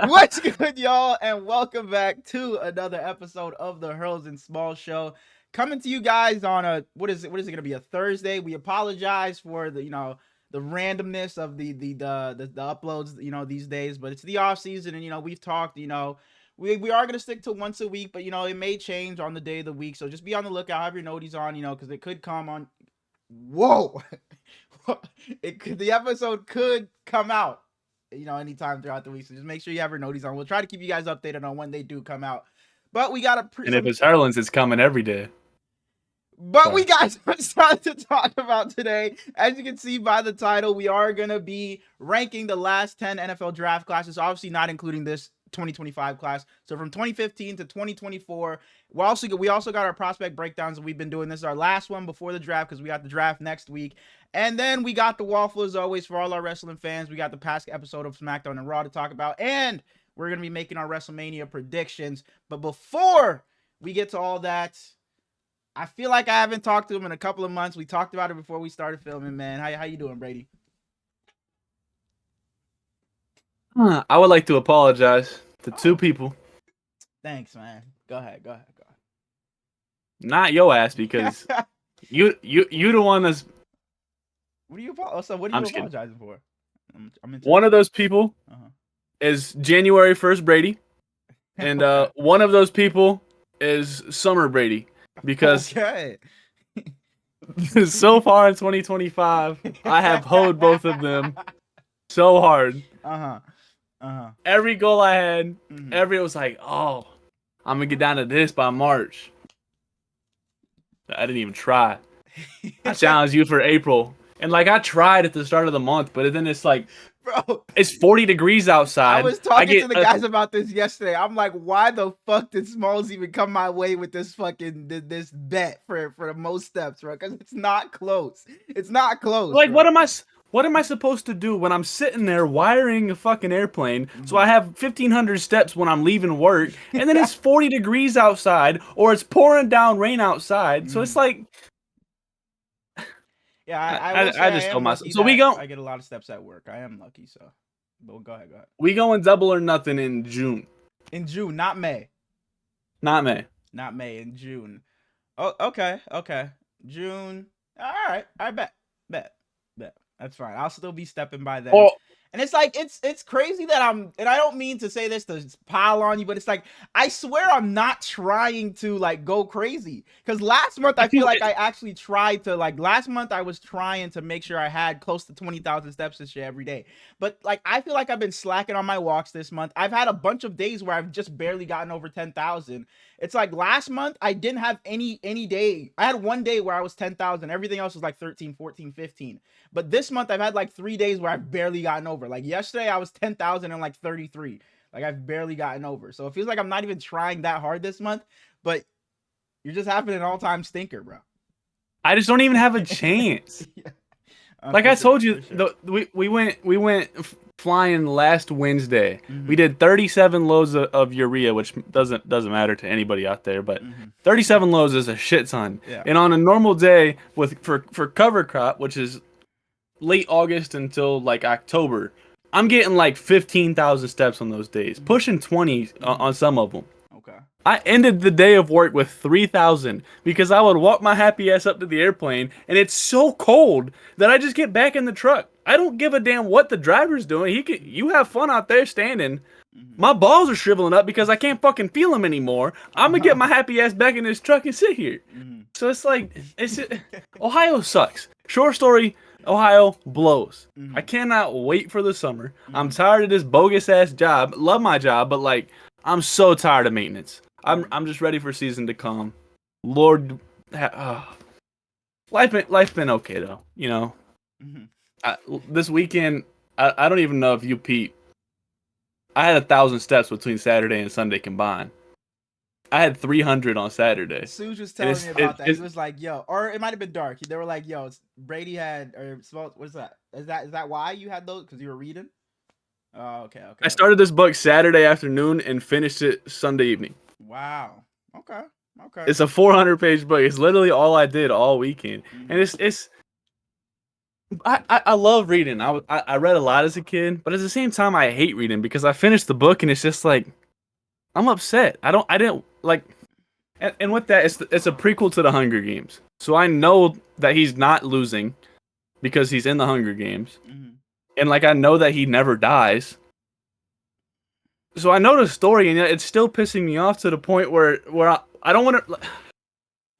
What's good, y'all, and welcome back to another episode of the Hurls and Small Show. Coming to you guys on a what is it gonna be, a Thursday? We apologize for the randomness of the uploads these days, but it's the off season, and we've talked, we are gonna stick to once a week, but it may change on the day of the week, so just be on the lookout. Have your noties on, because it could come on. Whoa, the episode could come out anytime throughout the week. So just make sure you have your noties on. We'll try to keep you guys updated on when they do come out. But we got And if it's Harlan's, it's coming every day. we got some stuff to talk about today. As you can see by the title, we are gonna be ranking the last 10 NFL draft classes, obviously not including this 2025 class. So from 2015 to 2024, we also got our prospect breakdowns that we've been doing. This is our last one before the draft because we got the draft next week. And then we got the Waffle, as always, for all our wrestling fans. We got the past episode of SmackDown and Raw to talk about. And we're going to be making our WrestleMania predictions. But before we get to all that, I feel like I haven't talked to him in a couple of months. We talked about it before we started filming, man. How you doing, Brady? I would like to apologize to two people. Thanks, man. Go ahead. Not your ass, because you the one that's... What are you apologizing for? One of those people is January 1st Brady, and one of those people is Summer Brady, because so far in 2025, I have hoed both of them so hard. Every goal I had, it was like, oh, I'm gonna get down to this by March. I didn't even try. I challenged you for April. And I tried at the start of the month, but then it's like, bro, it's 40 degrees outside. I was talking to the guys about this yesterday. I'm like, why the fuck did Smallz even come my way with this fucking this bet for the most steps, bro? Because it's not close. It's not close. Like, bro. What am I supposed to do when I'm sitting there wiring a fucking airplane so I have 1,500 steps when I'm leaving work, and then it's 40 degrees outside, or it's pouring down rain outside? So it's like... Yeah, I just told myself. So I get a lot of steps at work. I am lucky, so. But go ahead. We going double or nothing in June. In June, not May. Not May. Not May, in June. Oh, okay. June. All right. I bet. That's fine. I'll still be stepping by then. Oh. And it's like, it's crazy that and I don't mean to say this to pile on you, but it's like, I swear I'm not trying to go crazy. Because last month, I feel like I actually tried to, last month I was trying to make sure I had close to 20,000 steps this year every day. But I feel like I've been slacking on my walks this month. I've had a bunch of days where I've just barely gotten over 10,000. It's like last month, I didn't have any day. I had one day where I was 10,000. Everything else was 13, 14, 15. But this month, I've had 3 days where I've barely gotten over. Like yesterday, I was 10,000 and 33. I've barely gotten over. So it feels like I'm not even trying that hard this month. But you're just having an all-time stinker, bro. I just don't even have a chance. Yeah. I told you, we went flying last Wednesday. We did 37 loads of urea, which doesn't matter to anybody out there, but 37 loads is a shit ton. Yeah. And on a normal day for cover crop, which is late August until October, I'm getting 15,000 steps on those days, pushing 20 on some of them. Okay. I ended the day of work with 3,000 because I would walk my happy ass up to the airplane, and it's so cold that I just get back in the truck. I don't give a damn what the driver's doing. You have fun out there standing. My balls are shriveling up because I can't fucking feel them anymore. I'm gonna get my happy ass back in this truck and sit here. So it's Ohio sucks. Short story. Ohio blows. I cannot wait for the summer. I'm tired of this bogus ass job. Love my job, but I'm so tired of maintenance. I'm just ready for season to come. Lord, life been okay though. This weekend, I don't even know if you peep. I had 1,000 steps between Saturday and Sunday combined. I had 300 on Saturday. Suge was telling me about that. He was like, yo, or it might have been Dark. They were like, yo, Brady had, or Smallz, what is that? Is that why you had those? Because you were reading? Oh, okay. I started this book Saturday afternoon and finished it Sunday evening. Wow. Okay. It's a 400-page book. It's literally all I did all weekend. And it's I love reading. I read a lot as a kid, but at the same time, I hate reading because I finished the book and it's just like I'm upset. I didn't like, and with that, it's a prequel to the Hunger Games, so I know that he's not losing because he's in the Hunger Games, and like I know that he never dies. So I know the story, and yet it's still pissing me off to the point where I don't want to.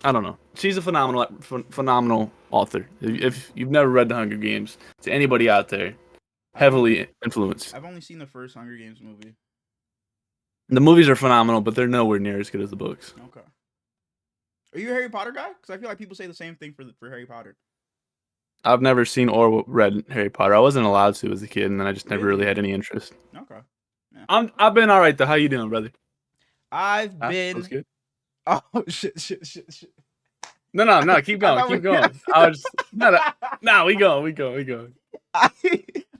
I don't know. She's a phenomenal author. If you've never read the Hunger Games, to anybody out there, heavily influenced. I've only seen the first Hunger Games movie. The movies are phenomenal, but they're nowhere near as good as the books. Okay. Are you a Harry Potter guy? Because I feel like people say the same thing for Harry Potter. I've never seen or read Harry Potter. I wasn't allowed to as a kid, and then I just never really had any interest. Okay. Yeah. I've been all right though. How you doing, brother? I've been. That's good. Oh shit! No. Keep going. Keep going. I was no. We go.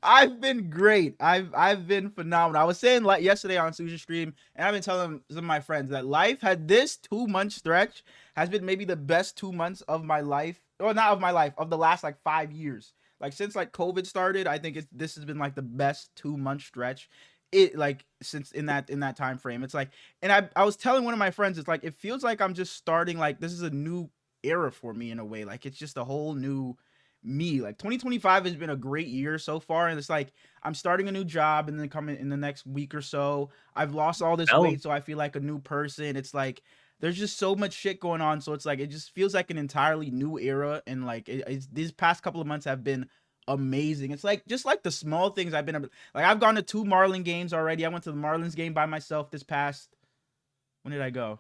I've been great. I've been phenomenal. I was saying like yesterday on Sushi Stream, and I've been telling some of my friends that life had this 2 month stretch has been maybe the best 2 months of my life, or not of my life, of the last like 5 years. Like since like COVID started, I think this has been like the best 2 month stretch. It like since in that time frame. It's like, and I was telling one of my friends, it's like it feels like I'm just starting like this is a new era for me in a way. Like it's just a whole new me. Like 2025 has been a great year so far, and it's like I'm starting a new job and then coming in the next week or so. I've lost all this weight, so I feel like a new person. It's like there's just so much shit going on, so it's like it just feels like an entirely new era, and like these past couple of months have been amazing. It's like just like the small things I've been like I've gone to 2 Marlin games already. I went to the Marlins game by myself this past, when did I go?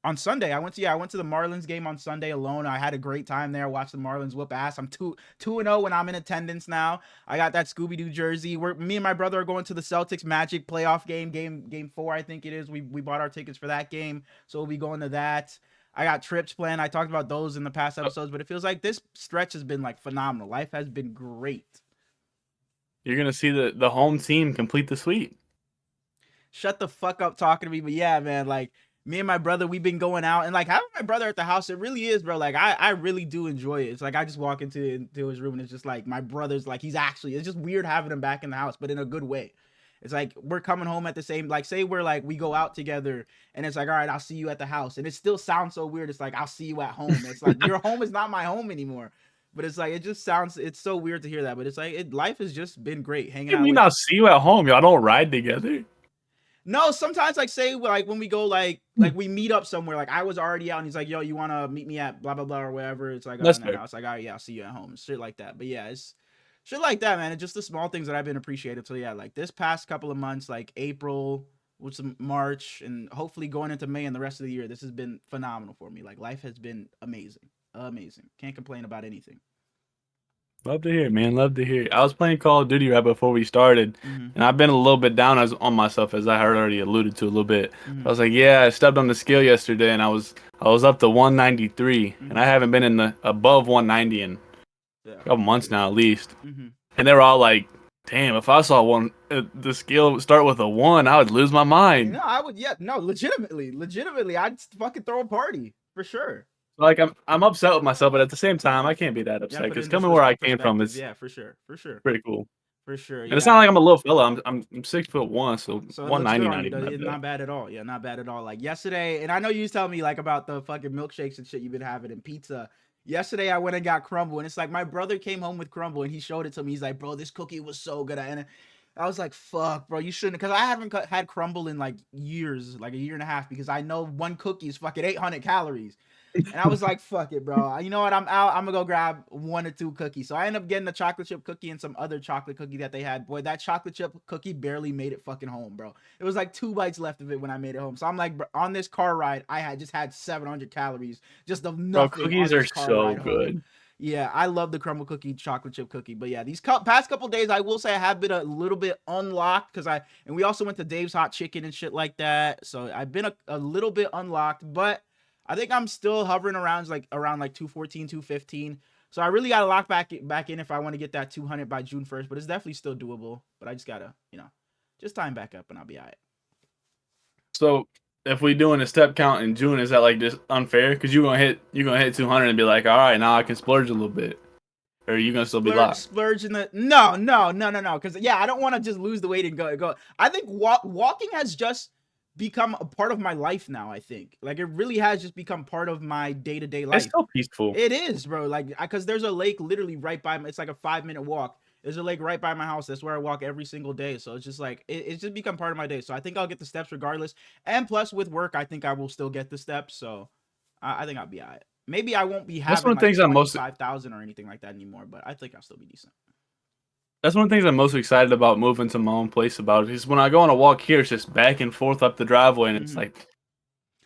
On Sunday? I went to the Marlins game on Sunday alone. I had a great time there. I watched the Marlins whoop ass. I'm 2-0 when I'm in attendance now. I got that Scooby-Doo jersey. Me and my brother are going to the Celtics Magic playoff game 4, I think it is. We bought our tickets for that game, so we'll be going to that. I got trips planned. I talked about those in the past episodes, but it feels like this stretch has been like phenomenal. Life has been great. You're gonna see the home team complete the sweep. Shut the fuck up talking to me, but yeah, man, like me and my brother, we've been going out, and like having my brother at the house, it really is, bro. Like I really do enjoy it. It's like I just walk into his room and it's just like my brother's like it's just weird having him back in the house, but in a good way. It's like we're coming home at the same, like say we're like we go out together and it's like, all right, I'll see you at the house, and it still sounds so weird. It's like I'll see you at home. It's like your home is not my home anymore. But it's like it just sounds, it's so weird to hear that. But it's like life has just been great hanging out. I'll see you at home. Y'all don't ride together. No, sometimes like say like when we go like we meet up somewhere, like I was already out and he's like, yo, you wanna meet me at blah blah blah or whatever. It's like in the house, like, all right, yeah, I'll see you at home. Shit like that. But yeah, it's shit like that, man. It's just the small things that I've been appreciative. So yeah, like this past couple of months, like April, with some March, and hopefully going into May and the rest of the year, this has been phenomenal for me. Like life has been amazing. Amazing. Can't complain about anything. Love to hear it, man. Love to hear it. I was playing Call of Duty right before we started, and I've been a little bit down on myself, as I had already alluded to a little bit. I was like, yeah, I stepped on the scale yesterday, and I was up to 193, and I haven't been in the above 190 in a couple months now at least. And they were all like, damn, if I saw the scale start with a 1, I would lose my mind. No, I would, yeah, no, legitimately, I'd fucking throw a party for sure. Like I'm upset with myself, but at the same time, I can't be that upset because coming where I came from is for sure, pretty cool. For sure. And it's not like I'm a little fella. I'm 6'1", so 190. Not bad at all. Yeah, not bad at all. Like yesterday, and I know you was telling me like about the fucking milkshakes and shit you've been having and pizza. Yesterday I went and got crumble, and it's like my brother came home with crumble and he showed it to me. He's like, bro, this cookie was so good. And I was like, fuck, bro, you shouldn't, because I haven't had crumble in like years, like a year and a half, because I know one cookie is fucking 800 calories. And I was like, fuck it, bro. You know what? I'm out. I'm going to go grab 1 or 2 cookies. So I ended up getting a chocolate chip cookie and some other chocolate cookie that they had. Boy, that chocolate chip cookie barely made it fucking home, bro. It was like 2 bites left of it when I made it home. So I'm like, bro, on this car ride, I had just had 700 calories. Just of nothing. Bro, cookies are so good. Home. Yeah, I love the crumble cookie, chocolate chip cookie. But yeah, these past couple days, I will say I have been a little bit unlocked and we also went to Dave's Hot Chicken and shit like that. So I've been a little bit unlocked, but I think I'm still hovering around like 214, 215. So I really gotta lock back in if I want to get that 200 by June 1st. But it's definitely still doable. But I just gotta, just time back up and I'll be all right. So if we doing a step count in June, is that like just unfair? Because you're gonna hit 200 and be like, all right, now I can splurge a little bit. Or are you gonna still be locked? Splurge in the no. Because yeah, I don't want to just lose the weight and go. I think walking has just become a part of my life now. I think like it really has just become part of my day-to-day It's life. still peaceful. It is, bro. Like, because there's a lake literally right by. It's like a 5-minute walk. There's a lake right by my house. That's where I walk every single day. So it's just like it's just become part of my day. So I think I'll get the steps regardless. And plus, with work, I think I will still get the steps. So I think I'll be alright. Maybe I won't be That's one having of the like things I'm most 25,000 or anything like that anymore. But I think I'll still be decent. That's one of the things I'm most excited about moving to my own place about is when I go on a walk here, it's just back and forth up the driveway, and it's like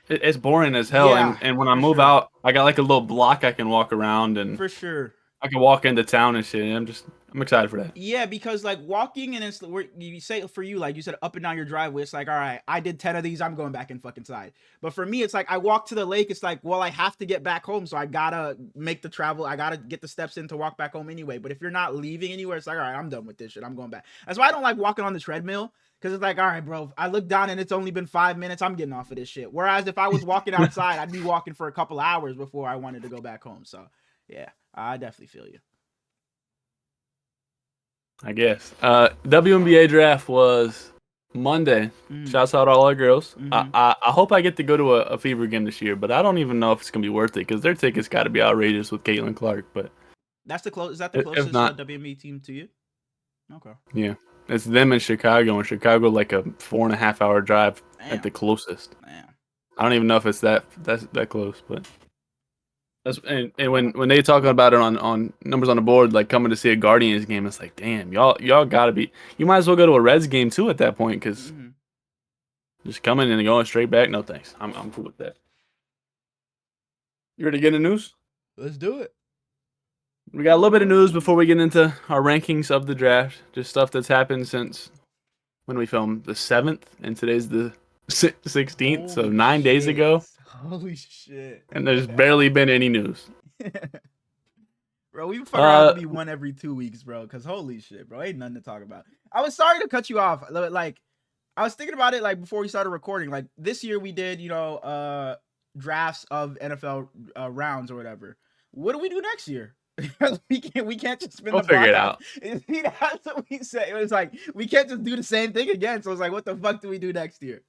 it's boring as hell. Yeah, And when I for move sure. out, I got like a little block I can walk around, and For sure. I can walk into town and shit. And I'm excited for that. Yeah, because like walking and it's where you say for you, like you said, up and down your driveway, it's like, all right, I did 10 of these, I'm going back in fucking side. But for me, it's like I walk to the lake, it's like, well, I have to get back home, so I gotta make the travel, I gotta get the steps in to walk back home anyway. But if you're not leaving anywhere, it's like, all right, I'm done with this shit, I'm going back. That's why I don't like walking on the treadmill. Cause it's like, all right, bro, I look down and it's only been 5 minutes, I'm getting off of this shit. Whereas if I was walking outside, I'd be walking for a couple hours before I wanted to go back home. So yeah, I definitely feel you. I guess. WNBA draft was Monday. Shouts out all our girls. I hope I get to go to a Fever game this year, but I don't even know if it's gonna be worth it because their tickets got to be outrageous with Caitlin Clark. But that's the close. Is that the closest WNBA team to you? Okay. Yeah, it's them in Chicago. And Chicago, like a 4.5 hour drive at the closest. Damn. I don't even know if it's that close, but. And when they talking about it on numbers on the board, like coming to see a Guardians game, it's like, damn, y'all gotta be. You might as well go to a Reds game too at that point, because just coming and going straight back, no thanks. I'm cool with that. You ready to get into news? Let's do it. We got a little bit of news before we get into our rankings of the draft. Just stuff that's happened since when we filmed the 7th, and today's the 16th, so 9 days ago. Holy shit. And there's barely been any news. Bro, we figure out to be one every 2 weeks, bro, because holy shit, bro, ain't nothing to talk about. I was sorry to cut you off. Like, I was thinking about it, like, before we started recording. Like, this year we did, drafts of NFL rounds or whatever. What do we do next year? we can't just spin we'll the block figure it out. That's what we say. It was like, we can't just do the same thing again. So it's like, what the fuck do we do next year?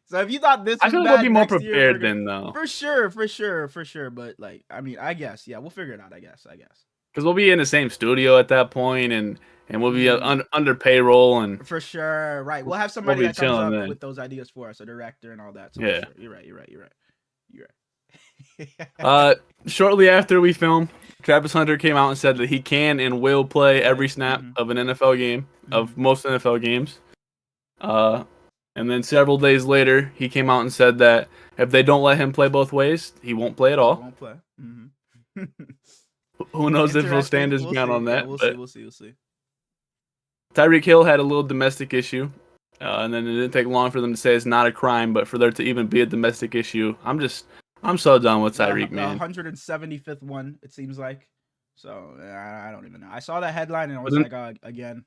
So if you thought this was I feel like bad, we'll be more prepared then, though. For sure. But like, I mean, I guess, yeah, we'll figure it out. I guess. Because we'll be in the same studio at that point, and we'll be under payroll, and for sure, right? We'll have somebody that comes up with those ideas for us, a director and all that. So yeah, sure. You're right. Shortly after we filmed, Travis Hunter came out and said that he can and will play every snap of an NFL game, of most NFL games. And then several days later, he came out and said that if they don't let him play both ways, he won't play at all. He won't play. Who knows if he'll stand his ground on that? Yeah, we'll see. Tyreek Hill had a little domestic issue, and then it didn't take long for them to say it's not a crime, but for there to even be a domestic issue, I'm so done with Tyreek, man. The 175th one, it seems like. So I don't even know. I saw that headline and I was like, again.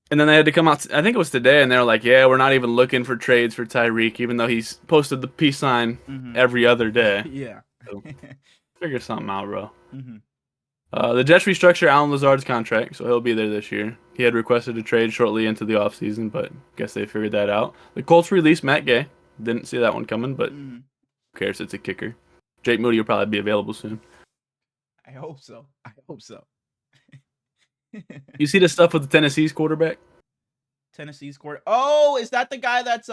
And then they had to come out, I think it was today, and they were like, yeah, we're not even looking for trades for Tyreek, even though he's posted the peace sign every other day. Yeah. So, figure something out, bro. The Jets restructure Allen Lazard's contract, so he'll be there this year. He had requested a trade shortly into the offseason, but guess they figured that out. The Colts released Matt Gay. Didn't see that one coming, but who cares? It's a kicker. Jake Moody will probably be available soon. I hope so. You see the stuff with the Tennessee's quarterback? Tennessee's quarter. Oh, is that the guy that's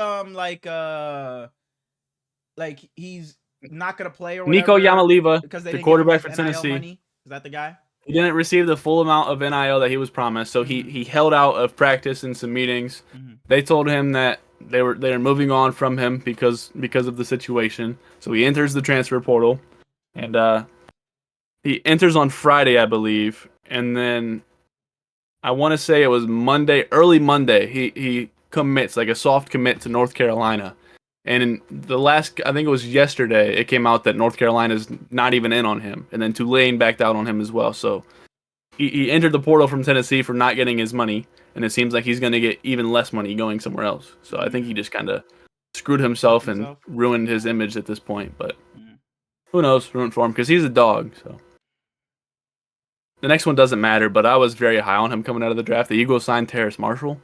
like he's not gonna play or whatever? Nico Yamaliva, because the quarterback for Tennessee. Money? Is that the guy? He didn't receive the full amount of NIL that he was promised, so he held out of practice and some meetings. They told him that they were moving on from him because of the situation. So he enters the transfer portal, and he enters on Friday, I believe, and then I want to say it was early Monday, he commits, like a soft commit to North Carolina. And in the last, I think it was yesterday, it came out that North Carolina's not even in on him. And then Tulane backed out on him as well. So he entered the portal from Tennessee for not getting his money. And it seems like he's going to get even less money going somewhere else. So I think he just kind of screwed himself and ruined his image at this point. But who knows? Ruined for him because he's a dog. So the next one doesn't matter, but I was very high on him coming out of the draft. The Eagles signed Terrace Marshall.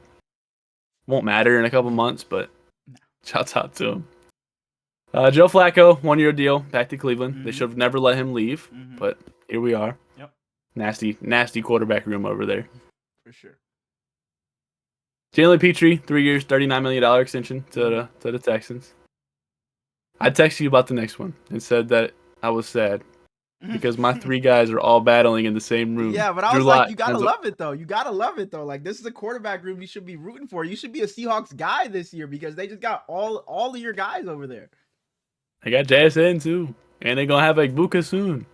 Won't matter in a couple months, but shouts out to him. Joe Flacco, 1-year deal, back to Cleveland. They should have never let him leave, but here we are. Yep. Nasty quarterback room over there. For sure. Jalen Petrie, 3 years, $39 million extension to the Texans. I texted you about the next one and said that I was sad because my 3 guys are all battling in the same room. Yeah, but I was like, you gotta love it though. You gotta love it though. Like, this is a quarterback room you should be rooting for. You should be a Seahawks guy this year because they just got all of your guys over there. They got JSN too, and they're gonna have Buka soon.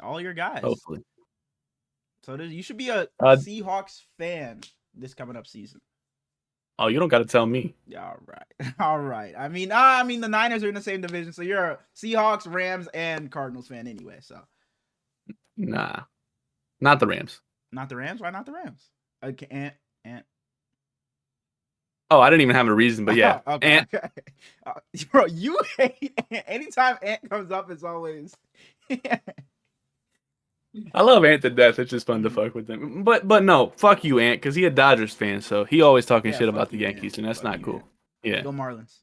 All your guys, hopefully. So you should be a Seahawks fan this coming up season. Oh, you don't got to tell me. Yeah, all right. I mean, the Niners are in the same division, so you're a Seahawks, Rams, and Cardinals fan anyway. So, nah, not the Rams. Not the Rams. Why not the Rams? Okay, Ant. Oh, I didn't even have a reason, but yeah. Okay. Bro, you hate Ant. Anytime Ant comes up, it's always. I love Ant to death. It's just fun to fuck with him. But no, fuck you, Ant, because he a Dodgers fan, so he always talking shit about the Yankees, and that's not cool. Yeah. Go Marlins.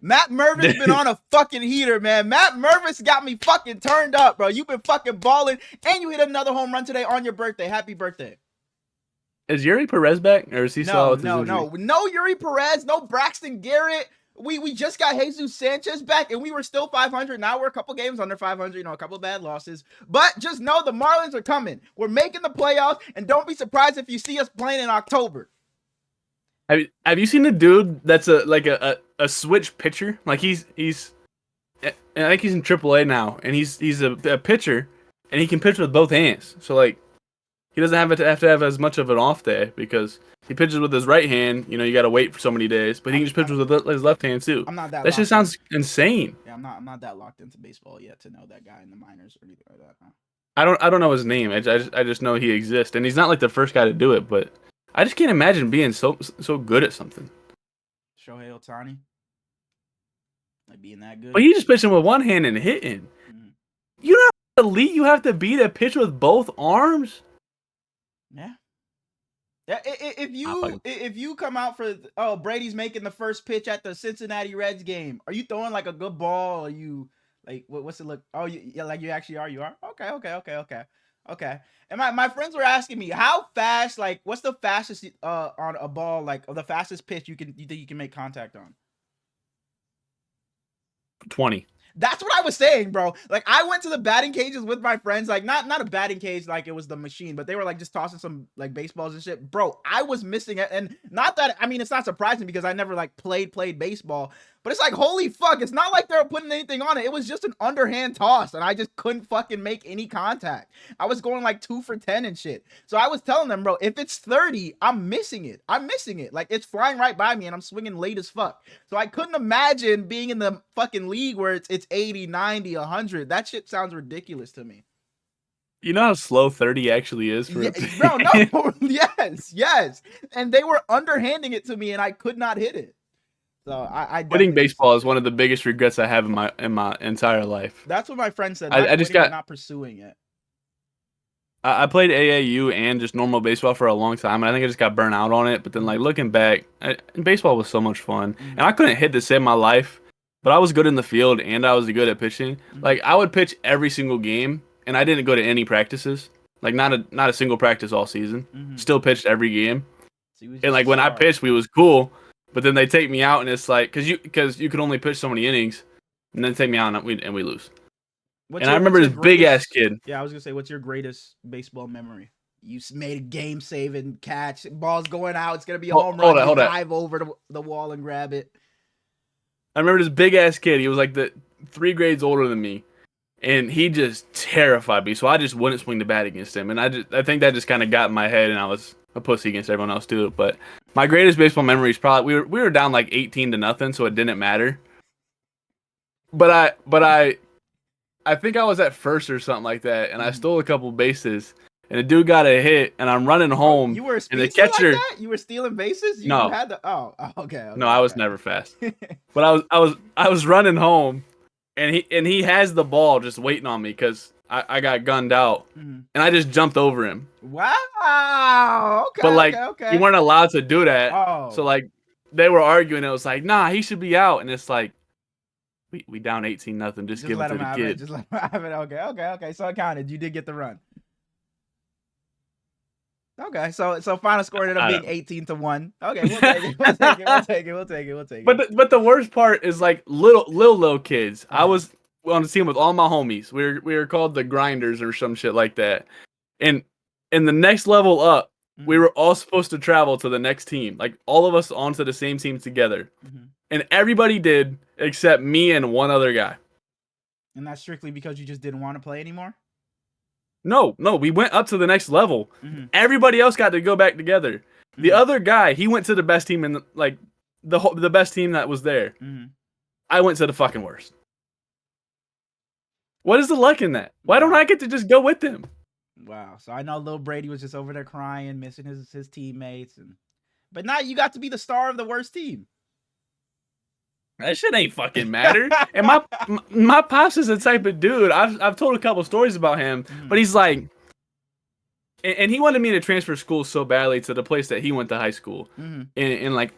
Matt Mervis been on a fucking heater, man. Matt Mervis got me fucking turned up, bro. You've been fucking balling, and you hit another home run today on your birthday. Happy birthday. Is Yuri Perez back, or is he still out with his injury? No Yuri Perez, no Braxton Garrett. We just got Jesus Sanchez back, and we were still 500. Now we're a couple games under 500, a couple bad losses. But just know the Marlins are coming. We're making the playoffs, and don't be surprised if you see us playing in October. Have you seen the dude that's a switch pitcher? Like he's I think he's in AAA now, and he's a pitcher, and he can pitch with both hands. So like he doesn't have to have as much of an off day because he pitches with his right hand. You got to wait for so many days, but he can just pitch with his left hand too. I'm not that. That just sounds insane. Yeah, I'm not that locked into baseball yet to know that guy in the minors or anything like that. No. I don't know his name. I just know he exists, and he's not like the first guy to do it. But I just can't imagine being so good at something. Shohei Ohtani, like being that good. But he's just pitching with one hand and hitting. You know how elite you have to be to pitch with both arms. Yeah. If you come out for Brady's making the first pitch at the Cincinnati Reds game, are you throwing like a good ball? Are you like what's it look? Oh, like you actually are. You are okay. And my friends were asking me how fast, like what's the fastest on a ball, like the fastest pitch you think you can make contact on? 20. That's what I was saying, bro. Like I went to the batting cages with my friends, like not a batting cage like it was the machine, but they were like just tossing some like baseballs and shit. Bro, I was missing it. And not that, I mean, it's not surprising because I never like played baseball, but it's like, holy fuck, it's not like they were putting anything on it. It was just an underhand toss and I just couldn't fucking make any contact. I was going like 2 for 10 and shit. So I was telling them, bro, if it's 30, I'm missing it. Like it's flying right by me and I'm swinging late as fuck. So I couldn't imagine being in the fucking league where it's 80, 90, 100. That shit sounds ridiculous to me. You know how slow 30 actually is for bro, no. yes. And they were underhanding it to me and I could not hit it. So I quitting baseball is one of the biggest regrets I have in my entire life. That's what my friend said. I just got not pursuing it. I played AAU and just normal baseball for a long time, and I think I just got burnt out on it. But then, like looking back, baseball was so much fun, and I couldn't hit to save my life, but I was good in the field and I was good at pitching. Like I would pitch every single game, and I didn't go to any practices, like not a single practice all season. Still pitched every game, and like when I pitched, we was cool. But then they take me out, and it's like because you can only pitch so many innings, and then take me out, and we lose. I remember this big ass kid. Yeah, I was gonna say, what's your greatest baseball memory? You made a game saving catch, ball's going out, it's gonna be a home run. You dive over the wall and grab it. I remember this big ass kid. He was like 3 grades older than me, and he just terrified me. So I just wouldn't swing the bat against him, and I think that just kind of got in my head, and I was a pussy against everyone else too. But my greatest baseball memory is probably we were down like 18-0, so it didn't matter. But I think I was at first or something like that, and I stole a couple bases, and the dude got a hit, and I'm running home. You were a and the catcher like that? You were stealing bases? No. You had the okay. No, I was never fast. But I was running home, and he has the ball just waiting on me because I got gunned out, Mm-hmm. and I just jumped over him. Wow. Okay. But like, Okay. you weren't allowed to do that. Oh. So like, they were arguing. It was like, nah, he should be out. And it's like, we down 18-0. Just give it let to him the have kid. it. Just let him have it. Okay. So it counted. You did get the run. Okay, so final score ended up being 18-1. Okay, we'll take it. We'll take it. But the worst part is like little kids. I was on the team with all my homies. We were called the Grinders or some shit like that. And in the next level up, we were all supposed to travel to the next team. Like all of us onto the same team together. And everybody did except me and one other guy. And that's strictly because you just didn't want to play anymore? No, we went up to the next level. Everybody else got to go back together. The other guy, he went to the best team in the best team that was there. I went to the fucking worst. What is the luck in that? Why don't I get to just go with him? Wow. So I know Lil Brady was just over there crying, missing his teammates, but now you got to be the star of the worst team. That shit ain't fucking matter. And my pops is the type of dude. I've told a couple stories about him, but he's like, and he wanted me to transfer school so badly to the place that he went to high school, and like,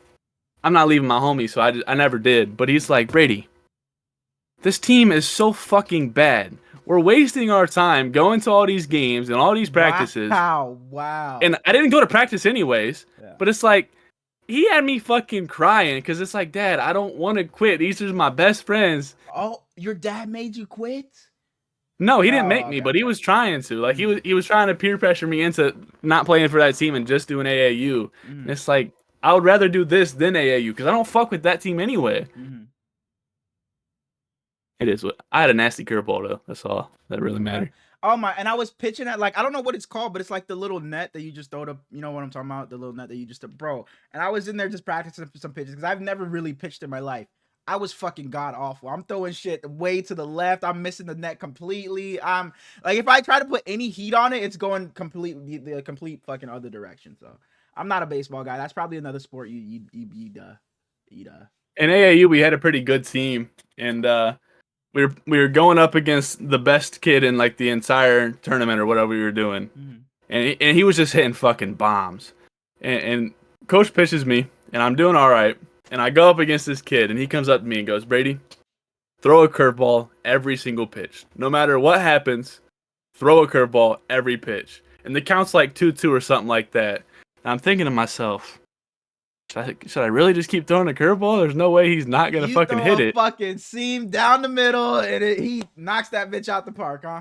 I'm not leaving my homie, so I never did. But he's like, Brady, this team is so fucking bad. We're wasting our time going to all these games and all these practices. Wow. And I didn't go to practice anyways, but it's like, he had me fucking crying because it's like, Dad, I don't want to quit. These are my best friends. Oh, your dad made you quit? No, he didn't make me, but he was trying to. Like he was trying to peer pressure me into not playing for that team and just doing AAU. And it's like, I would rather do this than AAU because I don't fuck with that team anyway. It is what I had a nasty curveball though. That's all that really mattered. Oh my! And I was pitching at I don't know what it's called, but it's like the little net that you just throw to. You know what I'm talking about? The little net that you just bro. And I was in there just practicing some pitches because I've never really pitched in my life. I was fucking god awful. I'm throwing shit way to the left. I'm missing the net completely. I'm like, if I try to put any heat on it, it's going the complete fucking other direction. So I'm not a baseball guy. That's probably another sport you'd In AAU, we had a pretty good team, and we were going up against the best kid in like the entire tournament or whatever we were doing, and he was just hitting fucking bombs, and coach pitches me, and I'm doing all right, and I go up against this kid, and he comes up to me and goes, Brady, throw a curveball every single pitch, no matter what happens, throw a curveball every pitch, and the count's like 2-2 or something like that. And I'm thinking to myself, should I really just keep throwing a curveball? There's no way he's not gonna fucking hit it. Fucking seam down the middle, and he knocks that bitch out the park, huh?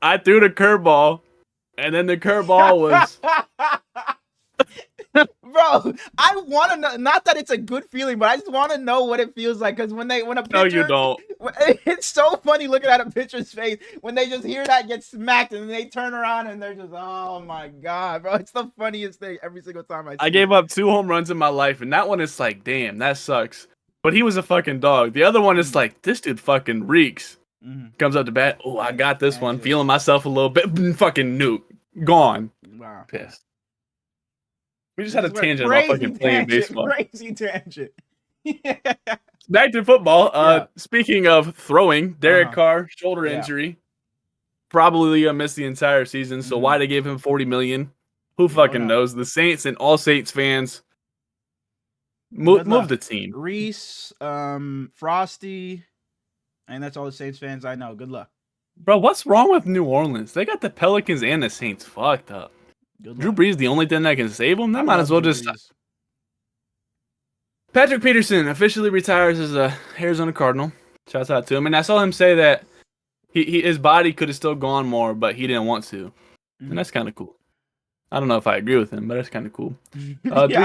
I threw the curveball, and then the curveball was. Bro, I want to know. Not that it's a good feeling, but I just want to know what it feels like. Because when a pitcher, No, you don't. It's so funny looking at a pitcher's face when they just hear that get smacked, and then they turn around and they're just, oh my god, bro! It's the funniest thing every single time I see. I gave up 2 home runs in my life, and that one is like, damn, that sucks. But he was a fucking dog. The other one is like, this dude fucking reeks. Comes up to bat. Oh, I got this one. Feeling myself a little bit. Fucking nuke. Gone. Wow. Pissed. We just had a tangent about fucking playing baseball. Crazy tangent. Back to football. Speaking of throwing, Derek Carr, shoulder injury. Probably gonna miss the entire season. So why they gave him $40 million? Who fucking knows? The Saints and all Saints fans move the team. Reese, Frosty, and that's all the Saints fans I know. Good luck. Bro, what's wrong with New Orleans? They got the Pelicans and the Saints fucked up. Drew Brees the only thing that can save them? They might as well just... Patrick Peterson officially retires as a Arizona Cardinal. Shouts out to him. And I saw him say that his body could have still gone more, but he didn't want to. And that's kind of cool. I don't know if I agree with him, but that's kind of cool. 3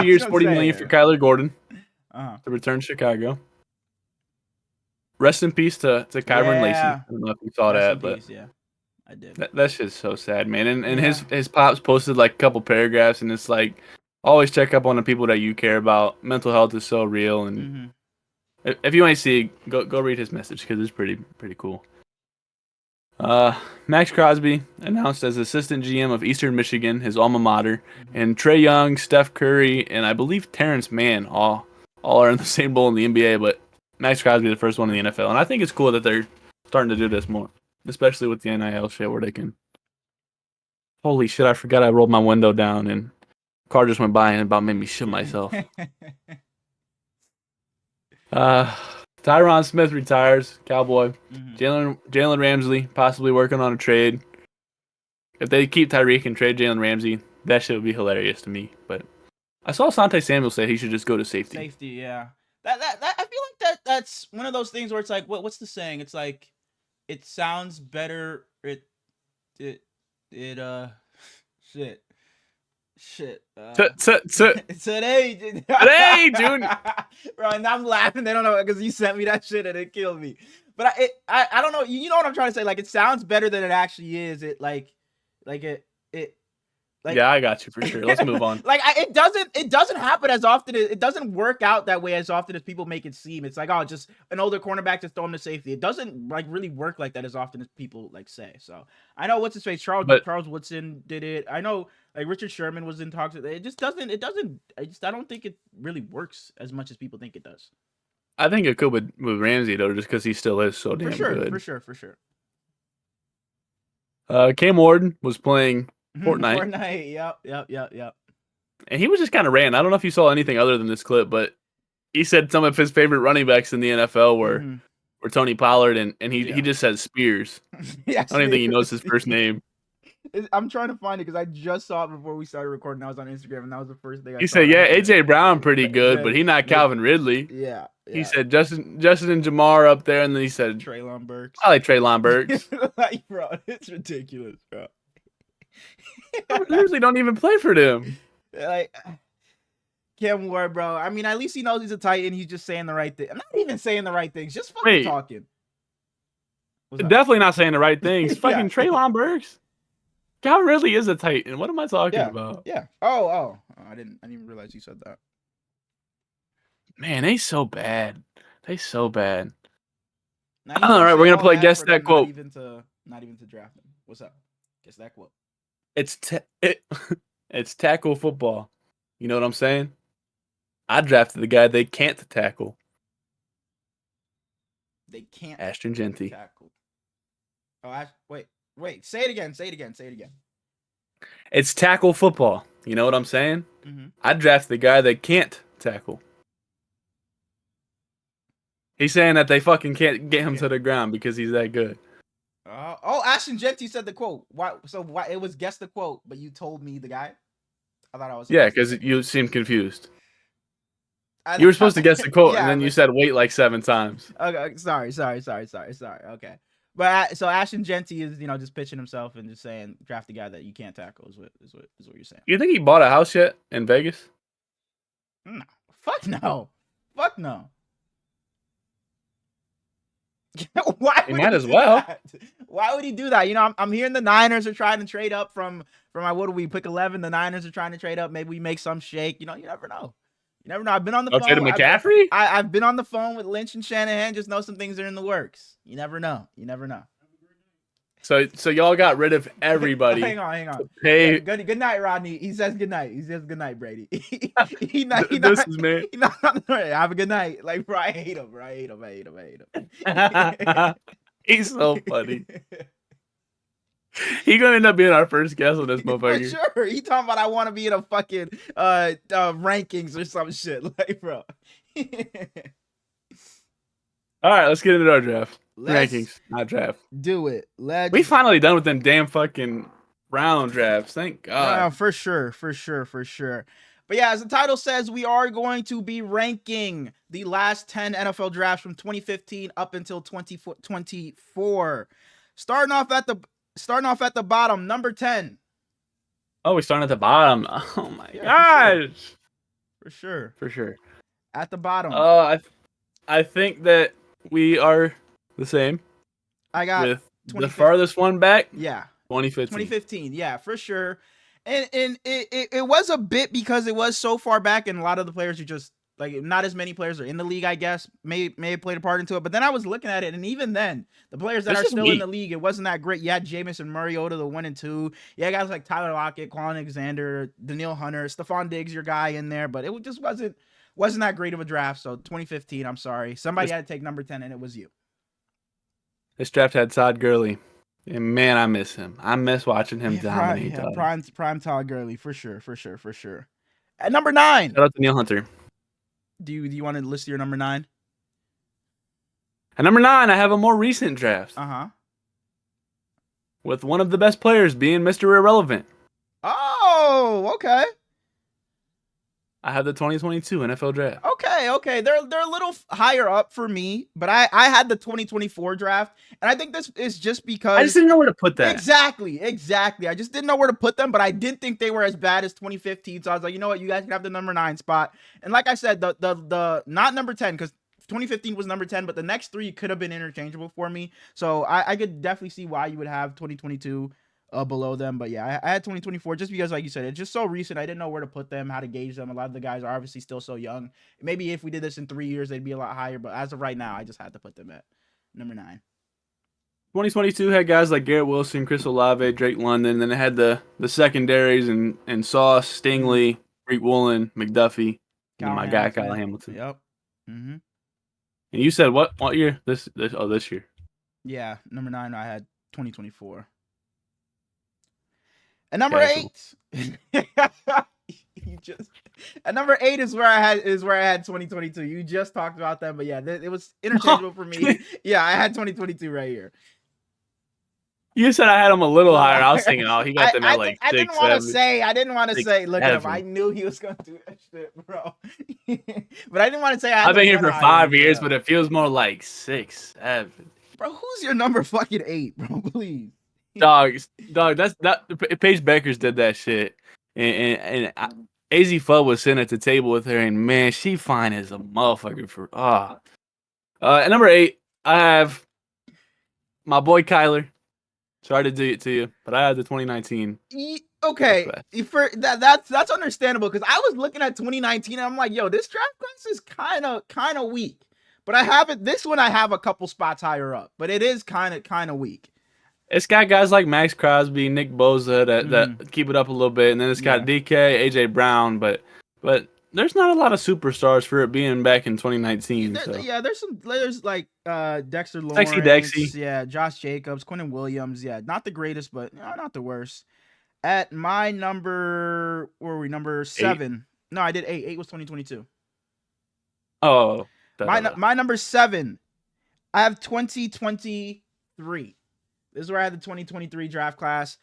years, $40 million for Kyler Gordon to return to Chicago. Rest in peace to Kyron Lacy. I don't know if you saw that, but I did. That shit's so sad, man. And his pops posted like a couple paragraphs, and it's like, always check up on the people that you care about. Mental health is so real, and if you ain't see, go read his message because it's pretty cool. Max Crosby announced as assistant GM of Eastern Michigan, his alma mater, and Trae Young, Steph Curry, and I believe Terrence Mann all are in the same bowl in the NBA, but Max Crosby the first one in the NFL, and I think it's cool that they're starting to do this more. especially with the NIL shit where they can. Holy shit! I forgot I rolled my window down and car just went by and about made me shit myself. Tyron Smith retires, Cowboy. Jalen Ramsey possibly working on a trade. If they keep Tyreek and trade Jalen Ramsey, that shit would be hilarious to me. But I saw Asante Samuel say he should just go to safety. Safety, yeah. That I feel like that's one of those things where it's like, what's the saying? It's like, it sounds better. Shit. Today, dude. Bro, and I'm laughing. They don't know because you sent me that shit and it killed me. But I don't know. You know what I'm trying to say? Like, it sounds better than it actually is. It like yeah, I got you for sure. Let's move on. Like, it doesn't happen as often. It doesn't work out that way as often as people make it seem. It's like, oh, just an older cornerback to throw him to safety. It doesn't like really work like that as often as people like say. So I know what's his face. Charles Woodson did it. I know like Richard Sherman was in talks. It just doesn't. I don't think it really works as much as people think it does. I think it could with Ramsey though, just because he still is so damn good. For sure. Cam Ward was playing Fortnite. Yep. And he was just kind of ranting. I don't know if you saw anything other than this clip, but he said some of his favorite running backs in the NFL were Tony Pollard, and he just said Spears. I don't even think he knows his first name. I'm trying to find it because I just saw it before we started recording. I was on Instagram, and that was the first thing I saw. He said, yeah, AJ Brown pretty good, but he not Calvin Ridley. Yeah. He said Justin and Jamar up there, and then he said Treylon Burks. I like Treylon Burks. Like, bro, it's ridiculous, bro. Usually don't even play for them. Like, Cam Ward, bro. I mean, at least he knows he's a Titan. He's just saying the right thing. I'm not even saying the right things. Just fucking talking. Definitely not saying the right things. Fucking Treylon Burks. Calvin Ridley is a Titan. What am I talking about? Yeah. Oh, I didn't even realize you said that. Man, they so bad. All right, we're gonna play Guess That Quote. Not even to draft him. What's up? Guess that quote. It's tackle football. You know what I'm saying? I drafted the guy they can't tackle. They can't. Ashton Genty. Tackle. Oh, wait. Say it again. It's tackle football. You know what I'm saying? I drafted the guy they can't tackle. He's saying that they fucking can't get him to the ground because he's that good. Ashton Genty said the quote. Why it was guess the quote, but you told me the guy? I thought I was. Yeah, because you seemed confused. You were supposed to guess the quote, and then you said wait like 7 times. Okay, sorry. Okay. But so Ashton Genty is, just pitching himself and just saying draft the guy that you can't tackle is what you're saying. You think he bought a house yet in Vegas? No. Fuck no. Why he might as well. Why would he do that? I'm hearing the Niners are trying to trade up from what do we pick 11? The Niners are trying to trade up. Maybe we make some shake. You never know. I've been on the phone. To McCaffrey? I've been on the phone with Lynch and Shanahan. Just know some things are in the works. You never know. So y'all got rid of everybody. Hang on. Hey, good night, Rodney. He says good night. He says good night, Brady. This is me. Have a good night. Like, bro, I hate him. He's so funny. He gonna end up being our first guest on this motherfucker. For sure. He talking about I want to be in a fucking rankings or some shit. Like, bro. All right, let's get into our draft. Rankings, not draft. Do it. We finally done with them damn fucking round drafts. Thank God. For sure. But yeah, as the title says, we are going to be ranking the last 10 NFL drafts from 2015 up until 2024. Starting off at the bottom, number 10. Oh, we're starting at the bottom. Oh my gosh. For sure. At the bottom. I think that we are the same. I got with the farthest one back. Yeah. 2015. Yeah, for sure. And it was a bit because it was so far back, and a lot of the players are just like not as many players are in the league, I guess, may have played a part into it. But then I was looking at it, and even then, the players that are still in the league, it wasn't that great. You had Jamison Mariota, the 1 and 2. Yeah, guys like Tyler Lockett, Quan Alexander, Daniil Hunter, Stephon Diggs, your guy in there, but it just wasn't that great of a draft. So 2015, I'm sorry. Somebody had to take number 10, and it was you. This draft had Todd Gurley. And man, I miss him. I miss watching him Yeah, dominate, dog. prime Todd Gurley for sure, for sure, for sure. At number 9, Shout out to Neil Hunter. do you want to list your number 9? At number 9, I have a more recent draft Uh-huh. with one of the best players being Mr. Irrelevant. Oh, okay. I have the 2022 NFL draft. Okay. They're a little higher up for me, but I had the 2024 draft, and I think this is just because I just didn't know where to put that. Exactly. I just didn't know where to put them, but I didn't think they were as bad as 2015. So I was like, you know what, you guys can have the number 9 spot. And like I said, the not number 10, because 2015 was number 10, but the next 3 could have been interchangeable for me. So I could definitely see why you would have 2022 below them. But yeah, I had 2024 just because, like you said, it's just so recent. I didn't know where to put them, how to gauge them. A lot of the guys are obviously still so young. Maybe if we did this in 3 years, they'd be a lot higher. But as of right now, I just had to put them at number 9. 2022 had guys like Garrett Wilson, Chris Olave, Drake London. Then it had the secondaries and Sauce, Stingley, Reek Woolen, McDuffie, and then my guy Kyle Hamilton. Yep. Mm-hmm. And you said what year? This year. Yeah, number 9, I had 2024. And number 8, at number 8 is where I had 2022. You just talked about them, but yeah, it was interchangeable for me. Yeah, I had 2022 right here. You said I had him a little higher. I was thinking, oh, he got them at like 6, I didn't want to say. Look at him. 7. I knew he was gonna do that shit, bro. But I didn't want to say I've been here for 5 years, but it feels more like 6, 7. Bro, who's your number fucking 8, bro? Please. Dog, that's Paige Beckers did that shit, and AZ Fudd was sitting at the table with her, and man, she fine as a motherfucker for At number 8, I have my boy Kyler. Sorry to do it to you, but I had the 2019. Okay, for that's understandable because I was looking at 2019 and I'm like, yo, this draft class is kind of weak. But I have it. This one I have a couple spots higher up, but it is kind of weak. It's got guys like Max Crosby, Nick Bosa that keep it up a little bit, and then it's got DK, AJ Brown, but there's not a lot of superstars for it being back in 2019. Yeah, there's like Dexter Lawrence, Sexy Dexy, yeah, Josh Jacobs, Quinnen Williams, yeah, not the greatest, but not the worst. At my number, where were we? Number 7. 8. No, I did 8. 8 was 2022. Oh, my number 7. I have 2023. This is where I had the 2023 draft class.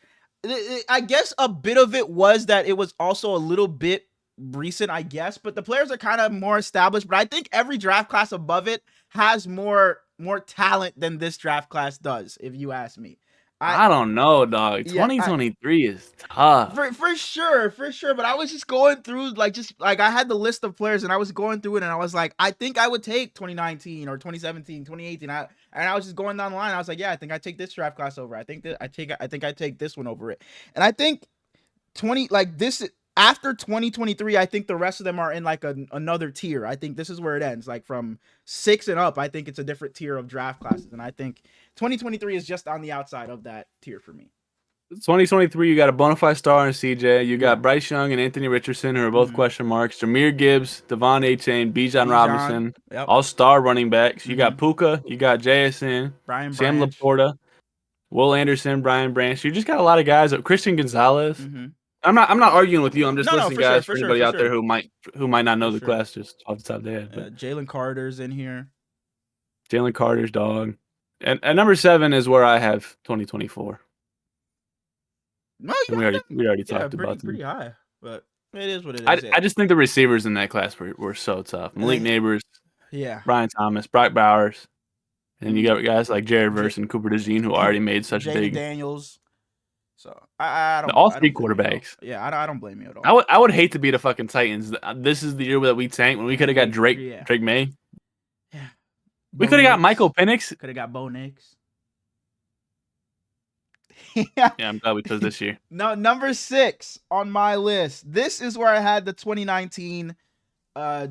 I guess a bit of it was that it was also a little bit recent, I guess, but the players are kind of more established. But I think every draft class above it has more talent than this draft class does, if you ask me. I don't know, dog. 2023 is tough. For sure. But I was just going through, like I had the list of players and I was going through it and I was like, I think I would take 2019 or 2017, 2018. And I was just going down the line. I was like, yeah, I think I take this draft class over. I think I take this one over it. And I think after 2023, I think the rest of them are in like another tier. I think this is where it ends. Like from 6 and up, I think it's a different tier of draft classes. And I think 2023 is just on the outside of that tier for me. 2023, you got a bona fide star in CJ. You got Bryce Young and Anthony Richardson, who are both question marks. Jameer Gibbs, Devon Achane, Bijan Robinson, all-star running backs. You got Puka, you got JSN, Sam Laporta, Will Anderson, Brian Branch. You just got a lot of guys. Christian Gonzalez. I'm not arguing with you. I'm just listing guys for anybody out there who might not know the class just off the top of their head. Jalen Carter's in here. Jalen Carter's dog. And at number 7 is where I have 2024. No, we already talked about them. Pretty high, but it is what it is. I just think the receivers in that class were so tough. Malik Neighbors, Brian Thomas, Brock Bowers, and you got guys like Jared Verse and Cooper DeJean who already made such big Daniels. So I don't. All 3 quarterbacks. I don't blame you at all. I would hate to be the fucking Titans. This is the year that we tanked when we could have got Drake May. Yeah. We could have got Michael Penix. Could have got Bo Nix. Yeah, I'm glad we chose this year. No, number 6 on my list. This is where I had the 2019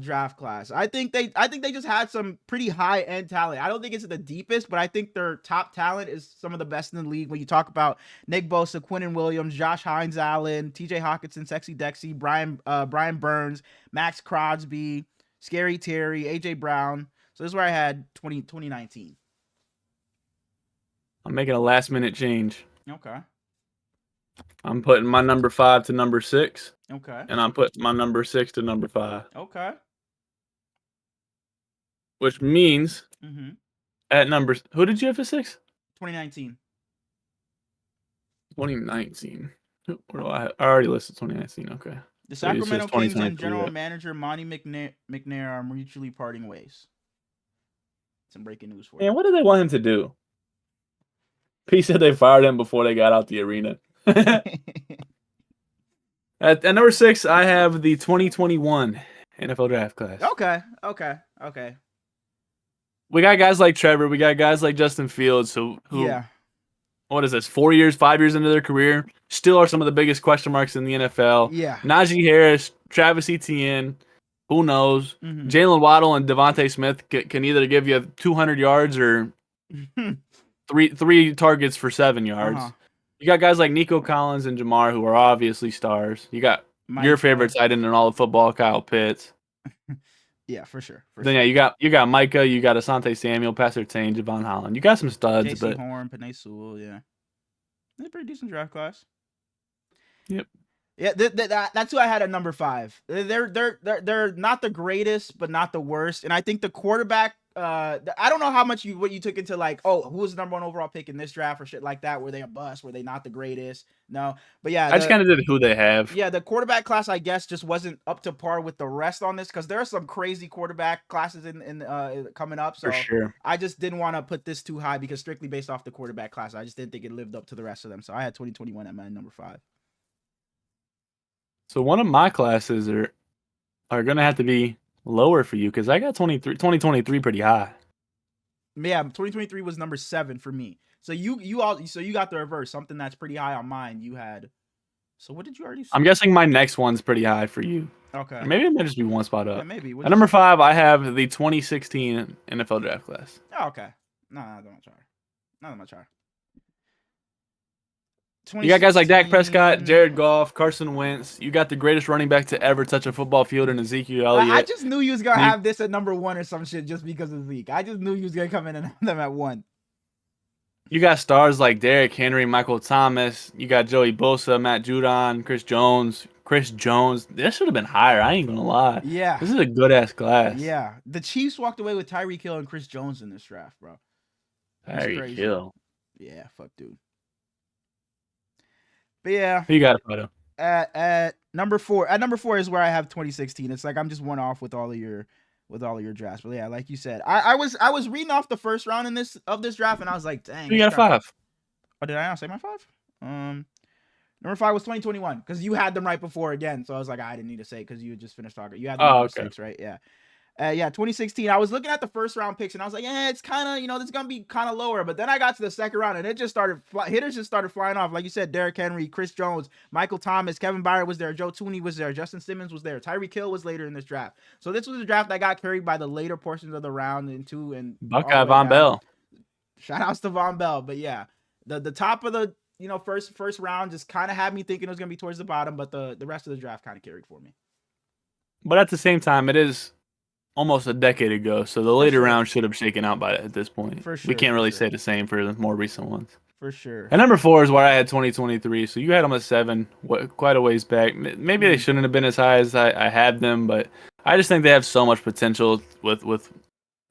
draft class. I think they just had some pretty high end talent. I don't think it's the deepest, but I think their top talent is some of the best in the league. When you talk about Nick Bosa, Quinnen Williams, Josh Hines Allen, TJ Hawkinson, Sexy Dexy, Brian Burns, Max Crosby, Scary Terry, AJ Brown. So this is where I had 2019. I'm making a last minute change. Okay. I'm putting my number 5 to number 6, Okay. and I'm putting my number 6 to number 5, Okay. which means Mm-hmm. at number who did you have for 6? 2019. 2019. Where do I already listed 2019? Okay, The so it's just Sacramento Kings and 2023. general manager Monty McNair are mutually parting ways. Some breaking news for you. And what did they want him to do? He said they fired him before they got out the arena. At number 6, I have the 2021 NFL draft class. Okay. We got guys like Trevor. We got guys like Justin Fields. Who Yeah. What is this? 4 years, 5 years into their career, still are some of the biggest question marks in the NFL. Yeah. Najee Harris, Travis Etienne, who knows? Mm-hmm. Jalen Waddle and Devontae Smith can either give you 200 yards or three targets for 7 yards. You got guys like Nico Collins and Jamar who are obviously stars. You got your favorite tight end in all of football, Kyle Pitts. Yeah, for sure. Yeah, you got Micah, you got Asante Samuel, Pastor Tane, Javon Holland. You got some studs, J.C. but Horn, Penei Sewell, yeah, they're a pretty decent draft class. Yep. Yeah, that's who I had at number 5. They're not the greatest, but not the worst. And I think the quarterback. I don't know how much what you took into like, oh, who was the number 1 overall pick in this draft or shit like that. Were they a bust? Were they not the greatest? No, but yeah, I just kind of did who they have. Yeah, the quarterback class, I guess, just wasn't up to par with the rest on this because there are some crazy quarterback classes in coming up. So For sure. I just didn't want to put this too high because strictly based off the quarterback class, I just didn't think it lived up to the rest of them. So I had 2021 at my number 5. So one of my classes are gonna have to be lower for you because I got 2023 pretty high. Yeah, 2023 was number 7 for me. So you got the reverse, something that's pretty high on mine. You had. So what did you already say? I'm guessing my next one's pretty high for you. Okay. Or maybe it might just be one spot up. Yeah, maybe. At number 5, I have the 2016 NFL draft class. Oh, okay. No, not much higher. Not much higher. You got guys like Dak Prescott, Jared Goff, Carson Wentz. You got the greatest running back to ever touch a football field in Ezekiel Elliott. I just knew you was gonna have this at number 1 or some shit just because of Zeke. I just knew you was gonna come in and have them at 1. You got stars like Derrick Henry, Michael Thomas. You got Joey Bosa, Matt Judon, Chris Jones. This should have been higher. I ain't gonna lie. Yeah. This is a good ass class. Yeah. The Chiefs walked away with Tyreek Hill and Chris Jones in this draft, bro. Tyreek Hill. Yeah, fuck, dude. But yeah. Who you got, Fido? At number 4. At number 4 is where I have 2016. It's like I'm just one off with all of your drafts. But yeah, like you said, I was reading off the first round in this draft, and I was like, dang. You got a 5. Oh, did I not say my 5? Number 5 was 2021 because you had them right before again. So I was like, I didn't need to say it because you had just finished talking. You had them number 6, right? Yeah. Yeah, 2016. I was looking at the first round picks and I was like, yeah, it's kind of, this is going to be kind of lower. But then I got to the second round and it just started, hitters just started flying off. Like you said, Derrick Henry, Chris Jones, Michael Thomas, Kevin Byard was there, Joe Tooney was there, Justin Simmons was there, Tyreek Hill was later in this draft. So this was a draft that got carried by the later portions of the round and Buckeye Von Bell. Shout outs to Von Bell. But yeah, the top of the, first round just kind of had me thinking it was going to be towards the bottom, but the rest of the draft kind of carried for me. But at the same time, it is almost a decade ago, so the later round should have shaken out at this point. For sure. We can't really say the same for the more recent ones. For sure. And number 4 is where I had 2023, so you had them at 7, quite a ways back. Maybe they shouldn't have been as high as I had them, but I just think they have so much potential with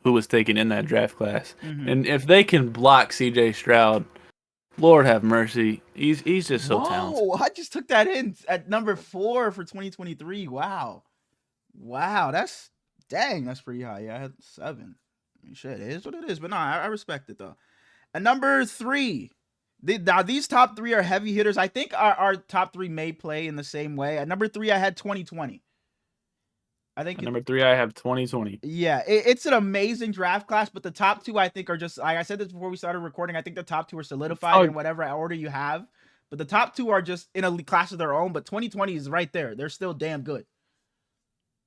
who was taken in that draft class. Mm-hmm. And if they can block C.J. Stroud, Lord have mercy, he's just so talented. I just took that in at number 4 for 2023. Wow, that's pretty high. Yeah, I had 7. I mean, shit, it is what it is. But no, I respect it though. And number 3, now these top 3 are heavy hitters. I think our top 3 may play in the same way. At number 3, I had 2020. I think at number 3, I have 2020. Yeah, it's an amazing draft class, but the top 2 I think are just, like I said this before we started recording, I think the top 2 are solidified in whatever order you have. But the top 2 are just in a class of their own, but 2020 is right there. They're still damn good.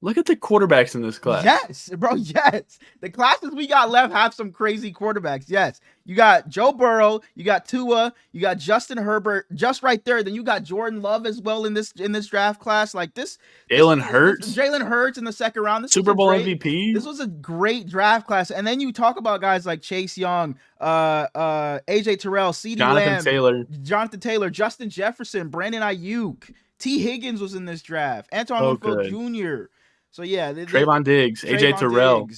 Look at the quarterbacks in this class. Yes, bro. Yes, the classes we got left have some crazy quarterbacks. Yes, you got Joe Burrow, you got Tua, you got Justin Herbert, just right there. Then you got Jordan Love as well in this draft class. Like this Jalen Hurts, Jalen Hurts in the second round. Super Bowl MVP. This was a great draft class. And then you talk about guys like Chase Young, AJ Terrell, CeeDee Lamb, Jonathan Taylor, Justin Jefferson, Brandon Ayuk, T. Higgins was in this draft, Antoine Winfield Jr. So yeah, Trayvon Diggs, AJ Terrell.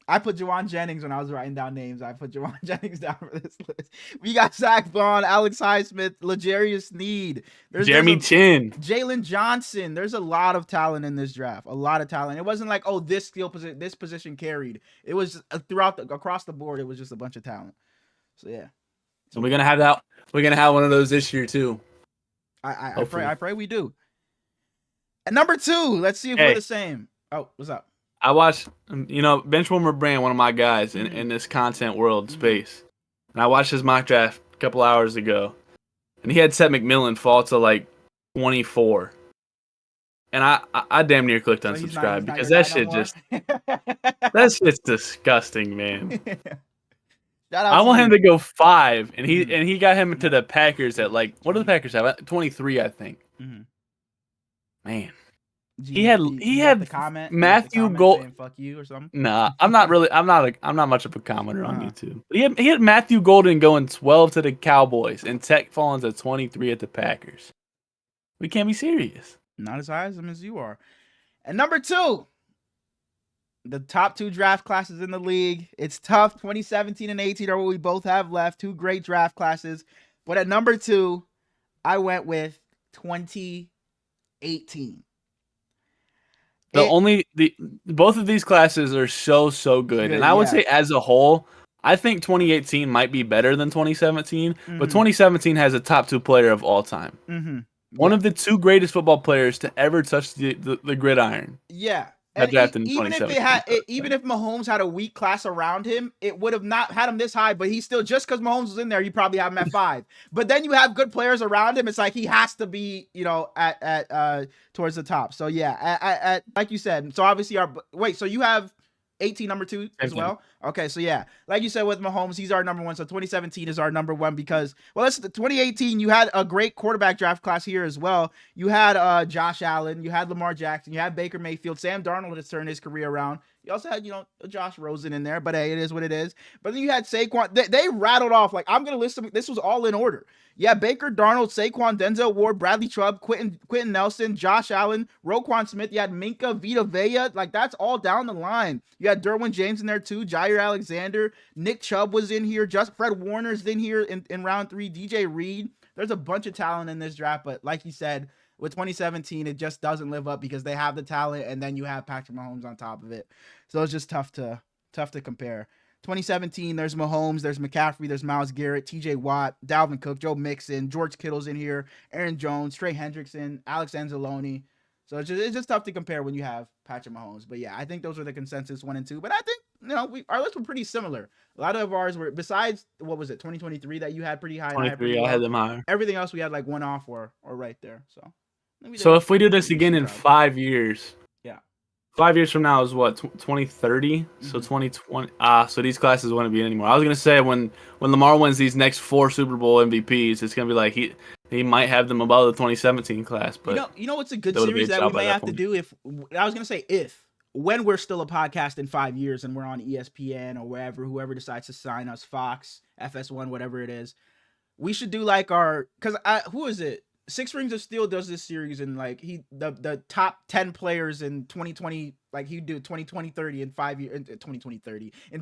I put Jawan Jennings when I was writing down names. I put Jawan Jennings down for this list. We got Zach Vaughn, Alex Highsmith, L'Jarius Sneed, Jeremy Chin, Jalen Johnson. There's a lot of talent in this draft. A lot of talent. It wasn't like, oh, this position carried. It was across the board. It was just a bunch of talent. So yeah. So we're gonna have that. We're gonna have one of those this year too. I pray we do. And number 2, let's see if we're the same. Oh, what's up? I watched, Benchwarmer Brand, one of my guys in this content world space. And I watched his mock draft a couple hours ago. And he had Seth McMillan fall to like 24. And I damn near clicked unsubscribe because that shit that shit's disgusting, man. I want him to go 5, and he got him to the Packers at like, what do the Packers have? 23, I think. Man. He had the comment, Matthew Gold. Fuck you or something. Nah, I'm not much of a commenter on YouTube. But he had Matthew Golden going 12 to the Cowboys and Tech falling to 23 at the Packers. We can't be serious. Not as high as him as you are. And number 2, the top 2 draft classes in the league. It's tough. 2017 and 18 are what we both have left. 2 great draft classes. But at number 2, I went with 2018. Both of these classes are so good. And I would say as a whole, I think 2018 might be better than 2017, but 2017 has a top 2 player of all time. One of the 2 greatest football players to ever touch the gridiron. Yeah. Even if Mahomes had a weak class around him, it would have not had him this high. But he's still, just because Mahomes was in there, you probably have him at 5. But then you have good players around him. It's like he has to be, at towards the top. So yeah, at like you said. So obviously so you have 18 number 2 as well. Okay, so yeah, like you said with Mahomes, he's our number 1. So 2017 is our number 1 because 2018 you had a great quarterback draft class here as well. You had Josh Allen, you had Lamar Jackson, you had Baker Mayfield, Sam Darnold has turned his career around. You also had Josh Rosen in there, but hey, it is what it is. But then you had Saquon. They rattled off, like, I'm gonna list them. This was all in order. Yeah, Baker, Darnold, Saquon, Denzel Ward, Bradley Chubb, Quentin Nelson, Josh Allen, Roquan Smith. You had Minka, Vita Vea. Like, that's all down the line. You had Derwin James in there too. Jair Alexander, Nick Chubb was in here. Just Fred Warner's in here in round 3. DJ Reed. There's a bunch of talent in this draft, but like you said, with 2017, it just doesn't live up because they have the talent, and then you have Patrick Mahomes on top of it. So it's just tough to compare. 2017, there's Mahomes, there's McCaffrey, there's Myles Garrett, TJ Watt, Dalvin Cook, Joe Mixon, George Kittle's in here, Aaron Jones, Trey Hendrickson, Alex Anzalone. So it's just tough to compare when you have Patrick Mahomes. But yeah, I think those were the consensus 1 and 2. But I think, our lists were pretty similar. A lot of ours were, besides, 2023 that you had pretty high. 23, I had them higher. Everything else we had like one off or right there. So if we do this again in 5 years, 5 years from now is what, 2030? So 2020. So these classes wouldn't be anymore. I was gonna say when Lamar wins these next 4 Super Bowl MVPs, it's gonna be like he might have them above the 2017 class. But you know what's a good series that we may have to do when we're still a podcast in 5 years and we're on ESPN or whoever decides to sign us, Fox, FS1, whatever it is, we should do like who is it? 6 Rings of Steel does this series, and like the top 10 players in 2020, like he'd do 2030 in 5 years, 2030 in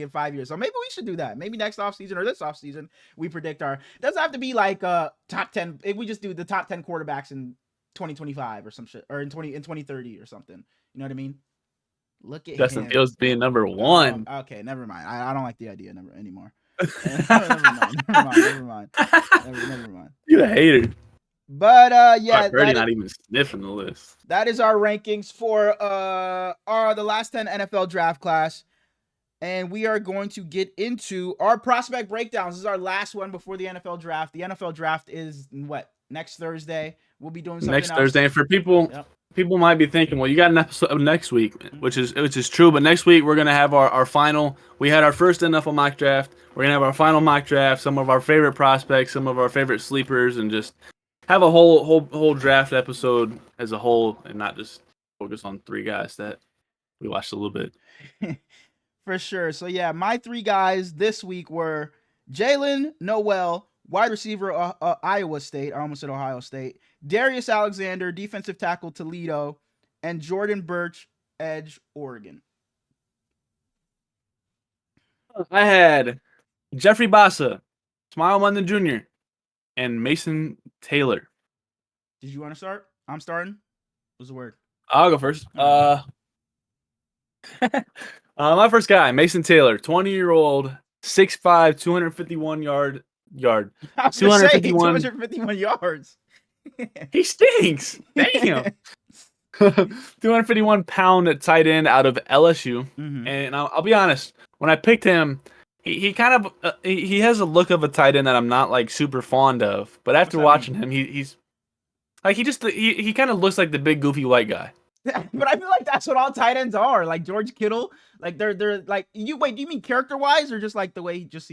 5 years. So maybe we should do that. Maybe next offseason or this offseason, we predict it doesn't have to be like top 10. If we just do the top 10 quarterbacks in 2025 or some shit, or in 2030 or something. You know what I mean? Look at Justin Fields being number 1. Okay, never mind. I don't like the idea anymore. Never mind. You a hater. But yeah, Birdie not even sniffing the list. That is our rankings for the last 10 NFL draft class, and we are going to get into our prospect breakdowns. This is our last one before the NFL draft. The NFL draft is next Thursday. We'll be doing something next Thursday. And for people People might be thinking, well, you got an episode next week, which is true. But next week we're gonna have our final. We had our first NFL mock draft. We're gonna have our final mock draft. Some of our favorite prospects, some of our favorite sleepers, and just have a whole draft episode as a whole, and not just focus on 3 guys that we watched a little bit. For sure. So yeah, my 3 guys this week were Jalen Noel, wide receiver, Iowa State. I almost said Ohio State. Darius Alexander, defensive tackle, Toledo, and Jordan Birch, edge, Oregon. I had Jeffrey Bassa, Smile London Jr., and Mason Taylor. Did you want to start? I'm starting. What's the word? I'll go first. My first guy, Mason Taylor, 20-year-old, 6'5", 251 yard. I was 251 yards. He stinks. Damn. 251-pound tight end out of LSU. Mm-hmm. And I'll be honest, when I picked him, he kind of he has a look of a tight end that I'm not like super fond of. But after watching him, he's like he kind of looks like the big goofy white guy. But I feel like that's what all tight ends are. Like George Kittle, like they're like you. Wait, do you mean character wise or just like the way just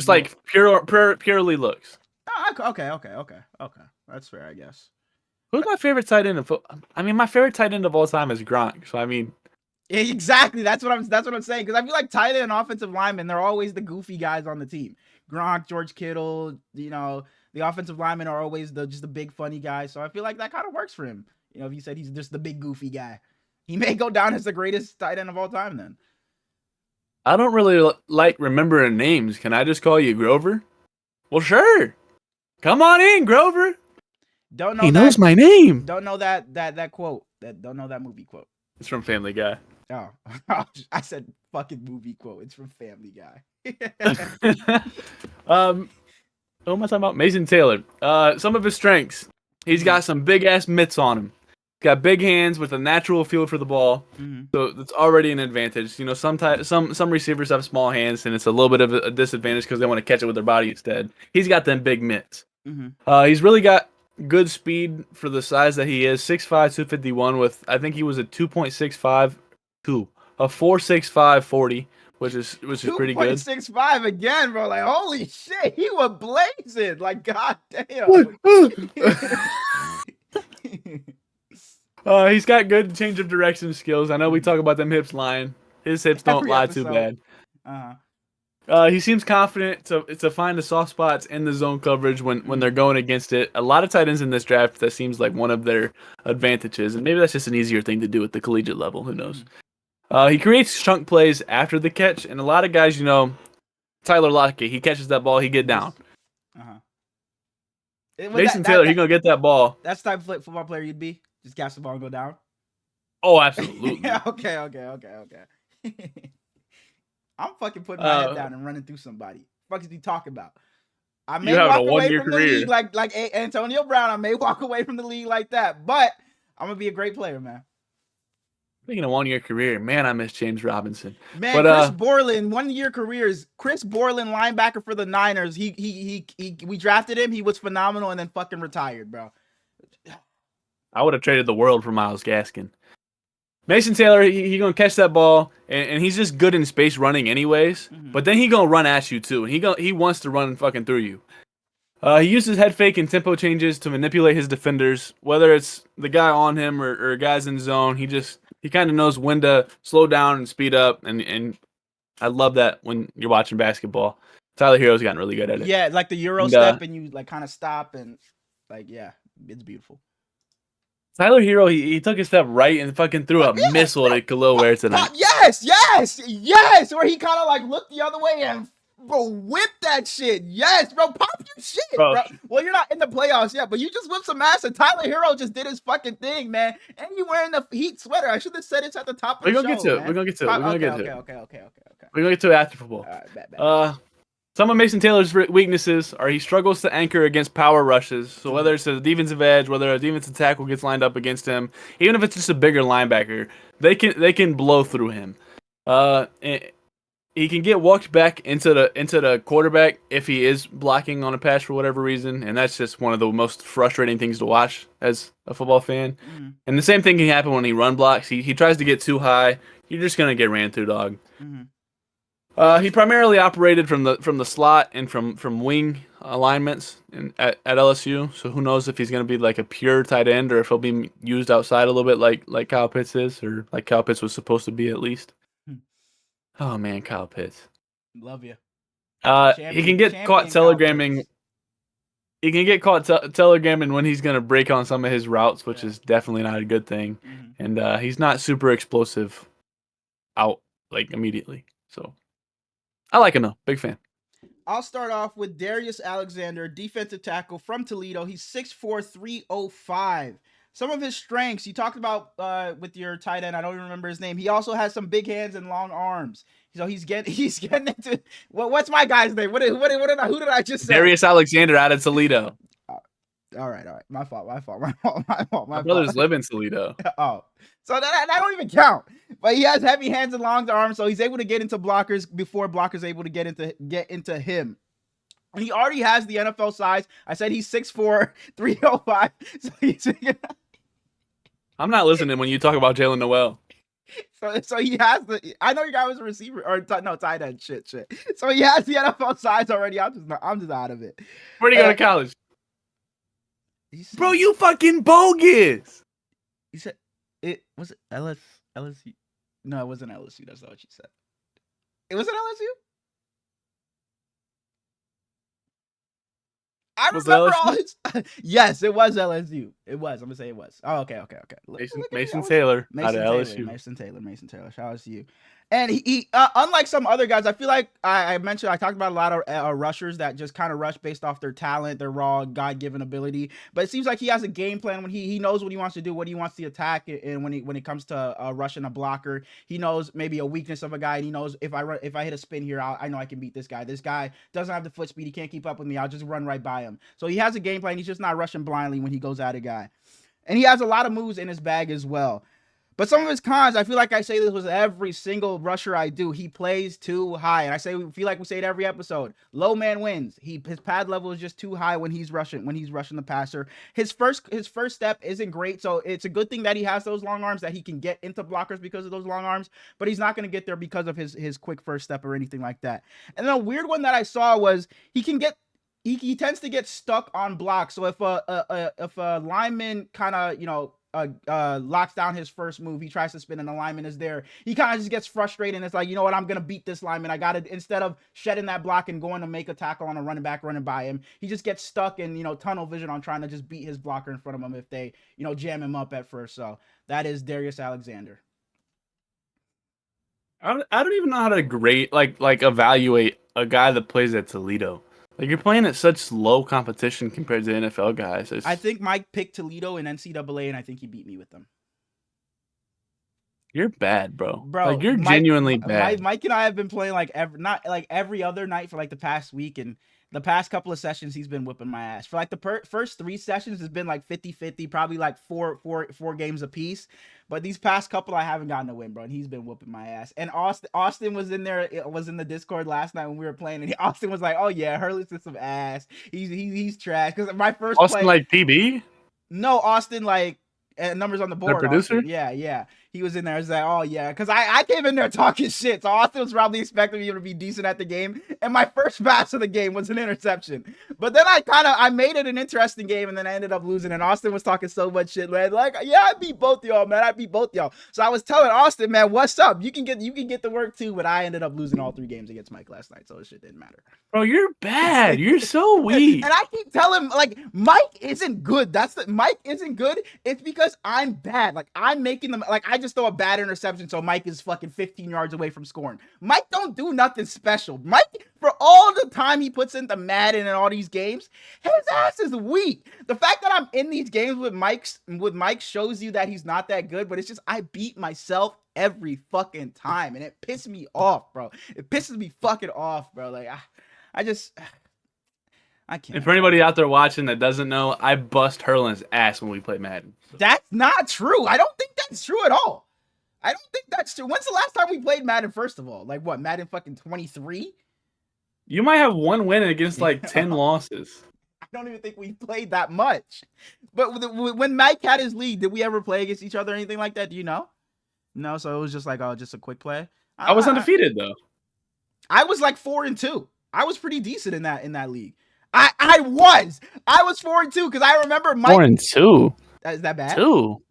like purely looks? Oh, okay. That's fair, I guess. Who's my favorite tight end? I mean, my favorite tight end of all time is Gronk. So I mean, exactly. That's what I'm saying. Because I feel like tight end and offensive linemen, they're always the goofy guys on the team. Gronk, George Kittle, you know, the offensive linemen are always just the big funny guys. So I feel like that kind of works for him. You know, if you said he's just the big goofy guy, he may go down as the greatest tight end of all time then. I don't really like remembering names. Can I just call you Grover? Well, sure. Come on in, Grover. Don't know. He knows my name. Don't know that quote. Don't know that movie quote. It's from Family Guy. Oh, I said fucking movie quote. It's from Family Guy. What am I talking about? Mason Taylor. Some of his strengths. He's got some big ass mitts on him. He's got big hands with a natural feel for the ball. Mm-hmm. So that's already an advantage. You know, some receivers have small hands and it's a little bit of a disadvantage because they want to catch it with their body instead. He's got them big mitts. Mm-hmm. He's really got good speed for the size that he is. 6'5", 251 with, I think he was a 2.65, a 4.65 40, which is pretty good. 2.65 again, bro. Like, holy shit, he was blazing. Like, god damn. He's got good change of direction skills. I know we talk about them hips lying. His hips don't lie too bad. He seems confident to find the soft spots in the zone coverage when they're going against it. A lot of tight ends in this draft, that seems like one of their advantages, and maybe that's just an easier thing to do at the collegiate level. Who knows? He creates chunk plays after the catch, and a lot of guys, you know, Tyler Lockett, he catches that ball, he get down. Mason Taylor, he's gonna get that ball. That's the type of football player you'd be. Just catch the ball and go down. Oh, absolutely. Okay. I'm fucking putting my head down and running through somebody. What the fuck is he talking about? I may walk away from the league like Antonio Brown. I may walk away from the league like that, but I'm gonna be a great player, man. Speaking of 1-year career, man, I miss James Robinson. Man, but, Chris Borland, 1-year career is Chris Borland, linebacker for the Niners. We drafted him. He was phenomenal, and then fucking retired, bro. I would have traded the world for Myles Gaskin. Mason Taylor, he gonna catch that ball, and he's just good in space running anyways. But then he gonna run at you too, and he wants to run fucking through you. He uses head fake and tempo changes to manipulate his defenders, whether it's the guy on him or guys in zone. He kind of knows when to slow down and speed up, and I love that when you're watching basketball. Tyler Hero's gotten really good at it. Yeah, like the Euro step, and you like kind of stop and like it's beautiful. Tyler Hero, he took a step right and fucking threw a missile at Khalil Ware tonight. Yes! Where he kind of like looked the other way and whipped that shit. Yes, bro, pop your shit, bro. Well, you're not in the playoffs yet, but you just whipped some ass, and Tyler Hero just did his fucking thing, man. And you wearing the Heat sweater. I should have said it's at the top of the show. We're gonna get to it. Okay. We're gonna get to it after football. All right, bet. Some of Mason Taylor's weaknesses are he struggles to anchor against power rushes. So whether it's a defensive edge, whether a defensive tackle gets lined up against him, even if it's just a bigger linebacker, they can blow through him. he can get walked back into the quarterback if he is blocking on a pass for whatever reason, and that's just one of the most frustrating things to watch as a football fan. Mm-hmm. And the same thing can happen when he run blocks. He tries to get too high. You're just gonna get ran through, dog. Mm-hmm. He primarily operated from the slot and from wing alignments at LSU. So who knows if he's going to be like a pure tight end or if he'll be used outside a little bit like Kyle Pitts is, or like Kyle Pitts was supposed to be at least. Oh man, Kyle Pitts. Love you. He can get caught telegramming. He can get caught telegramming when he's going to break on some of his routes, which is definitely not a good thing. Mm-hmm. And he's not super explosive out like immediately. So I like him though. Big fan. I'll start off with Darius Alexander, defensive tackle from Toledo. He's 6'4", 305. Some of his strengths, you talked about with your tight end. I don't even remember his name. He also has some big hands and long arms. So he's getting into what's my guy's name? Who did I just say? Darius Alexander out of Toledo. All right. My fault. My brothers live in Toledo. Oh, so that don't even count. But he has heavy hands and long arms, so he's able to get into blockers before blockers able to get into him. And he already has the NFL size. I said he's 6'4", 305. So he's I'm not listening when you talk about Jalen Noel. So he has the. I know your guy was a receiver or tight end. Shit. So he has the NFL size already. I'm just out of it. Where'd he go to college? Bro, you fucking bogus. He said it was it LSU. No, it wasn't LSU. That's not what you said. It wasn't LSU. I remember all his. Yes, it was LSU. It was. I'm gonna say it was. Oh, okay. Mason Taylor out of LSU. Mason Taylor. Shout out to you. And he unlike some other guys, I feel like I talked about a lot of rushers that just kind of rush based off their talent, their raw God-given ability. But it seems like he has a game plan when he knows what he wants to do, what he wants to attack, and when it comes to rushing a blocker, he knows maybe a weakness of a guy, and he knows if I hit a spin here, I know I can beat this guy. This guy doesn't have the foot speed, he can't keep up with me. I'll just run right by him. So he has a game plan. He's just not rushing blindly when he goes at a guy, and he has a lot of moves in his bag as well. But some of his cons, I feel like I say this with every single rusher I do. He plays too high. And feel like we say it every episode. Low man wins. His pad level is just too high when he's rushing the passer. His first step isn't great. So it's a good thing that he has those long arms, that he can get into blockers because of those long arms, but he's not going to get there because of his quick first step or anything like that. And then a weird one that I saw was he tends to get stuck on blocks. So if a lineman kind of, locks down his first move, he tries to spin and the lineman is there, he kind of just gets frustrated and it's like, you know what, I'm gonna beat this lineman. I gotta, instead of shedding that block and going to make a tackle on a running back running by him, he just gets stuck in tunnel vision on trying to just beat his blocker in front of him if they jam him up at first. So that is Darius Alexander. I don't even know how to evaluate a guy that plays at Toledo. Like, you're playing at such low competition compared to NFL guys. I think Mike picked Toledo in NCAA, and I think he beat me with them. You're bad, bro. Like, you're genuinely bad. Mike and I have been playing every other night for like the past week, and the past couple of sessions he's been whipping my ass. For like the first 3 sessions has been like 50-50, probably like four games apiece. But these past couple I haven't gotten a win, bro, and he's been whooping my ass. And Austin was in there, it was in the Discord last night when we were playing, and Austin was like, "Oh yeah, Hurley's is some ass. He's trash." Because my first Austin like PB? No, Austin like numbers on the board. The producer? Austin. Yeah. He was in there. He's like, "Oh yeah," because I came in there talking shit. So Austin was probably expecting me to be decent at the game, and my first pass of the game was an interception. But then I made it an interesting game, and then I ended up losing. And Austin was talking so much shit, man. Like, yeah, I beat both y'all, man. So I was telling Austin, man, what's up? You can get the work too, but I ended up losing all 3 games against Mike last night, so it shit didn't matter. Bro, you're bad. You're so weak. And I keep telling him, like, Mike isn't good. Mike isn't good. It's because I'm bad. Like, I'm making them, like, I just throw a bad interception, so Mike is fucking 15 yards away from scoring. Mike don't do nothing special. Mike, for all the time he puts into Madden and all these games, his ass is weak. The fact that I'm in these games with Mike shows you that he's not that good, but it's just I beat myself every fucking time, and it pisses me off, bro. It pisses me fucking off, bro. Like, I can't. And for anybody out there watching that doesn't know, I bust Hurlin's ass when we play Madden. So. That's not true. I don't think that's true at all. I don't think that's true. When's the last time we played Madden? First of all, like what? Madden fucking 23. You might have one win against like 10 losses. I don't even think we played that much. But when Mike had his league, did we ever play against each other or anything like that? Do you know? No, so it was just like, oh, just a quick play. I was undefeated though. I was like 4-2. I was pretty decent in that league. I was 4-2 because I remember Mike. 4-2. Is that bad? 2.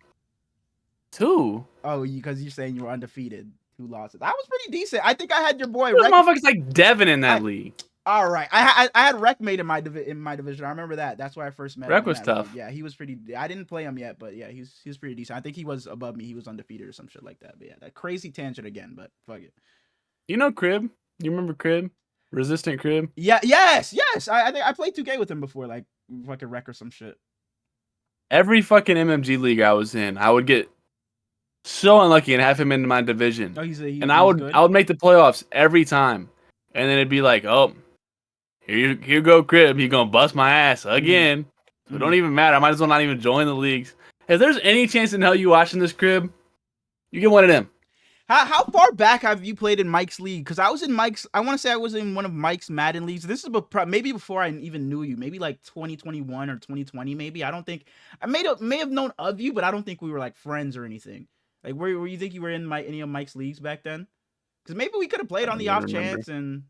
Oh, because you're saying you were undefeated. 2 losses. I was pretty decent. I think I had your boy. There's motherfuckers like Devin in that league. All right, I had Wreckmate in my division. I remember that. That's why I first met him. Wreck was tough. League. Yeah, he was pretty. I didn't play him yet, but yeah, he was pretty decent. I think he was above me. He was undefeated or some shit like that. But yeah, that crazy tangent again. But fuck it. You know Crib? You remember Crib? Resistant Crib? Yeah. Yes. I think I played 2K with him before, like fucking Wreck or some shit. Every fucking MMG league I was in, I would get so unlucky and have him in my division. Oh, and I would make the playoffs every time, and then it'd be like, oh, here you go, Crib. He gonna bust my ass again. So it don't even matter. I might as well not even join the leagues. If there's any chance in hell you watching this, Crib, you get one of them. How far back have you played in Mike's league? Because I was in Mike's. I want to say I was in one of Mike's Madden leagues. This is maybe before I even knew you. Maybe like 2021 or 2020. Maybe I don't think I may have known of you, but I don't think we were like friends or anything. Like, where you think you were in any of Mike's leagues back then? Because maybe we could have played on the off chance, and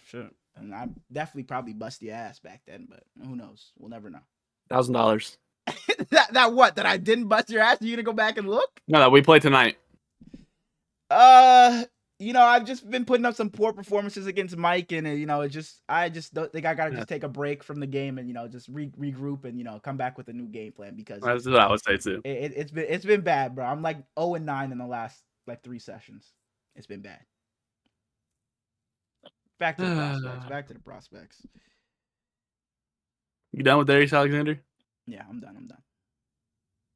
sure. And I definitely probably bust your ass back then, but who knows? We'll never know. $1,000. that what? That I didn't bust your ass? You gonna go back and look? No, that we play tonight. I've just been putting up some poor performances against Mike, and I just don't think I gotta just take a break from the game and just regroup and come back with a new game plan because that's what I would say too. It's been bad, bro. I'm like 0-9 in the last like 3 sessions. It's been bad. Back to the prospects. You done with Darius Alexander? Yeah, I'm done.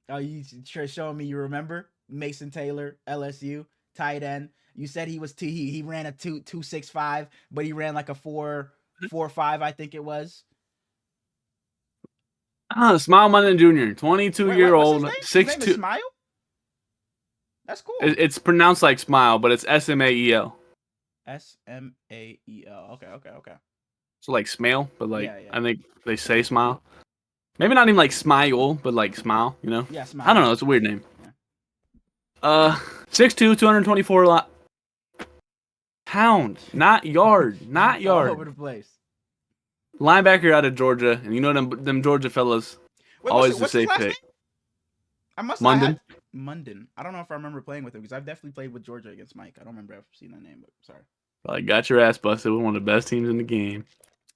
Oh, you showing me? You remember Mason Taylor, LSU tight end? You said he was he ran a 2.65, but he ran like a 4.45, I think it was. Smile Munson Jr., 22-year-old, 6'2". Smile? That's cool. It's pronounced like Smile, but it's Smael. Smael. Okay. So like Smile, but like yeah. I think they say Smile. Maybe not even like Smile, but like Smile, Yeah, Smile. I don't know. It's a weird name. Yeah. 6'2", 224 pounds, not yard, not yard. All over the place. Linebacker out of Georgia, and them Georgia fellas always the safe pick. Munden. I don't know if I remember playing with him because I've definitely played with Georgia against Mike. I don't remember ever seeing that name, but sorry. Probably got your ass busted with one of the best teams in the game.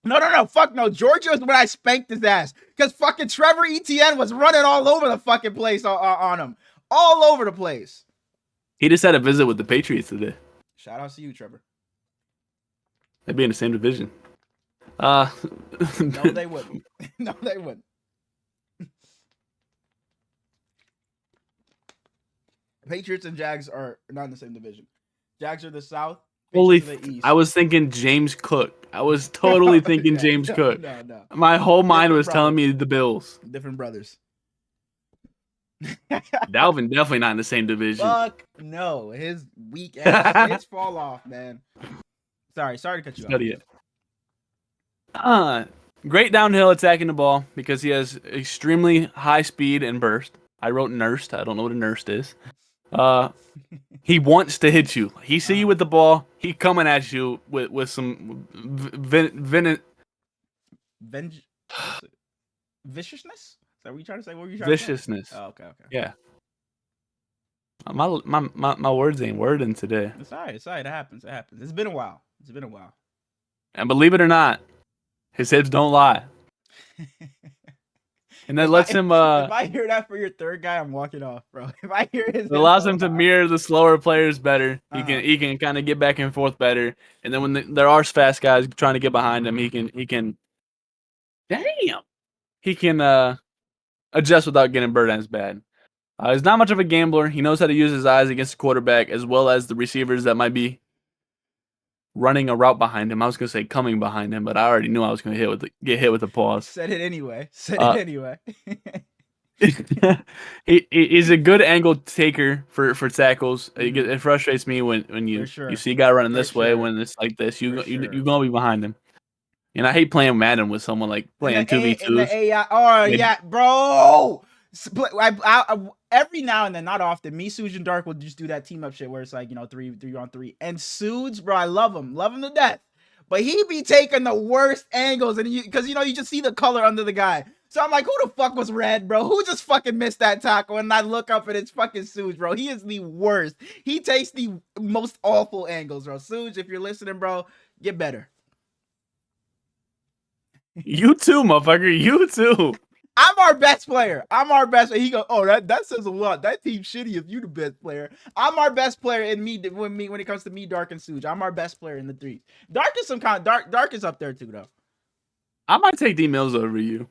No. Fuck no. Georgia was when I spanked his ass because fucking Trevor Etienne was running all over the fucking place on him. All over the place. He just had a visit with the Patriots today. Shout out to you, Trevor. They'd be in the same division. No, they wouldn't. No, they wouldn't. Patriots and Jags are not in the same division. Jags are the South. Holy! The East. I was thinking James Cook. I was totally thinking James Cook. No. My whole mind was telling me the Bills. Different brothers. Dalvin definitely not in the same division. Fuck no. His weak ass. His fall off, man. Sorry to cut you off. Great downhill attacking the ball because he has extremely high speed and burst. I wrote nursed. I don't know what a nursed is. He wants to hit you. He see you with the ball. He coming at you with some viciousness? Is that what you trying to say? What were you trying viciousness. to say? Oh, okay. Yeah. My words ain't wording today. It's all right. It happens. It's been a while. And believe it or not, his hips don't lie. And that lets him. If I hear that for your third guy, I'm walking off, bro. If I hear his, it allows him to mirror the slower players better. He can kind of get back and forth better. And then when there are fast guys trying to get behind him, he can. Damn. He can adjust without getting burned as bad. He's not much of a gambler. He knows how to use his eyes against the quarterback as well as the receivers that might be running a route behind him. I was gonna say coming behind him, but I already knew I was gonna get hit with the pause. Said it anyway. He's a good angle taker for tackles. Mhm. It frustrates me when For you sure. see a guy running For this way sure. when it's like this. For You sure. gonna be behind him. And I hate playing Madden with someone like And playing two v the twos. AI. Oh They yeah, bro. Every now and then, not often, me, Suge, and Dark will just do that team up shit where it's like, three on three. And Suge, bro, I love him to death. But he be taking the worst angles, and because you just see the color under the guy. So I'm like, who the fuck was red, bro? Who just fucking missed that tackle? And I look up and it's fucking Suge, bro. He is the worst. He takes the most awful angles, bro. Suge, if you're listening, bro, get better. You too, motherfucker. You too. I'm our best player. I'm our best. He go, oh, that says a lot. That team's shitty if you the best player. I'm our best player in when it comes to me, Dark and Suge. I'm our best player in the threes. Dark is some kind of Dark is up there too, though. I might take D Mills over you.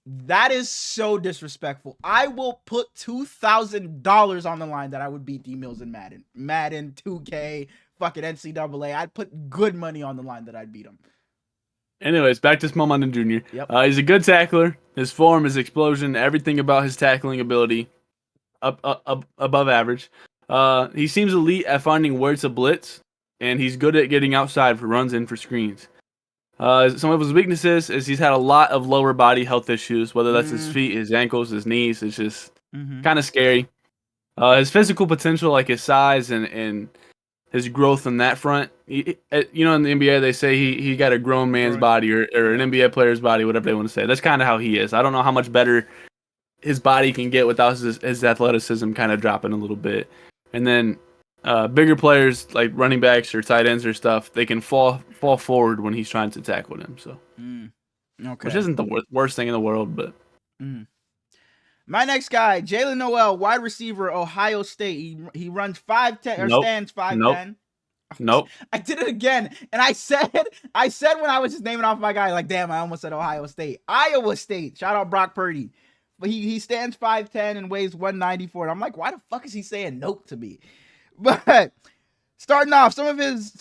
That is so disrespectful. I will put $2,000 on the line that I would beat D Mills in Madden 2K, fucking NCAA. I'd put good money on the line that I'd beat him. Anyways, back to Small Mountain Jr. Yep. He's a good tackler. His form, his explosion, everything about his tackling ability, up above average. He seems elite at finding where to blitz, and he's good at getting outside for runs and for screens. Some of his weaknesses is he's had a lot of lower body health issues, whether that's his feet, his ankles, his knees. It's just kind of scary. His physical potential, like his size and his growth on that front. In the NBA, they say he got a grown man's body or an NBA player's body, whatever they want to say. That's kind of how he is. I don't know how much better his body can get without his athleticism kind of dropping a little bit. And then bigger players like running backs or tight ends or stuff, they can fall forward when he's trying to tackle them. So, Okay. which isn't the worst thing in the world, but. My next guy, Jalen Noel, wide receiver, Ohio State. He runs 5'10" or stands 5'10". Nope. I did it again, and I said when I was just naming off my guy, like, damn, I almost said Ohio State. Iowa State. Shout out Brock Purdy. But he stands 5'10" and weighs 194. And I'm like, why the fuck is he saying nope to me? But starting off, some of his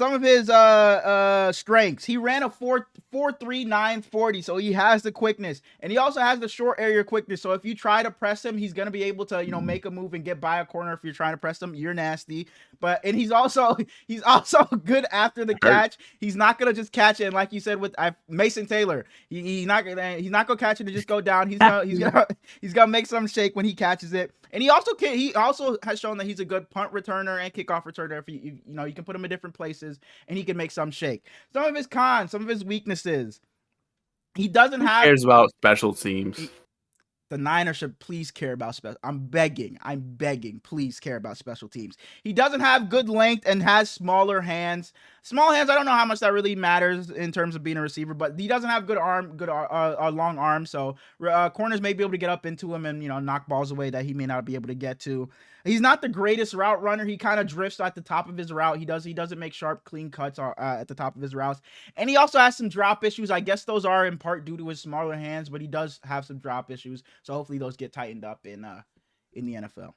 strengths. He ran a 4.39 so he has the quickness, and he also has the short area quickness. So if you try to press him, he's gonna be able to make a move and get by a corner. If you're trying to press him, you're nasty. And he's also good after the catch. He's not gonna just catch it. And like you said with Mason Taylor, he's not gonna catch it and just go down. He's gonna make some shake when he catches it. And he also has shown that he's a good punt returner and kickoff returner. If you can put him in different places and he can make some shake. Some of his cons, some of his weaknesses. He doesn't have. Who cares about special teams? The Niners should please care about special. I'm begging, please care about special teams. He doesn't have good length and has smaller hands. Small hands, I don't know how much that really matters in terms of being a receiver, but he doesn't have good long arms. So corners may be able to get up into him and knock balls away that he may not be able to get to. He's not the greatest route runner. He kind of drifts at the top of his route. He doesn't make sharp, clean cuts at the top of his routes. And he also has some drop issues. I guess those are in part due to his smaller hands, but he does have some drop issues. So hopefully those get tightened up in the NFL.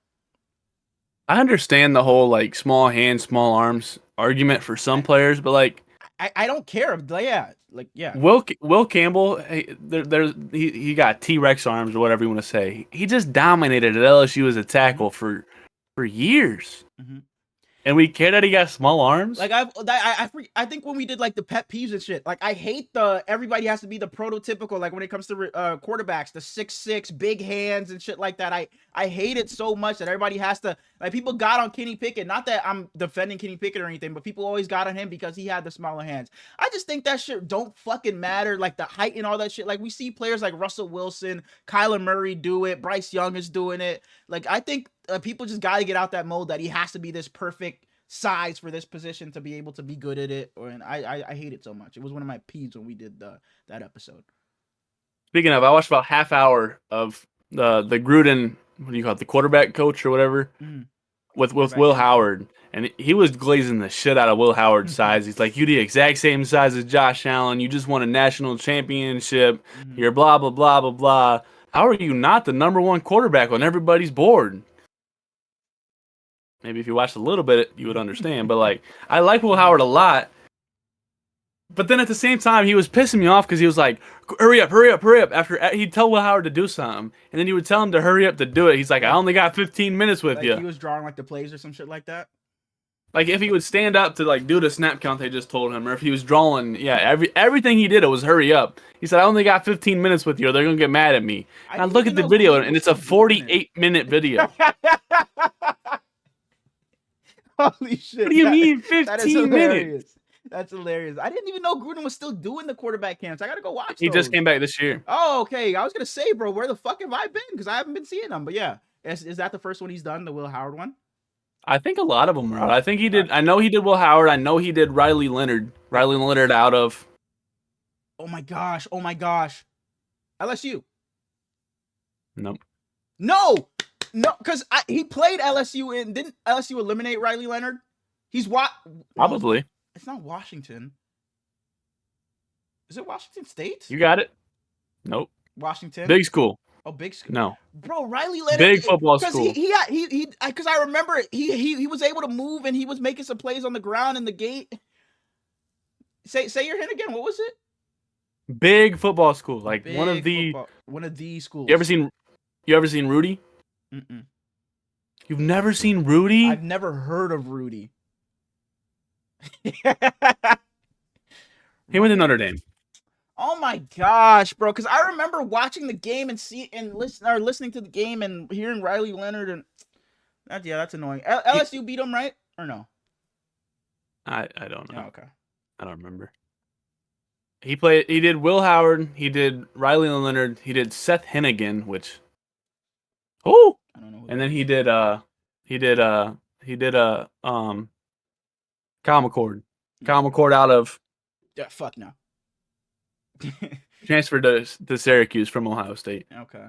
I understand the whole like small hands, small arms argument for some players, but like I don't care. Yeah. Will Campbell, he got T-Rex arms or whatever you want to say. He just dominated at LSU as a tackle for years. And we care that he got small arms. Like I think when we did like the pet peeves and shit, like I hate everybody has to be the prototypical, like when it comes to quarterbacks, the 6'6" big hands and shit like that. I hate it so much that everybody has to, like, people got on Kenny Pickett. Not that I'm defending Kenny Pickett or anything, but people always got on him because he had the smaller hands. I just think that shit don't fucking matter, like the height and all that shit. Like we see players like Russell Wilson, Kyler Murray do it, Bryce Young is doing it. Like I think people just got to get out that mold that he has to be this perfect size for this position to be able to be good at it. And I hate it so much. It was one of my peeves when we did that episode. Speaking of, I watched about half hour of the Gruden, what do you call it, the quarterback coach or whatever, with Will Howard, and he was glazing the shit out of Will Howard's size. He's like, you the exact same size as Josh Allen. You just won a national championship. You're blah blah blah blah blah. How are you not the number one quarterback when everybody's bored? Maybe if you watched a little bit, you would understand. But like, I like Will Howard a lot, But then at the same time, he was pissing me off because he was like, hurry up, hurry up, hurry up. After he'd tell Will Howard to do something, and then he would tell him to hurry up to do it. He's like, I only got 15 minutes with Like you. he was drawing like the plays or some shit like that. Like if he would stand up to like do the snap count they just told him, or if he was drawing, everything he did it was hurry up. He said, I only got 15 minutes with you, or they're gonna get mad at me. And I look at the video, and it's a 48-minute video. Holy shit! What do you mean 15 minutes? That's hilarious. I didn't even know Gruden was still doing the quarterback camps. I gotta go watch. He just came back this year. Oh, okay. I was gonna say, bro, where the fuck have I been? Because I haven't been seeing them. But yeah, is that the first one he's done? The Will Howard one? I think a lot of them are out. I think he did. I know he did Will Howard. I know he did Riley Leonard. Riley Leonard out of. Oh my gosh. Oh my gosh. LSU. Nope. No, because he played LSU and didn't LSU eliminate Riley Leonard? He's Probably. It's not Washington. Is it Washington State? You got it. Nope. Washington. Big school. Oh, big school. No. Bro, Riley Leonard. Big football school. Because I remember he was able to move and he was making some plays on the ground in the gate. Say your hint again. What was it? Big football school, like big one of the schools. You ever seen Rudy? Mm-mm. You've never seen Rudy? I've never heard of Rudy. He went to Notre Dame. Oh my gosh, bro! Because I remember watching the game and listening to the game and hearing Riley Leonard and that's annoying. LSU beat him, right? Or no? I don't know. Oh, okay. I don't remember. He did Will Howard, he did Riley Leonard, he did Seth Hennigan, which I don't know. And then he did Kyle McCord. Kyle McCord out of fuck no. Transferred to Syracuse from Ohio State. Okay.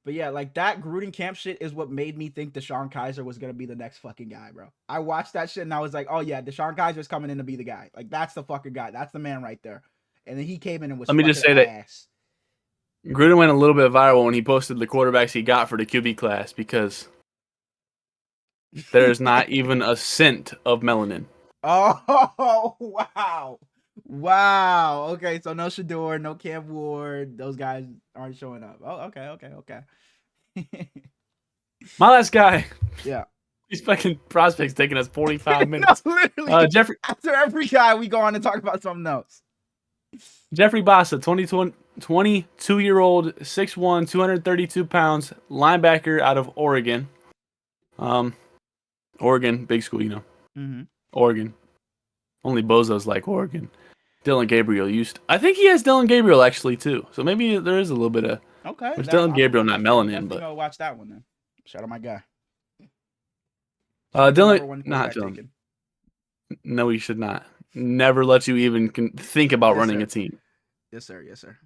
But yeah, like that Gruden camp shit is what made me think DeShone Kizer was gonna be the next fucking guy, bro. I watched that shit and I was like, oh yeah, DeShone Kizer's coming in to be the guy. Like that's the fucking guy. That's the man right there. And then he came in and was. Let me just say that Gruden went a little bit viral when he posted the quarterbacks he got for the QB class because there's not even a scent of melanin. Oh wow. Wow. Okay, so no Shador, no Cam Ward. Those guys aren't showing up. Oh, okay. My last guy. Yeah. These fucking prospects taking us 45 minutes. No, literally. Jeffrey. After every guy, we go on and talk about something else. Jeffrey Bassa, 22-year-old, 6'1", 232 pounds, linebacker out of Oregon. Oregon, big school, you know. Mm-hmm. Oregon. Only bozos like Oregon. Dylan Gabriel I think he has Dylan Gabriel actually too. So maybe there is a little bit of. Okay. Which Dylan Gabriel, not melanin, but. I'll watch that one then. Shout out my guy. Dylan, not Dylan. No, he should not. Never let you even think about running a team. Yes, sir.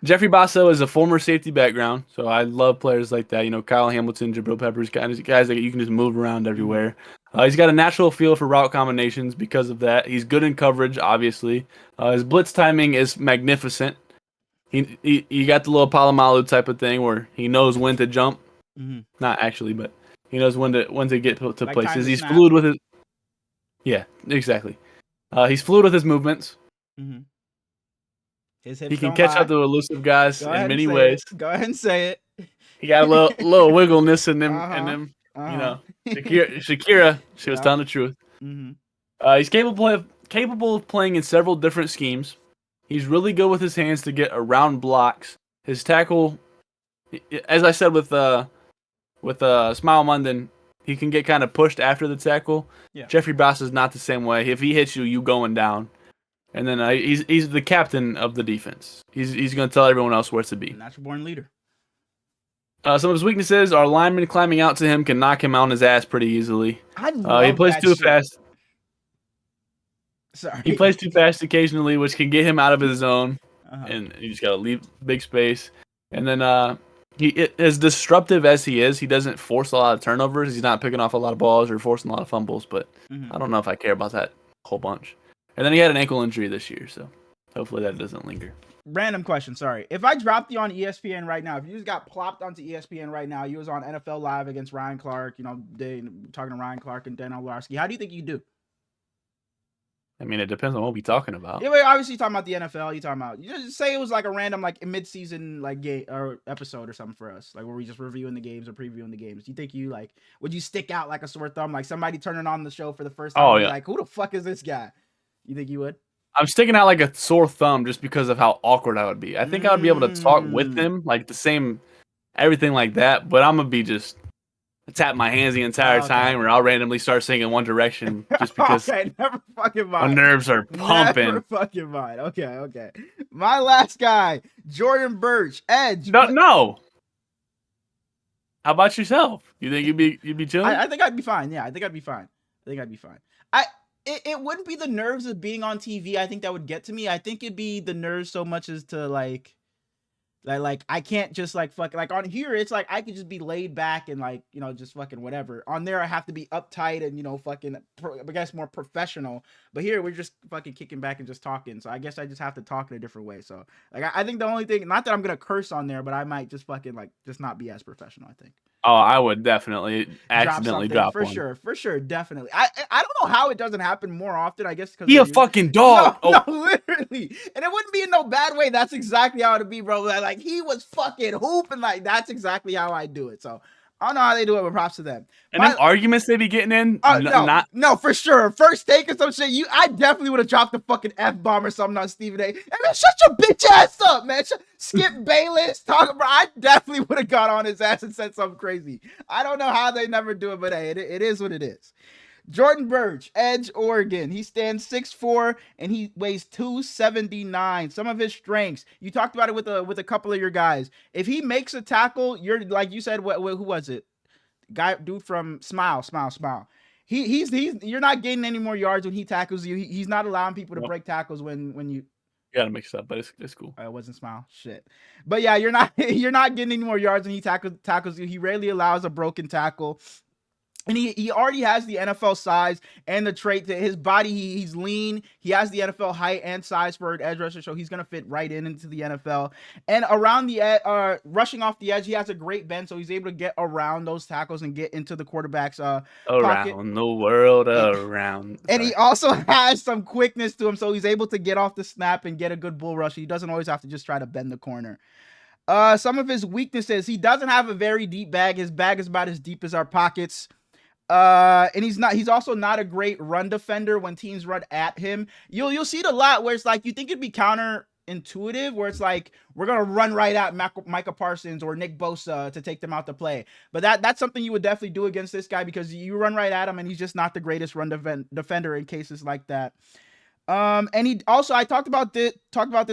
Jeffrey Basso is a former safety background, so I love players like that. You know, Kyle Hamilton, Jabril Peppers, guys that you can just move around everywhere. He's got a natural feel for route combinations because of that. He's good in coverage, obviously. His blitz timing is magnificent. He got the little Palomalu type of thing where he knows when to jump. Mm-hmm. Not actually, but he knows when to get to like places. He's fluid with his. Yeah, exactly. He's fluid with his movements. Mm-hmm. He can catch up to elusive guys in many ways. Go ahead and say it. He got a little wiggleness in them, You know, Shakira, she was telling the truth. Mm-hmm. He's capable of playing in several different schemes. He's really good with his hands to get around blocks. His tackle, as I said with Smile Munden, he can get kind of pushed after the tackle. Yeah. Jeffrey Bass is not the same way. If he hits you, you going down. And then he's the captain of the defense. He's going to tell everyone else where to be. Natural born leader. Some of his weaknesses are linemen climbing out to him can knock him on his ass pretty easily. He plays too fast. Sorry. He plays too fast occasionally, which can get him out of his zone. And you just got to leave big space. And then as disruptive as he is, he doesn't force a lot of turnovers. He's not picking off a lot of balls or forcing a lot of fumbles. But I don't know if I care about that whole bunch. And then he had an ankle injury this year, so hopefully that doesn't linger. Random question, sorry. If I dropped you on ESPN right now, if you just got plopped onto ESPN right now, you was on NFL Live against Ryan Clark, talking to Ryan Clark and Dan Orlovsky, how do you think you do? I mean, it depends on what we're talking about. Yeah, but obviously you're talking about the NFL. You're talking about, you just say it was like a random like mid-season like game or episode or something for us, like where we just reviewing the games or previewing the games. Do you think you like would you stick out like a sore thumb, like somebody turning on the show for the first time Oh and be yeah, like, who the fuck is this guy? You think you would? I'm sticking out like a sore thumb just because of how awkward I would be. I think I would be able to talk with them, like the same everything like that, but I'm gonna be just tap my hands the entire time, or I'll randomly start singing One Direction just because Okay, never fucking my mind. nerves are pumping. Never fucking mind. Okay. My last guy, Jordan Birch, Edge. No. How about yourself? You think you'd be chilling? I think I'd be fine. Yeah, I think I'd be fine. It wouldn't be the nerves of being on TV. I think that would get to me. I think it'd be the nerves so much as to like I can't just like fuck like on here. It's like I could just be laid back and like, you know, just fucking whatever. On there, I have to be uptight and, you know, fucking I guess more professional. But here we're just fucking kicking back and just talking. So I guess I just have to talk in a different way. So like I think the only thing, not that I'm gonna curse on there, but I might just fucking like just not be as professional. I think. Oh, I would definitely accidentally drop for one. for sure, definitely. I don't know how it doesn't happen more often. I guess because Be a fucking dog. No, literally, and it wouldn't be in no bad way. That's exactly how it'd be, bro. Like he was fucking hooping, like that's exactly how I do it. So I don't know how they do it, but props to them. And them arguments they be getting in, no, for sure. First take or some shit. I definitely would have dropped the fucking F-bomb or something on Stephen A. Hey, man, shut your bitch ass up, man. Skip Bayless, talking about. I definitely would have got on his ass and said something crazy. I don't know how they never do it, but hey, it is what it is. Jordan Birch, Edge, Oregon. He stands 6'4" and he weighs 279. Some of his strengths. You talked about it with a couple of your guys. If he makes a tackle, you're like you said. Who was it? Dude from Smile. He's you're not getting any more yards when he tackles you. He's not allowing people to break tackles when you gotta mix it up, but it's cool. It wasn't Smile. Shit. But yeah, you're not getting any more yards when he tackles you. He rarely allows a broken tackle. And he already has the NFL size and the trait that his body, he's lean. He has the NFL height and size for an edge rusher, so he's going to fit right into the NFL. And around the rushing off the edge, he has a great bend, so he's able to get around those tackles and get into the quarterback's pocket. Around the world, around. And he also has some quickness to him, so he's able to get off the snap and get a good bull rush. He doesn't always have to just try to bend the corner. Some of his weaknesses, he doesn't have a very deep bag. His bag is about as deep as our pockets. And he's also not a great run defender when teams run at him. You'll see it a lot where it's like you think it'd be counterintuitive, where it's like we're gonna run right at Micah Parsons or Nick Bosa to take them out to play. But that's something you would definitely do against this guy because you run right at him and he's just not the greatest run defender in cases like that. And he also, I talked about this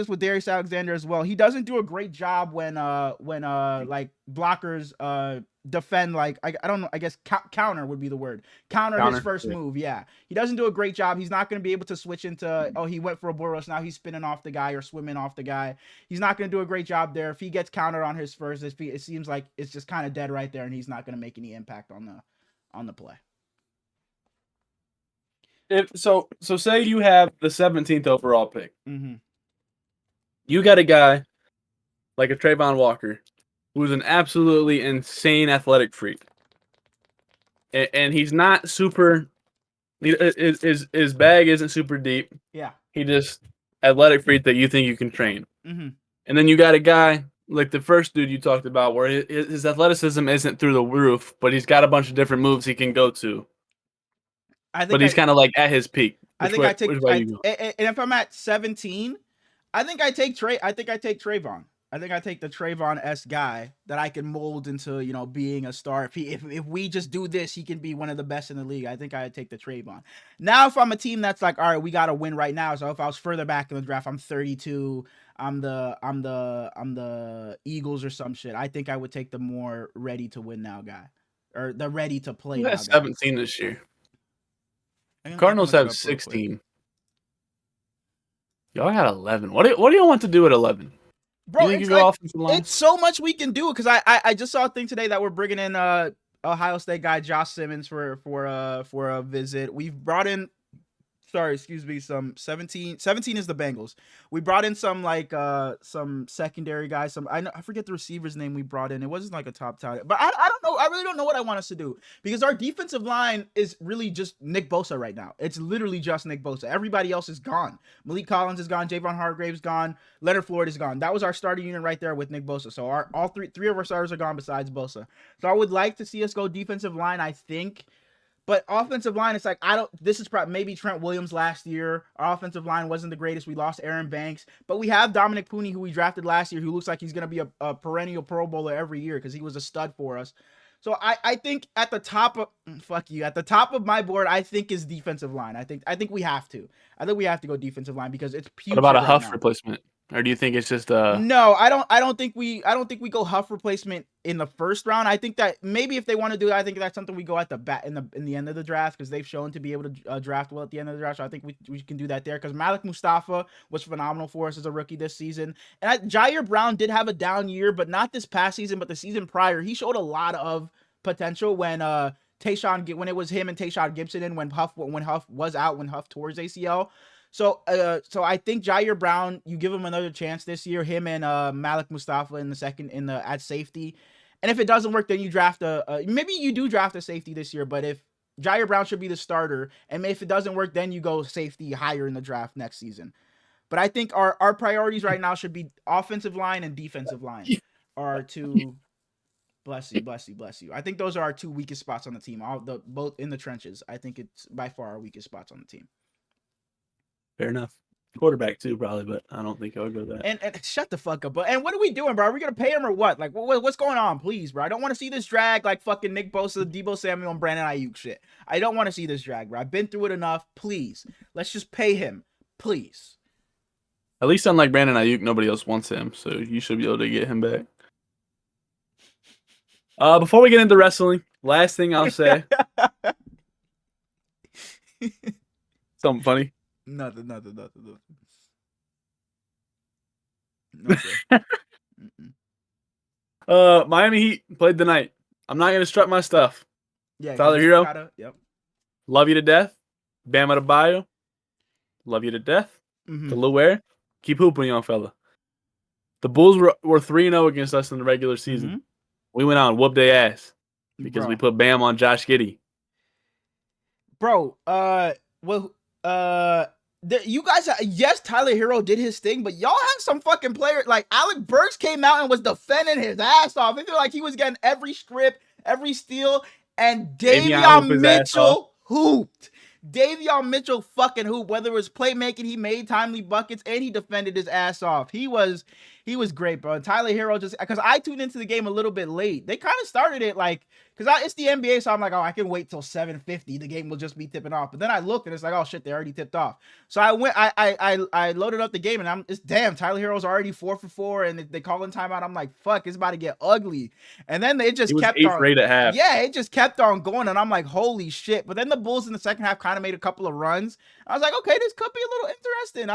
with Darius Alexander as well. He doesn't do a great job when like blockers defend, like I don't know, I guess counter would be the word. Counter his first move. Yeah. He doesn't do a great job. He's not going to be able to switch into, oh, he went for a bull rush, now he's spinning off the guy or swimming off the guy. He's not going to do a great job there. If he gets countered on his first, it seems like it's just kind of dead right there and he's not going to make any impact on the play. So say you have the 17th overall pick. Mm-hmm. You got a guy like a Trayvon Walker who's an absolutely insane athletic freak. And he's not super, his bag isn't super deep. Yeah. He just athletic freak that you think you can train. Mm-hmm. And then you got a guy like the first dude you talked about where his athleticism isn't through the roof, but he's got a bunch of different moves he can go to. But he's kind of like at his peak. And if I'm at 17, I think I take Trayvon. I think I take the Trayvon-esque guy that I can mold into, you know, being a star. If we just do this, he can be one of the best in the league. I think I'd take the Trayvon. Now, if I'm a team that's like, all right, we got to win right now. So if I was further back in the draft, I'm 32. I'm the Eagles or some shit. I think I would take the more ready to win now guy, or the ready to play. Who has 17 this year? Cardinals have 16. Y'all got 11. What do y'all want to do at 11? Bro, it's so much we can do because I just saw a thing today that we're bringing in Ohio State guy Josh Simmons for a visit. We've brought in, some 17 is the Bengals. We brought in some some secondary guys. I forget the receiver's name we brought in. It wasn't like a top tight, but I don't know really don't know what I want us to do because our defensive line is really just Nick Bosa right now. It's literally just Nick Bosa. Everybody else is gone. Malik Collins is gone. Javon Hargrave's gone. Leonard Floyd is gone. That was our starting unit right there with Nick Bosa. So all three of our starters are gone besides Bosa. So I would like to see us go defensive line, I think. But offensive line, it's like, this is probably maybe Trent Williams last year. Our offensive line wasn't the greatest. We lost Aaron Banks. But we have Dominic Pooney, who we drafted last year, who looks like he's going to be a perennial Pro Bowler every year because he was a stud for us. So I think at the top of my board, I think is defensive line. I think we have to. I think we have to go defensive line because it's putrid. What about a right Huff now. replacement? Or do you think it's just No, I don't think we go Huff replacement in the first round. I think that maybe if they want to do it, I think that's something we go at the bat in the end of the draft because they've shown to be able to draft well at the end of the draft. So I think we can do that there because Malik Mustafa was phenomenal for us as a rookie this season. And Jair Brown did have a down year, but not this past season, but the season prior. He showed a lot of potential when when it was him and Tayshawn Gibson and when Huff was out, when Huff tore his ACL. So I think Jair Brown, you give him another chance this year, him and Malik Mustafa at safety. And if it doesn't work, then you draft maybe you do draft a safety this year, but if Jair Brown should be the starter, and if it doesn't work, then you go safety higher in the draft next season. But I think our priorities right now should be offensive line and defensive line are two. Bless you. I think those are our two weakest spots on the team. Both in the trenches. I think it's by far our weakest spots on the team. Fair enough. Quarterback too, probably, but I don't think I would go that. And shut the fuck up. And what are we doing, bro? Are we gonna pay him or what? Like, what's going on? Please, bro. I don't want to see this drag like fucking Nick Bosa, Deebo Samuel, and Brandon Ayuk shit. I don't want to see this drag, bro. I've been through it enough. Please, let's just pay him, please. At least unlike Brandon Ayuk, nobody else wants him, so you should be able to get him back. Before we get into wrestling, last thing I'll say. Something funny. Nothing. Miami Heat played tonight. I'm not gonna strut my stuff. Yeah, Tyler Hero. Yep. Love you to death. Bam Adebayo. Love you to death. Ware. Keep hooping, young fella. The Bulls were 3-0 against us in the regular season. We went out and whooped their ass because we put Bam on Josh Giddey. Bro, you guys, yes, Tyler Hero did his thing, but y'all have some fucking player like Alec Burks came out and was defending his ass off. I feel like he was getting every strip, every steal, and Davion Mitchell hooped. Davion Mitchell fucking hooped. Whether it was playmaking, he made timely buckets, and he defended his ass off. He was great, bro. Tyler Hero because I tuned into the game a little bit late. They kind of started it like, because it's the NBA, so I'm like, oh, I can wait till 7:50. The game will just be tipping off. But then I looked and it's like, oh shit, they already tipped off. So I loaded up the game and damn, Tyler Hero's already 4 for 4, and they call in timeout. I'm like, fuck, it's about to get ugly. And then it just kept on. At half. Yeah, it just kept on going, and I'm like, holy shit. But then the Bulls in the second half kind of made a couple of runs. I was like, okay, this could be a little interesting.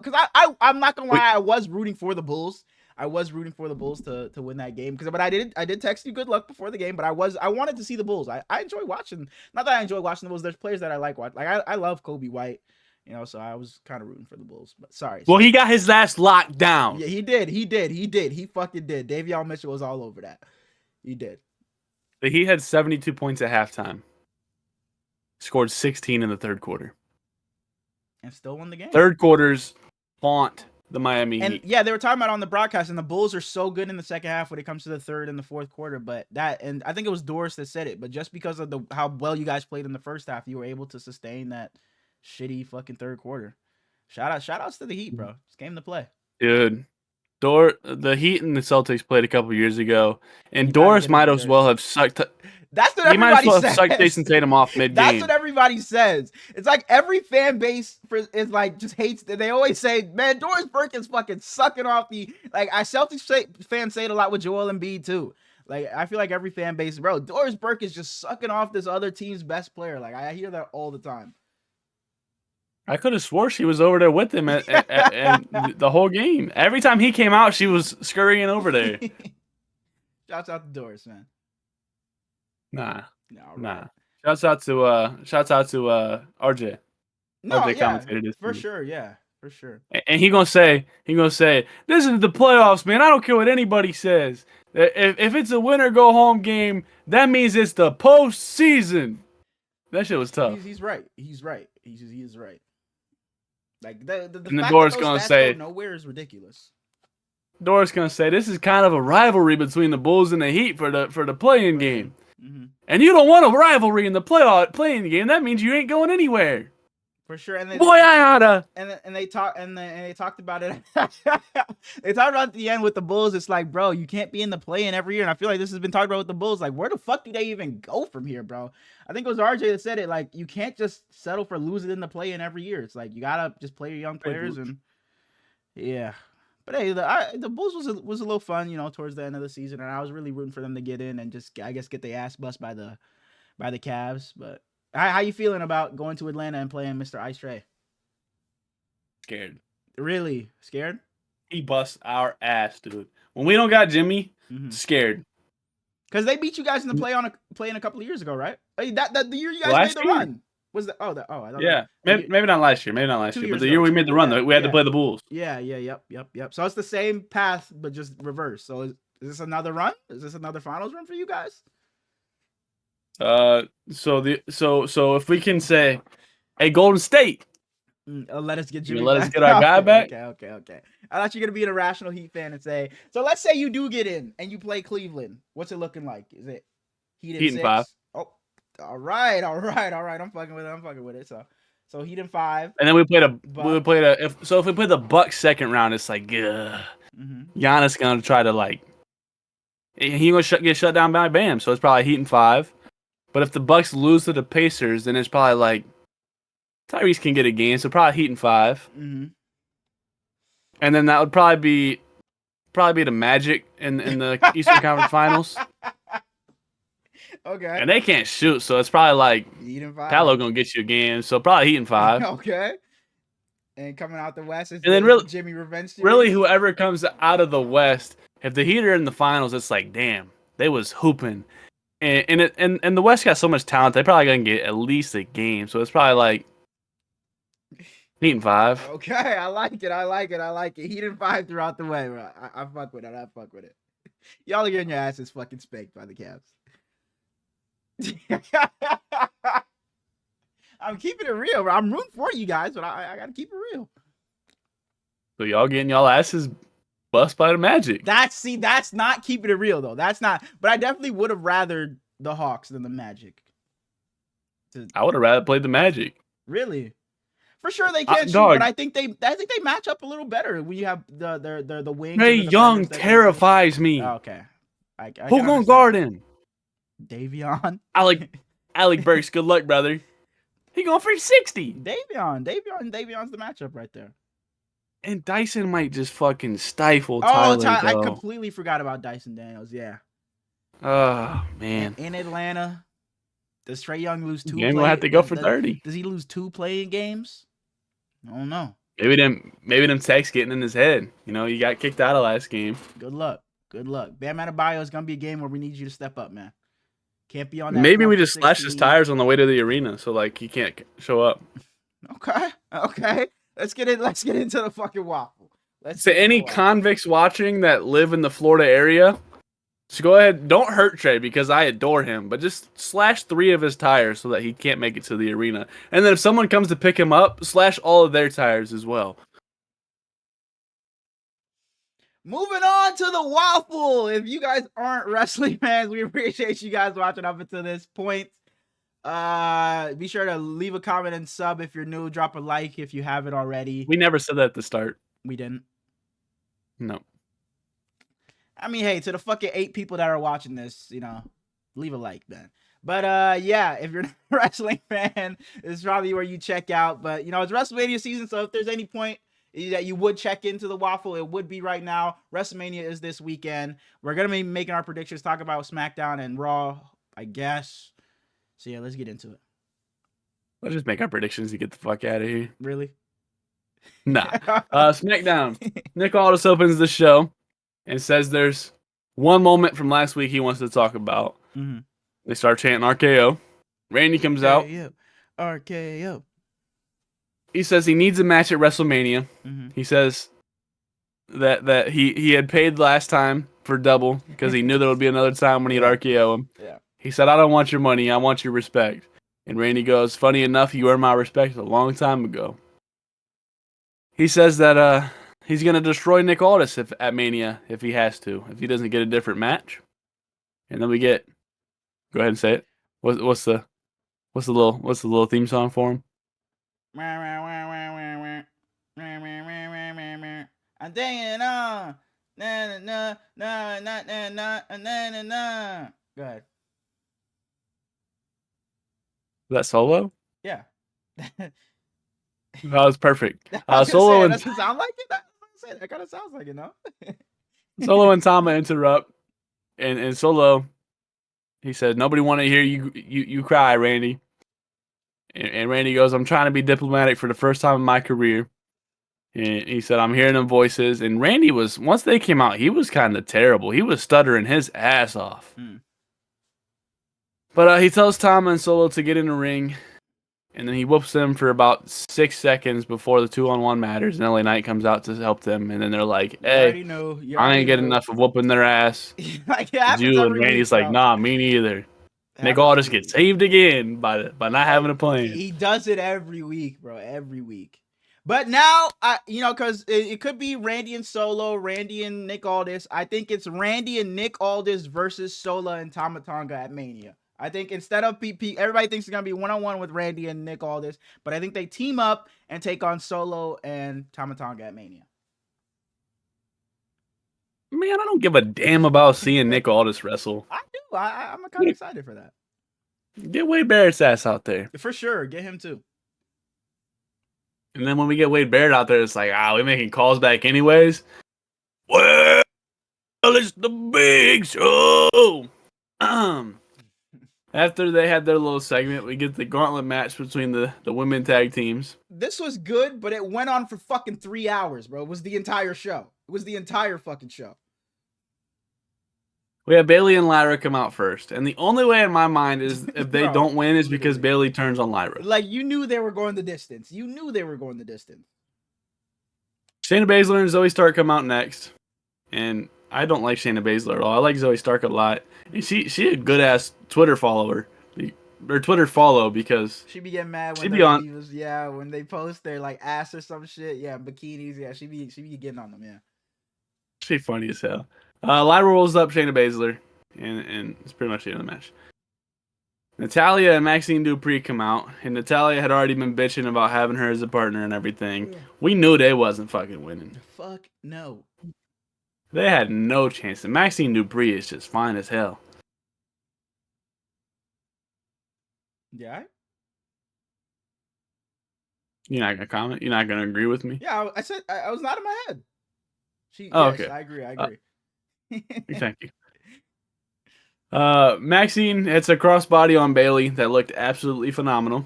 Because I'm not gonna lie, I was rooting for the Bulls. I was rooting for the Bulls to win that game but I did text you good luck before the game, but I wanted to see the Bulls. I enjoy watching. Not that I enjoy watching the Bulls. There's players that I like watching. Like I love Kobe White, so I was kind of rooting for the Bulls. But sorry. Well, he got his last locked down. Yeah, he did. He fucking did. Davion Mitchell was all over that. He did. But he had 72 points at halftime. Scored 16 in the third quarter. And still won the game. Third quarters haunt the Miami Heat. And yeah, they were talking about on the broadcast, and the Bulls are so good in the second half when it comes to the third and the fourth quarter. And I think it was Doris that said it, but just because of how well you guys played in the first half, you were able to sustain that shitty fucking third quarter. Shout outs to the Heat, bro. It's game to play. Dude. The Heat and the Celtics played a couple years ago, and Doris might as well have sucked. That's what everybody says. He might as well have sucked Jason Tatum off mid-game. That's what everybody says. It's like every fan base is like just hates. They always say, "Man, Doris Burke is fucking sucking off the." Like Celtics fans say it a lot with Joel Embiid too. Like I feel like every fan base, bro, Doris Burke is just sucking off this other team's best player. Like I hear that all the time. I could have swore she was over there with him and the whole game. Every time he came out, she was scurrying over there. Shouts out to Doris, man. Nah. Shouts out to RJ. No, RJ yeah, commentated this for week. sure, yeah. For sure. And he gonna say, this is the playoffs, man. I don't care what anybody says. If it's a win or go home game, that means it's the postseason. That shit was tough. He's right. He's right. He is right. Like the And the fact that Doris those gonna stats say, go nowhere is ridiculous. Doris gonna say, this is kind of a rivalry between the Bulls and the Heat for the playing game. Mm-hmm. And you don't want a rivalry in the playing game. That means you ain't going anywhere. For sure. And Boy, I oughta. And they talked about it. They talked about at the end with the Bulls. It's like, bro, you can't be in the play-in every year. And I feel like this has been talked about with the Bulls. Like, where the fuck do they even go from here, bro? I think it was RJ that said it. Like, you can't just settle for losing in the play-in every year. It's like you gotta just play your young players and yeah. But hey, the Bulls was a little fun, you know, towards the end of the season, and I was really rooting for them to get in and just, I guess, get their ass bust by the Cavs. But how you feeling about going to Atlanta and playing Mr. Ice Trey? Scared. Really scared? He busts our ass, dude. When we don't got Jimmy, scared. Because they beat you guys in the play-in a couple of years ago, right? That the year you guys made the run. Was the I don't know. Maybe not last year, but the year we made the run, we had to play the Bulls. Yep. So it's the same path, but just reverse. So is this another run? Is this another finals run for you guys? So if we can say, hey, Golden State, let us get Jimmy. Let us get our guy back. Okay. I thought you were gonna be an irrational Heat fan and say, so let's say you do get in and you play Cleveland. What's it looking like? Is it Heat in 5? Oh, all right. I'm fucking with it. So Heat in 5. And then if we play the Bucks second round, it's like, Giannis gonna try to he gonna get shut down by Bam. So it's probably Heat in 5. But if the Bucks lose to the Pacers, then it's probably like Tyrese can get a game, so probably Heat in 5. Mm-hmm. And then that would probably be the Magic in the Eastern Conference Finals. Okay. And they can't shoot, so it's probably like Heat in 5. Paolo gonna get you a game, so probably Heat in 5. Okay. And coming out the West is Jimmy Revenge series. Really, whoever comes out of the West, if the Heat are in the finals, it's like, damn, they was hooping. And the West got so much talent, they probably gonna get at least a game. So it's probably like Heat in 5. Okay, I like it. Heat in 5 throughout the way, bro. I fuck with it. Y'all are getting your asses fucking spanked by the Cavs. I'm keeping it real, bro. I'm rooting for you guys, but I gotta keep it real. So y'all getting y'all asses bust by the Magic. That's not keeping it real though. That's not. But I definitely would have rathered the Hawks than the Magic. I would have rather played the Magic. Really? For sure they can shoot, but I think they match up a little better when you have the wings. Trae Young terrifies me. Okay. Who gonna guard him? Davion. Alec Burks, good luck, brother. He going for 60. Davion's the matchup right there. And Dyson might just fucking stifle Tyler. I completely forgot about Dyson Daniels. Yeah. Oh man. In Atlanta, does Trae Young lose 2? Game will have to go for 30. Does he lose 2 playing games? I don't know. Maybe them texts getting in his head. You know, you got kicked out of last game. Good luck. Bam Adebayo is gonna be a game where we need you to step up, man. Can't be on that. Maybe we just slash his tires on the way to the arena, so he can't show up. Okay. Let's get into the fucking waffle. Any convicts watching that live in the Florida area, just go ahead. Don't hurt Trae because I adore him, but just slash 3 of his tires so that he can't make it to the arena. And then if someone comes to pick him up, slash all of their tires as well. Moving on to the waffle. If you guys aren't wrestling fans, we appreciate you guys watching up until this point. Be sure to leave a comment and sub if you're new. Drop a like if you haven't already. We never said that at the start. We didn't. No. I mean, hey, to the fucking 8 people that are watching this, leave a like, man. But yeah, if you're not a wrestling fan, this is probably where you check out. But it's WrestleMania season, so if there's any point that you would check into the waffle, it would be right now. WrestleMania is this weekend. We're gonna be making our predictions, talk about SmackDown and Raw, I guess. So yeah, let's get into it. Let's just make our predictions to get the fuck out of here. Really? Nah. SmackDown. Nick Aldis opens the show and says there's one moment from last week he wants to talk about. Mm-hmm. They start chanting RKO. Randy comes out. RKO. he says he needs a match at WrestleMania. Mm-hmm. He says that he had paid last time for double because he knew there would be another time when he'd RKO him. Yeah. He said, I don't want your money, I want your respect. And Randy goes, funny enough, you earned my respect a long time ago. He says that he's gonna destroy Nick Aldis at Mania if he has to, if he doesn't get a different match. And then we get, go ahead and say it. What's the little theme song for him? I'm danging on. Na na na na na na na na na. Go ahead. Is that Solo? Yeah. That was perfect. I was Solo say, and doesn't sound like it. That kind of sounds like it, no? Solo and Tama interrupt, and Solo, he said, nobody want to hear you cry, Randy. And Randy goes, I'm trying to be diplomatic for the first time in my career. And he said, I'm hearing them voices. And Randy was, once they came out, he was kind of terrible. He was stuttering his ass off. But he tells Tama and Solo to get in the ring. And then he whoops them for about 6 seconds before the 2-on-1 matters. And LA Knight comes out to help them. And then they're like, hey, I ain't getting enough of whooping their ass. Like, it happens you every and Randy's week, like, nah, me neither. Nick Aldis gets saved again by not having a plan. He does it every week, bro. Every week. But now, because it could be Randy and Solo, Randy and Nick Aldis. I think it's Randy and Nick Aldis versus Solo and Tama Tonga at Mania. I think instead of PP, everybody thinks it's going to be one-on-one with Randy and Nick Aldis. But I think they team up and take on Solo and Tama Tonga at Mania. Man, I don't give a damn about seeing Nick Aldis wrestle. I do. I'm kind of excited for that. Get Wade Barrett's ass out there. For sure. Get him too. And then when we get Wade Barrett out there, it's like, we're making calls back anyways. Well, it's the big show. After they had their little segment, we get the gauntlet match between the women tag teams. This was good, but it went on for fucking 3 hours, bro. It was the entire show. It was the entire fucking show. We have Bayley and Lyra come out first. And the only way in my mind is if they don't win is because Bayley turns on Lyra. Like, you knew they were going the distance. Shayna Baszler and Zoe Stark come out next. And I don't like Shayna Baszler at all. I like Zoe Stark a lot. And she a good-ass Twitter follower. Or Twitter follow because... She be getting mad when when they post their, like, ass or some shit. Yeah, bikinis. Yeah, she be getting on them, yeah. She funny as hell. Lyra rolls up Shayna Baszler, and it's pretty much the end of the match. Natalya and Maxine Dupree come out, and Natalya had already been bitching about having her as a partner and everything. Yeah. We knew they wasn't fucking winning. Fuck no. They had no chance. And Maxine Dupree is just fine as hell. Yeah? You're not gonna comment? You're not gonna agree with me? Yeah, I said I was not in my head. Okay. I agree. Thank you. Maxine hits a crossbody on Bayley that looked absolutely phenomenal.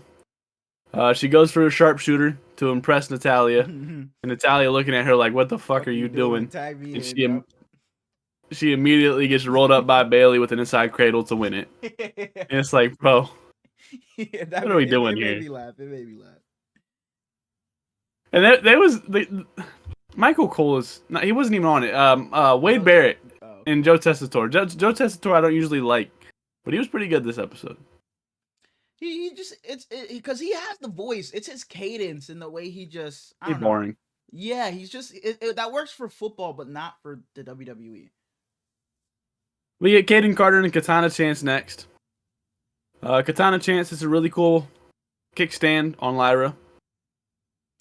She goes for a sharpshooter to impress Natalya. And Natalya looking at her like, what the fuck are you doing? And she immediately gets rolled up by Bayley with an inside cradle to win it. And it's like, bro, what are we doing here? It made me laugh. And Michael Cole he wasn't even on it. Wade Barrett and Joe Tessitore. Joe Tessitore I don't usually like, but he was pretty good this episode. He just because he has the voice. It's his cadence and the way he just. He's boring. Yeah, he's just that works for football, but not for the WWE. We get Kaden Carter and Katana Chance next. Katana Chance is a really cool kickstand on Lyra.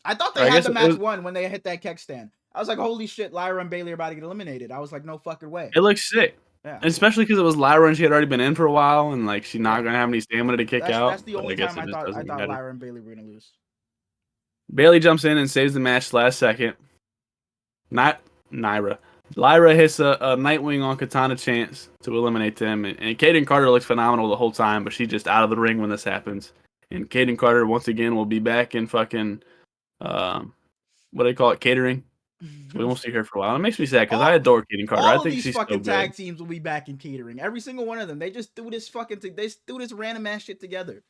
I thought they had the match won when they hit that kickstand. I was like, holy shit, Lyra and Bayley are about to get eliminated. I was like, no fucking way. It looks sick. Yeah. Especially because it was Lyra and she had already been in for a while and like she's not going to have any stamina to kick out. That's the only time I thought Lyra and Bayley were going to lose. Bayley jumps in and saves the match last second. Not Lyra. Lyra hits a Nightwing on Katana Chance to eliminate them. And Kaden Carter looks phenomenal the whole time, but she's just out of the ring when this happens. And Kaden Carter, once again, will be back in fucking, what do they call it, catering. We won't see her for a while. It makes me sad because I adore Kaden Carter. I think she's fucking so good. tag teams will be back in catering. Every single one of them. They just threw this random ass shit together.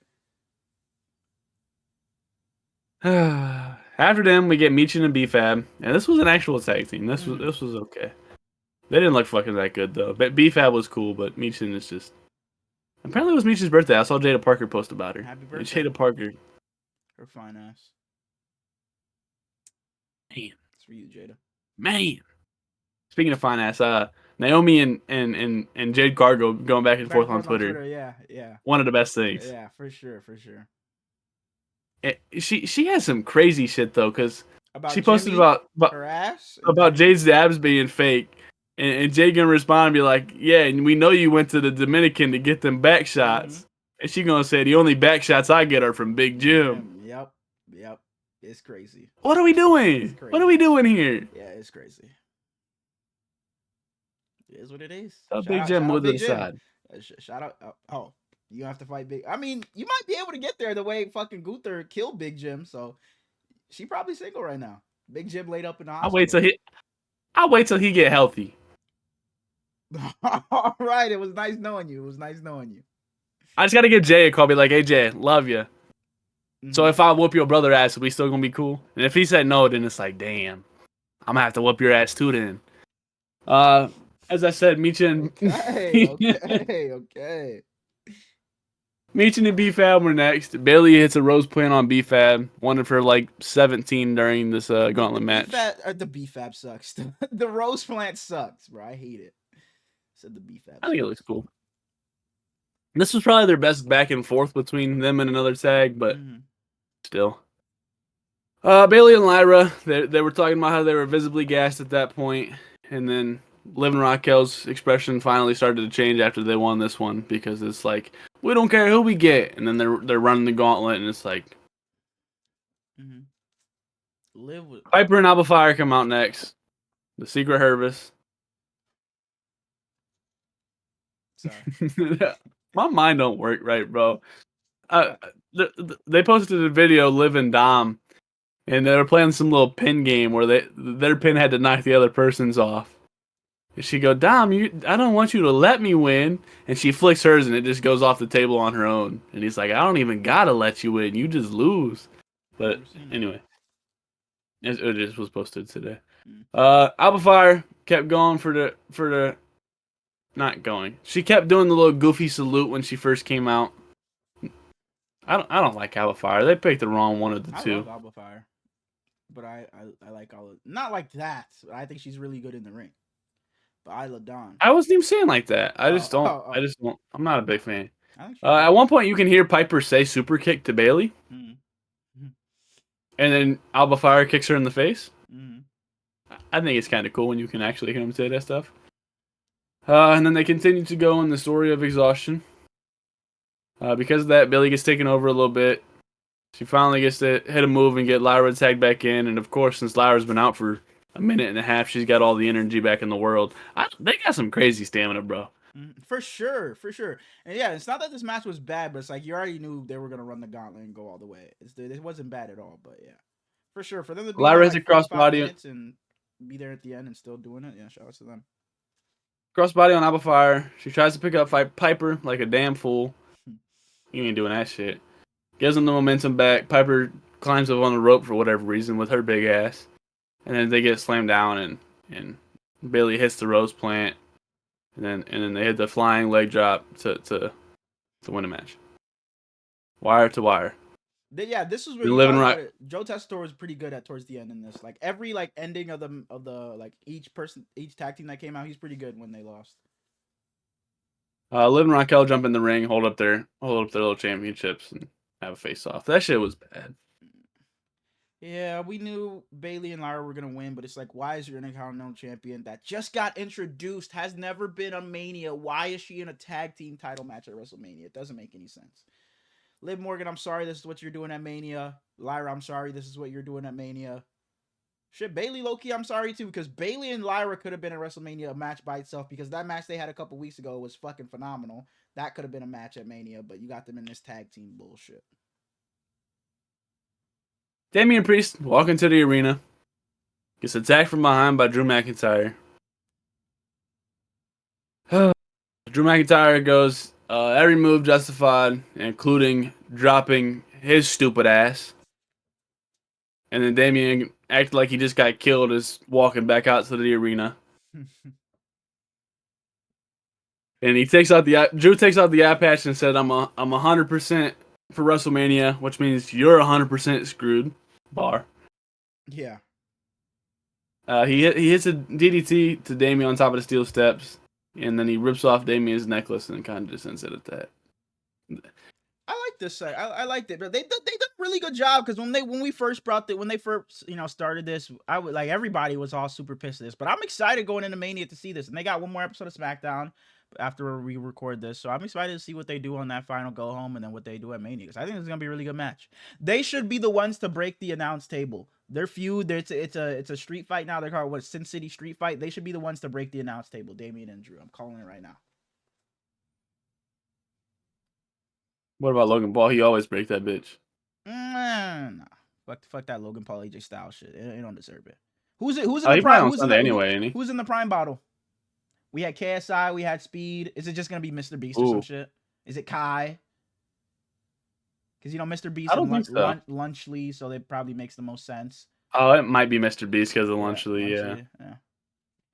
And After them, we get Michin and B-Fab, and this was an actual tag team. This was okay. They didn't look fucking that good though. But B-Fab was cool, but Michin is just. Apparently, it was Michin's birthday. I saw Jada Parker post about her. Happy And birthday. Jada Parker. Her fine ass. Man. It's for you, Jada. Man. Speaking of fine ass, Naomi and Jade Cargo going back and forth on Twitter. Yeah. One of the best things. Yeah, for sure. She has some crazy shit though, because she posted Jimmy, about her ass, about Jade's abs being fake, and Jade gonna respond and be like, "Yeah, and we know you went to the Dominican to get them back shots," and she gonna say the only back shots I get are from Big Jim. Yep. It's crazy. What are we doing? What are we doing here? Yeah, it's crazy. It is what it is. Big Jim moved to the side. Shout out. Oh, you have to fight Big. I mean, you might be able to get there the way fucking Gunther killed Big Jim. So she probably single right now. Big Jim laid up in the hospital. I'll wait till he get healthy. All right. It was nice knowing you. I just gotta give Jay a call. Be like, "Hey Jay, love you." So if I whoop your brother ass, are we still gonna be cool? And if he said no, then it's like, damn, I'm gonna have to whoop your ass too then. As I said, Michin. Okay. Michin and B-Fab were next. Bailey hits a rose plant on B-Fab. One of her like 17 during this gauntlet match. The B-Fab sucks. The rose plant sucks, bro. I hate it. Said the B-Fab. I think it looks cool. This was probably their best back and forth between them and another tag, but still. Bailey and Lyra, they were talking about how they were visibly gassed at that point, and then Liv and Raquel's expression finally started to change after they won this one, because it's like, we don't care who we get, and then they're running the gauntlet, and it's like, Piper and Alba Fire come out next. The Secret Hervis. Sorry. My mind don't work right, bro. They posted a video, Liv and Dom, and they were playing some little pin game where their pin had to knock the other person's off. And she go, Dom, I don't want you to let me win. And she flicks hers, and it just goes off the table on her own. And he's like, I don't even gotta let you win. You just lose. But anyway, it just was posted today. Alba Fire kept going for the. Not going. She kept doing the little goofy salute when she first came out. I don't like Alba Fire. They picked the wrong one of the two. I love Alba Fire, but I like not like that. I think she's really good in the ring. But I love Dawn. I wasn't even saying like that. I just don't. I'm not a big fan. At one point, you can hear Piper say "super kick" to Bailey, and then Alba Fire kicks her in the face. I think it's kind of cool when you can actually hear him say that stuff. And then they continue to go in the story of exhaustion. Because of that, Bailey gets taken over a little bit. She finally gets to hit a move and get Lyra tagged back in. And of course, since Lyra's been out for a minute and a half, she's got all the energy back in the world. They got some crazy stamina, bro. For sure. And yeah, it's not that this match was bad, but it's like you already knew they were going to run the gauntlet and go all the way. It wasn't bad at all, but yeah. For sure. For them to be Lyra has a crossbody and be there at the end and still doing it, yeah, shout out to them. Crossbody on Alba Fire. She tries to pick up Piper like a damn fool. You ain't doing that shit. Gives him the momentum back. Piper climbs up on the rope for whatever reason with her big ass. And then they get slammed down and Bailey hits the rose plant. And then they hit the flying leg drop to win a match. Wire to wire. Yeah, this is where Joe Tessitore was pretty good at towards the end in this. Like every ending of the like each tag team that came out, he's pretty good when they lost. Liv and Raquel jump in the ring, hold up their little championships, and have a face off. That shit was bad. Yeah, we knew Bailey and Lyra were gonna win, but it's like, why is your Intercontinental Champion that just got introduced, has never been a Mania? Why is she in a tag team title match at WrestleMania? It doesn't make any sense. Liv Morgan, I'm sorry, this is what you're doing at Mania. Lyra, I'm sorry, this is what you're doing at Mania. Shit, Bailey, low-key, I'm sorry too, because Bailey and Lyra could have been a WrestleMania match by itself, because that match they had a couple weeks ago was fucking phenomenal. That could have been a match at Mania, but you got them in this tag team bullshit. Damian Priest walking to the arena, gets attacked from behind by Drew McIntyre. Drew McIntyre goes, every move justified, including dropping his stupid ass. And then Damian acted like he just got killed as walking back out to the arena. And he takes out Drew takes out the eye patch and said, I'm 100% for WrestleMania, which means you're 100% screwed. Bar. Yeah. He hits a DDT to Damian on top of the steel steps, and then he rips off Damian's necklace and kind of just ends it at that. I like this site. I liked it, but they did a really good job because when we first started this, I was like everybody was all super pissed at this, but I'm excited going into Mania to see this, and they got one more episode of SmackDown after we record this, so I'm excited to see what they do on that final go home and then what they do at Mania because I think it's gonna be a really good match. They should be the ones to break the announce table. Their feud, it's a street fight now. They're called Sin City Street Fight. They should be the ones to break the announce table. Damian and Drew. I'm calling it right now. What about Logan Paul? He always break that bitch. Nah. Fuck that Logan Paul AJ Styles shit. They don't deserve it. Who's in He the playing prime? on Sunday anyway, ain't he? Who's in the prime bottle? We had KSI. We had Speed. Is it just gonna be Mr. Beast or some shit? Is it Kai? Because Mr. Beast and Lunchley, so it probably makes the most sense. Oh, it might be Mr. Beast because of Lunchley, yeah.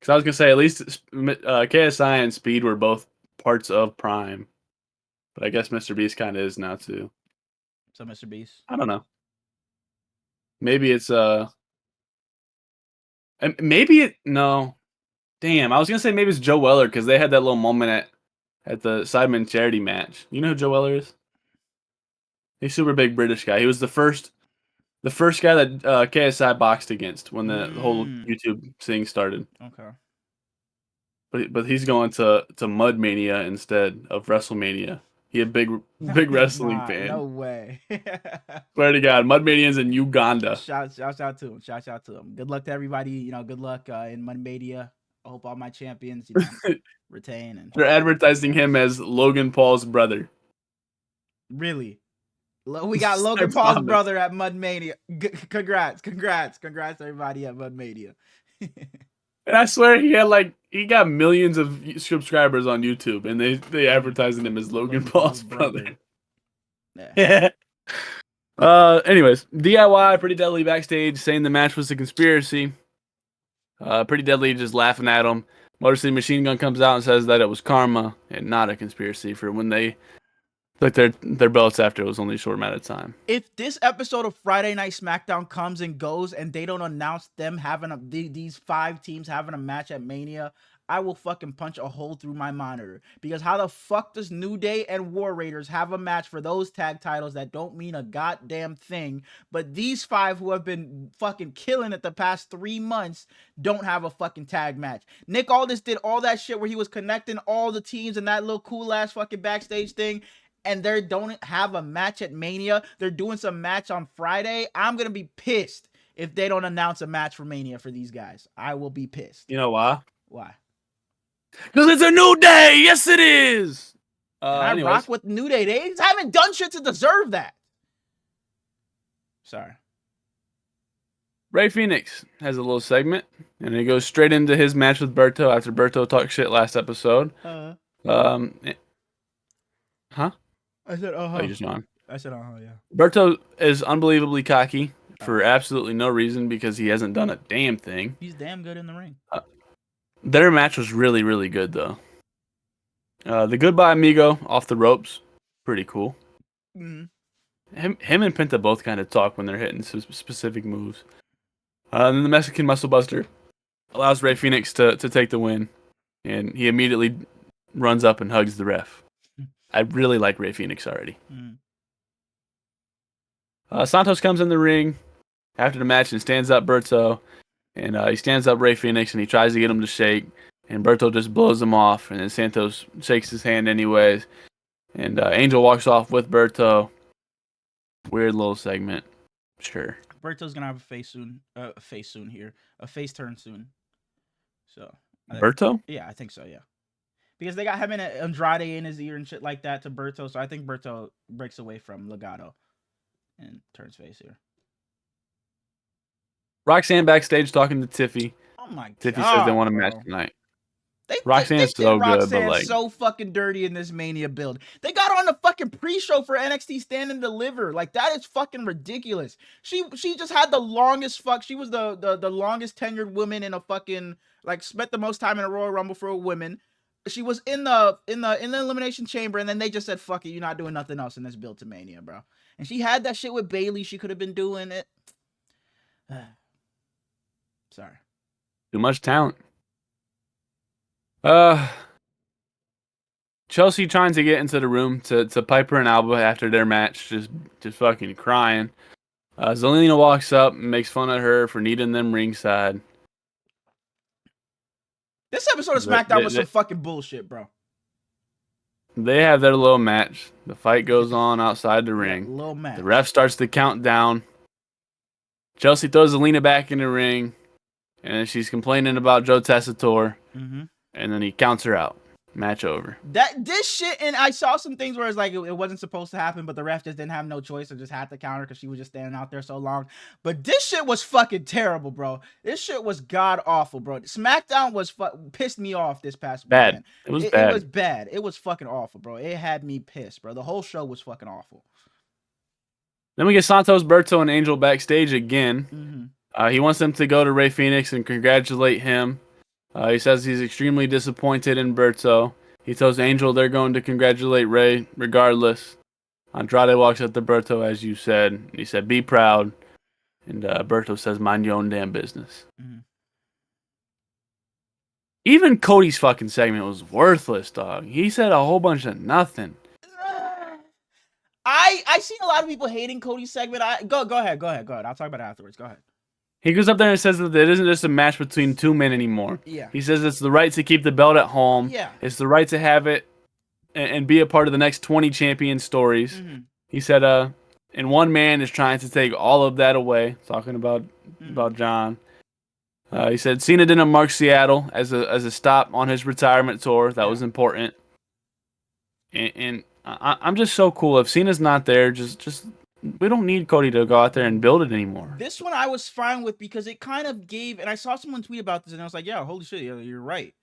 Because I was gonna say at least KSI and Speed were both parts of Prime. But I guess Mr. Beast kind of is now too. So Mr. Beast? I don't know. Maybe it's no. Damn, I was gonna say maybe it's Joe Weller because they had that little moment at the Sidemen charity match. You know who Joe Weller is? He's a super big British guy. He was the first guy that KSI boxed against when the whole YouTube thing started. Okay. But he's going to Mud Mania instead of WrestleMania. He a big wrestling fan. No way. Swear to God, Mud Mania's in Uganda. Shout out to him. Shout out to him. Good luck to everybody. Good luck in Mud Mania. I hope all my champions retain. And they're advertising him as Logan Paul's brother. Really? We got Logan Paul's brother at Mud Mania. Congrats everybody at Mud Mania. And I swear he got millions of subscribers on YouTube, and they advertising him as Logan Paul's brother. Yeah. Anyways, DIY Pretty Deadly backstage saying the match was a conspiracy. Pretty Deadly just laughing at him. Motor City Machine Gun comes out and says that it was karma and not a conspiracy for when they took their belts after it was only a short amount of time. If this episode of Friday Night SmackDown comes and goes and they don't announce them having these 5 teams having a match at Mania, I will fucking punch a hole through my monitor. Because how the fuck does New Day and War Raiders have a match for those tag titles that don't mean a goddamn thing, but these 5 who have been fucking killing it the past 3 months don't have a fucking tag match? Nick Aldis did all that shit where he was connecting all the teams and that little cool ass fucking backstage thing, and they don't have a match at Mania. They're doing some match on Friday. I'm going to be pissed if they don't announce a match for Mania for these guys. I will be pissed. You know why? Why? Because it's a new day. Yes, it is. I rock with New Day. They haven't done shit to deserve that. Sorry. Rey Fenix has a little segment, and he goes straight into his match with Berto after Berto talked shit last episode. Huh? I said, Oh, you just yawned. I said, yeah. Berto is unbelievably cocky for absolutely no reason because he hasn't done a damn thing. He's damn good in the ring. Their match was really, really good, though. The Goodbye Amigo off the ropes, pretty cool. Mm-hmm. Him and Penta both kind of talk when they're hitting specific moves. And then the Mexican Muscle Buster allows Rey Fenix to take the win, and he immediately runs up and hugs the ref. I really like Rey Fenix already. Santos comes in the ring after the match and stands up Berto. And he stands up Rey Fenix and he tries to get him to shake. And Berto just blows him off. And then Santos shakes his hand anyways. And Angel walks off with Berto. Weird little segment. Sure. Berto's going to have a face soon. A face turn soon. So. Berto? Yeah, I think so, yeah. Because they got him in Andrade in his ear and shit like that to Berto. So I think Berto breaks away from Legado and turns face here. Roxanne backstage talking to Tiffy. Oh my god. Tiffy says they want a match tonight. They Roxanne's did so good, but Roxanne like, so fucking dirty in this Mania build. They got her on the fucking pre-show for NXT Stand and Deliver. Like, that is fucking ridiculous. She just had the longest She was the longest tenured woman in a fucking, like, spent the most time in a Royal Rumble for a woman. She was in the Elimination Chamber, and then they just said, "Fuck it, you're not doing nothing else in this build to Mania, bro." And she had that shit with Bayley. She could have been doing it. Sorry. too much talent. Chelsea trying to get into the room to Piper and Alba after their match, just fucking crying. Zelina walks up and makes fun of her for needing them ringside. This episode of SmackDown was some fucking bullshit, bro. They have their little match. The fight goes on outside the ring. Yeah, little match. The ref starts to count down. Chelsea throws Zelina back in the ring, and then she's complaining about Joe Tessitore, and then he counts her out. Match over. This shit, and I saw some things where it's like it wasn't supposed to happen, but the ref just didn't have no choice and just had to counter because she was just standing out there so long. But this shit was fucking terrible, bro. This shit was god awful, bro. SmackDown was pissed me off this past bad. weekend. It was bad. It was bad. It was fucking awful, bro. It had me pissed, bro. The whole show was fucking awful. Then we get Santos, Berto, and Angel backstage again. He wants them to go to Rey Fenix and congratulate him. He says he's extremely disappointed in Berto. He tells Angel they're going to congratulate Rey regardless. Andrade walks up to Berto, as you said. And he said, "Be proud." And Berto says, "Mind your own damn business." Even Cody's fucking segment was worthless, dog. He said a whole bunch of nothing. I seen a lot of people hating Cody's segment. Go ahead. I'll talk about it afterwards. Go ahead. He goes up there and says that it isn't just a match between two men anymore. Yeah. He says it's the right to keep the belt at home. Yeah. It's the right to have it and be a part of the next 20 champion stories. He said, and one man is trying to take all of that away. Talking about John. He said Cena didn't mark Seattle as a stop on his retirement tour. That was important. And I'm just so cool. If Cena's not there, just we don't need Cody to go out there and build it anymore. This one I was fine with because it kind of gave, and I saw someone tweet about this, and I was like, yeah, holy shit, you're right.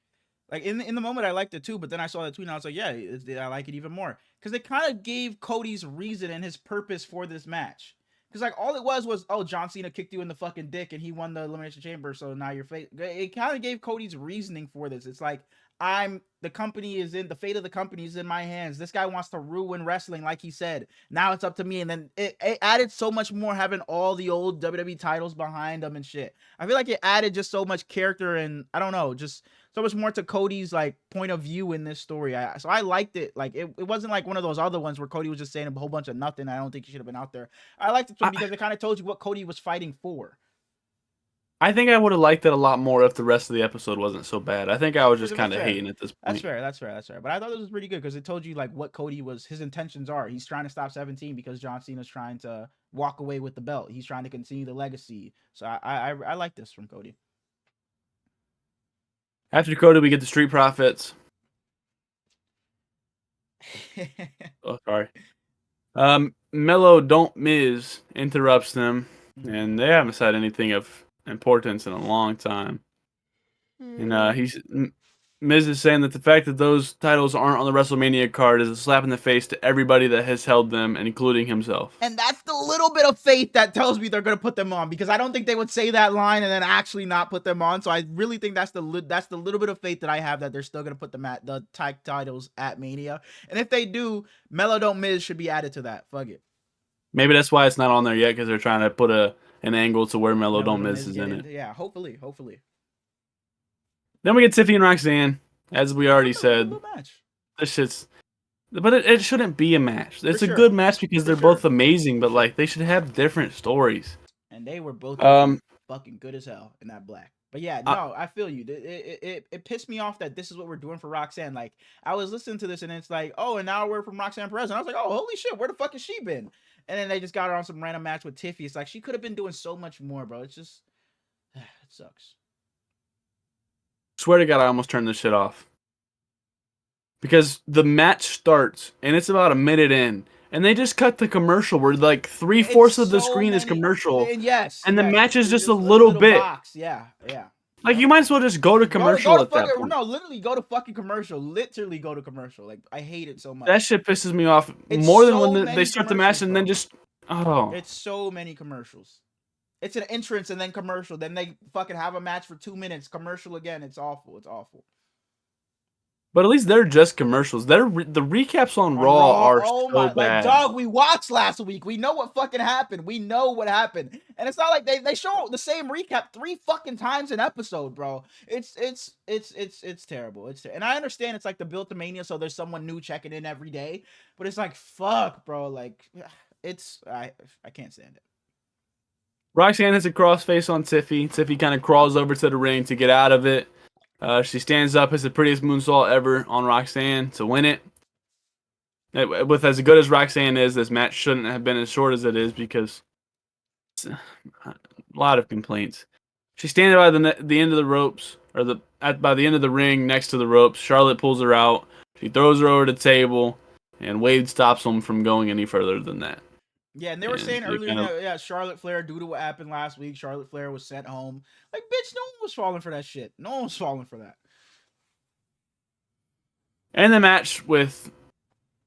Like, in the moment, I liked it too, but then I saw that tweet, and I was like, yeah, I like it even more. Because it kind of gave Cody's reason and his purpose for this match. Because, like, all it was, oh, John Cena kicked you in the fucking dick, and he won the Elimination Chamber, so now you're face. It kind of gave Cody's reasoning for this. It's like, the fate of the company is in my hands. This guy wants to ruin wrestling, like he said. Now it's up to me. And then it added so much more having all the old WWE titles behind them and shit. I feel like it added just so much character and, I don't know, just so much more to Cody's, like, point of view in this story. So I liked it. Like, it wasn't like one of those other ones where Cody was just saying a whole bunch of nothing. I don't think he should have been out there. I liked it too because it kind of told you what Cody was fighting for. I think I would have liked it a lot more if the rest of the episode wasn't so bad. I think I was just kind of hating at this point. That's fair. But I thought this was pretty good because it told you, like, what his intentions are. He's trying to stop 17 because John Cena's trying to walk away with the belt. He's trying to continue the legacy. So I like this from Cody. After Cody, we get the Street Profits. Oh, sorry. Mello Don't Miz interrupts them, and they haven't said anything of importance in a long time. And Miz is saying that the fact that those titles aren't on the WrestleMania card is a slap in the face to everybody that has held them, and including himself. And that's the little bit of faith that tells me they're going to put them on, because I don't think they would say that line and then actually not put them on. So I really think that's the little bit of faith that I have that they're still going to put the tag titles at Mania. And if they do, Mello Don't Miz should be added to that. Fuck it. Maybe that's why it's not on there yet, because they're trying to put an angle to where Mello Don't Miz is in it. Yeah, hopefully. Then we get Tiffany and Roxanne, as we already said. This shit's, but it shouldn't be a match. It's a good match because they're both amazing, but like they should have different stories. And they were both fucking good as hell in that black. But yeah, no, I feel you. It pissed me off that this is what we're doing for Roxanne. Like, I was listening to this and it's like, oh, and now we're from Roxanne Perez. And I was like, oh, holy shit, where the fuck has she been? And then they just got her on some random match with Tiffy. It's like, she could have been doing so much more, bro. It's just, it sucks. Swear to God, I almost turned this shit off. Because the match starts, and it's about a minute in, and they just cut the commercial where like 3/4 of the screen is commercial. And yes. And the match is just a little bit. Box. Yeah. Like, you might as well just go to commercial at that point. No, literally go to fucking commercial. Literally go to commercial. Like, I hate it so That much. shit pisses me off It's more than when so they many start the match commercials, and then bro. just It's so many commercials. It's an entrance and then commercial. Then they fucking have a match for 2 minutes. Commercial again. It's awful. It's awful. But at least they're just commercials. The recaps on Raw are oh so my, like, bad. dog, we watched last week. We know what fucking happened. We know what happened. And it's not like they show the same recap 3 fucking times an episode, bro. It's terrible. And I understand it's like the build to Mania, so there's someone new checking in every day. But it's like, fuck, bro. Like, I can't stand it. Roxanne hits a crossface on Tiffy. Tiffy kind of crawls over to the ring to get out of it. She stands up, hits the prettiest moonsault ever on Roxanne to win it. With as good as Roxanne is, this match shouldn't have been as short as it is because a lot of complaints. She's standing by the end of the ropes, or by the end of the ring next to the ropes. Charlotte pulls her out. She throws her over the table, and Wade stops them from going any further than that. Yeah, and they were saying earlier, Charlotte Flair, due to what happened last week, Charlotte Flair was sent home. Like, bitch, no one was falling for that shit. No one was falling for that. And the match with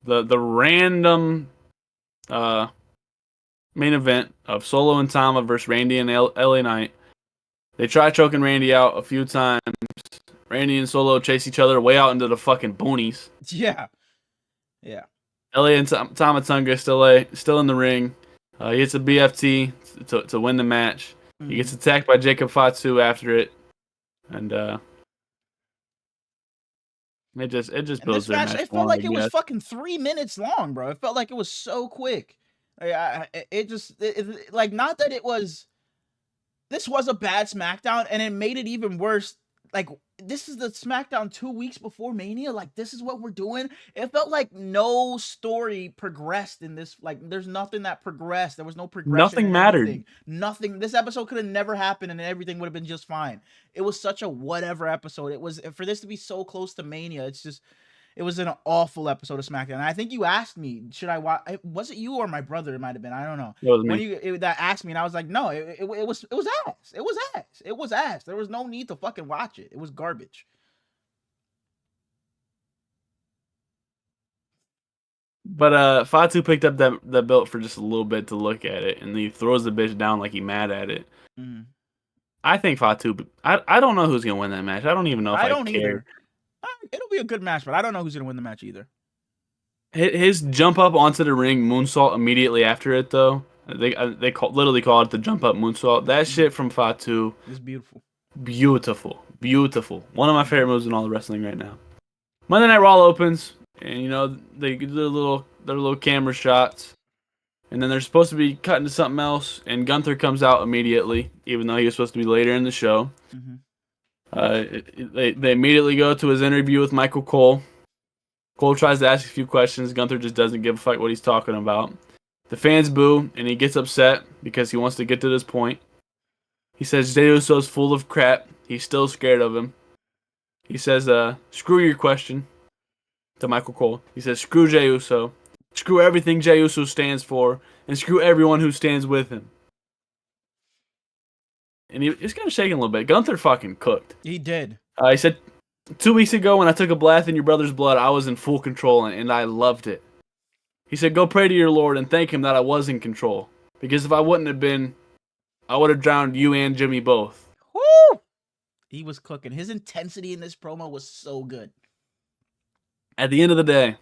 the random main event of Solo and Tama versus Randy and LA Knight. They try choking Randy out a few times. Randy and Solo chase each other way out into the fucking boonies. Yeah. Yeah. LA and Tama Tonga still in the ring. He hits a BFT to win the match. Mm-hmm. He gets attacked by Jacob Fatu after it. And it just builds their match. It felt like it was fucking 3 minutes long, bro. It felt like it was so quick. Like, not that it was. This was a bad SmackDown, and it made it even worse. Like, this is the SmackDown 2 weeks before Mania. Like, this is what we're doing. It felt like no story progressed in this. Like, there's nothing that progressed. There was no progression. Nothing mattered. Nothing. This episode could have never happened, and everything would have been just fine. It was such a whatever episode. It was, for this to be so close to Mania. It was an awful episode of SmackDown. And I think you asked me, should I watch? Was it you or my brother? It might have been. I don't know. It was me. That asked me, and I was like, no, it was ass. It was ass. It was ass. There was no need to fucking watch it. It was garbage. But Fatu picked up that belt for just a little bit to look at it, and he throws the bitch down like he mad at it. Mm-hmm. I think Fatu. I don't know who's gonna win that match. I don't even know if I don't care. Either. It'll be a good match, but I don't know who's gonna win the match either. His jump up onto the ring moonsault immediately after it, though. They literally call it the jump up moonsault. That shit from Fatu is beautiful. Beautiful. One of my favorite moves in all the wrestling right now. Monday Night Raw opens, and they do their little camera shots, and then they're supposed to be cutting to something else, and Gunther comes out immediately, even though he was supposed to be later in the show. Mm-hmm. They immediately go to his interview with Michael Cole. Cole tries to ask a few questions. Gunther just doesn't give a fuck what he's talking about. The fans boo, and he gets upset because he wants to get to this point. He says Jey Uso's full of crap. He's still scared of him. He says, screw your question to Michael Cole. He says, screw Jey Uso. Screw everything Jey Uso stands for, and screw everyone who stands with him. And he's kind of shaking a little bit. Gunther fucking cooked. He did. He said, 2 weeks ago when I took a bath in your brother's blood, I was in full control, and I loved it. He said, go pray to your Lord and thank him that I was in control. Because if I wouldn't have been, I would have drowned you and Jimmy both. Woo! He was cooking. His intensity in this promo was so good. At the end of the day,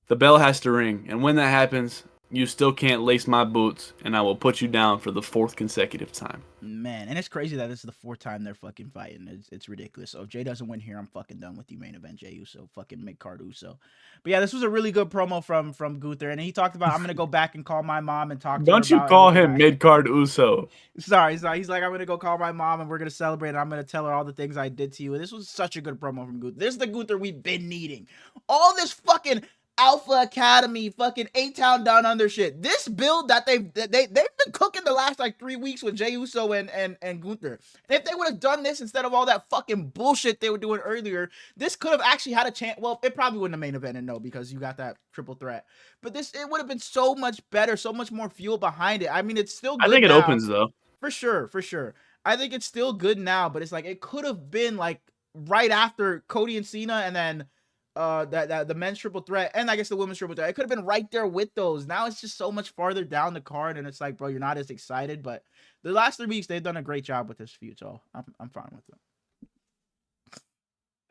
the bell has to ring. And when that happens, you still can't lace my boots, and I will put you down for the 4th consecutive time. Man, and it's crazy that this is the 4th time they're fucking fighting. It's ridiculous. So if Jey doesn't win here, I'm fucking done with you, main event Jey Uso. Fucking mid-card Uso. But yeah, this was a really good promo from Gunther, and he talked about, I'm going to go back and call my mom and talk to her Don't you call him mid-card Uso. Sorry. He's like, I'm going to go call my mom, and we're going to celebrate, and I'm going to tell her all the things I did to you. And this was such a good promo from Gunther. This is the Gunther we've been needing. All this fucking Alpha Academy, fucking A-Town Down Under shit. This build that they've been cooking the last like 3 weeks with Jey Uso and Gunther. And if they would have done this instead of all that fucking bullshit they were doing earlier, this could have actually had a chance. Well, it probably wouldn't have main evented, no, because you got that triple threat. But it would have been so much better, so much more fuel behind it. I mean, it's still good. I think it opens though. For sure, for sure. I think it's still good now, but it's like it could have been like right after Cody and Cena, and then that the men's triple threat, and I guess the women's triple threat. It could have been right there with those. Now it's just so much farther down the card, and it's like, bro, you're not as excited. But the last 3 weeks they've done a great job with this feud, so I'm fine with it.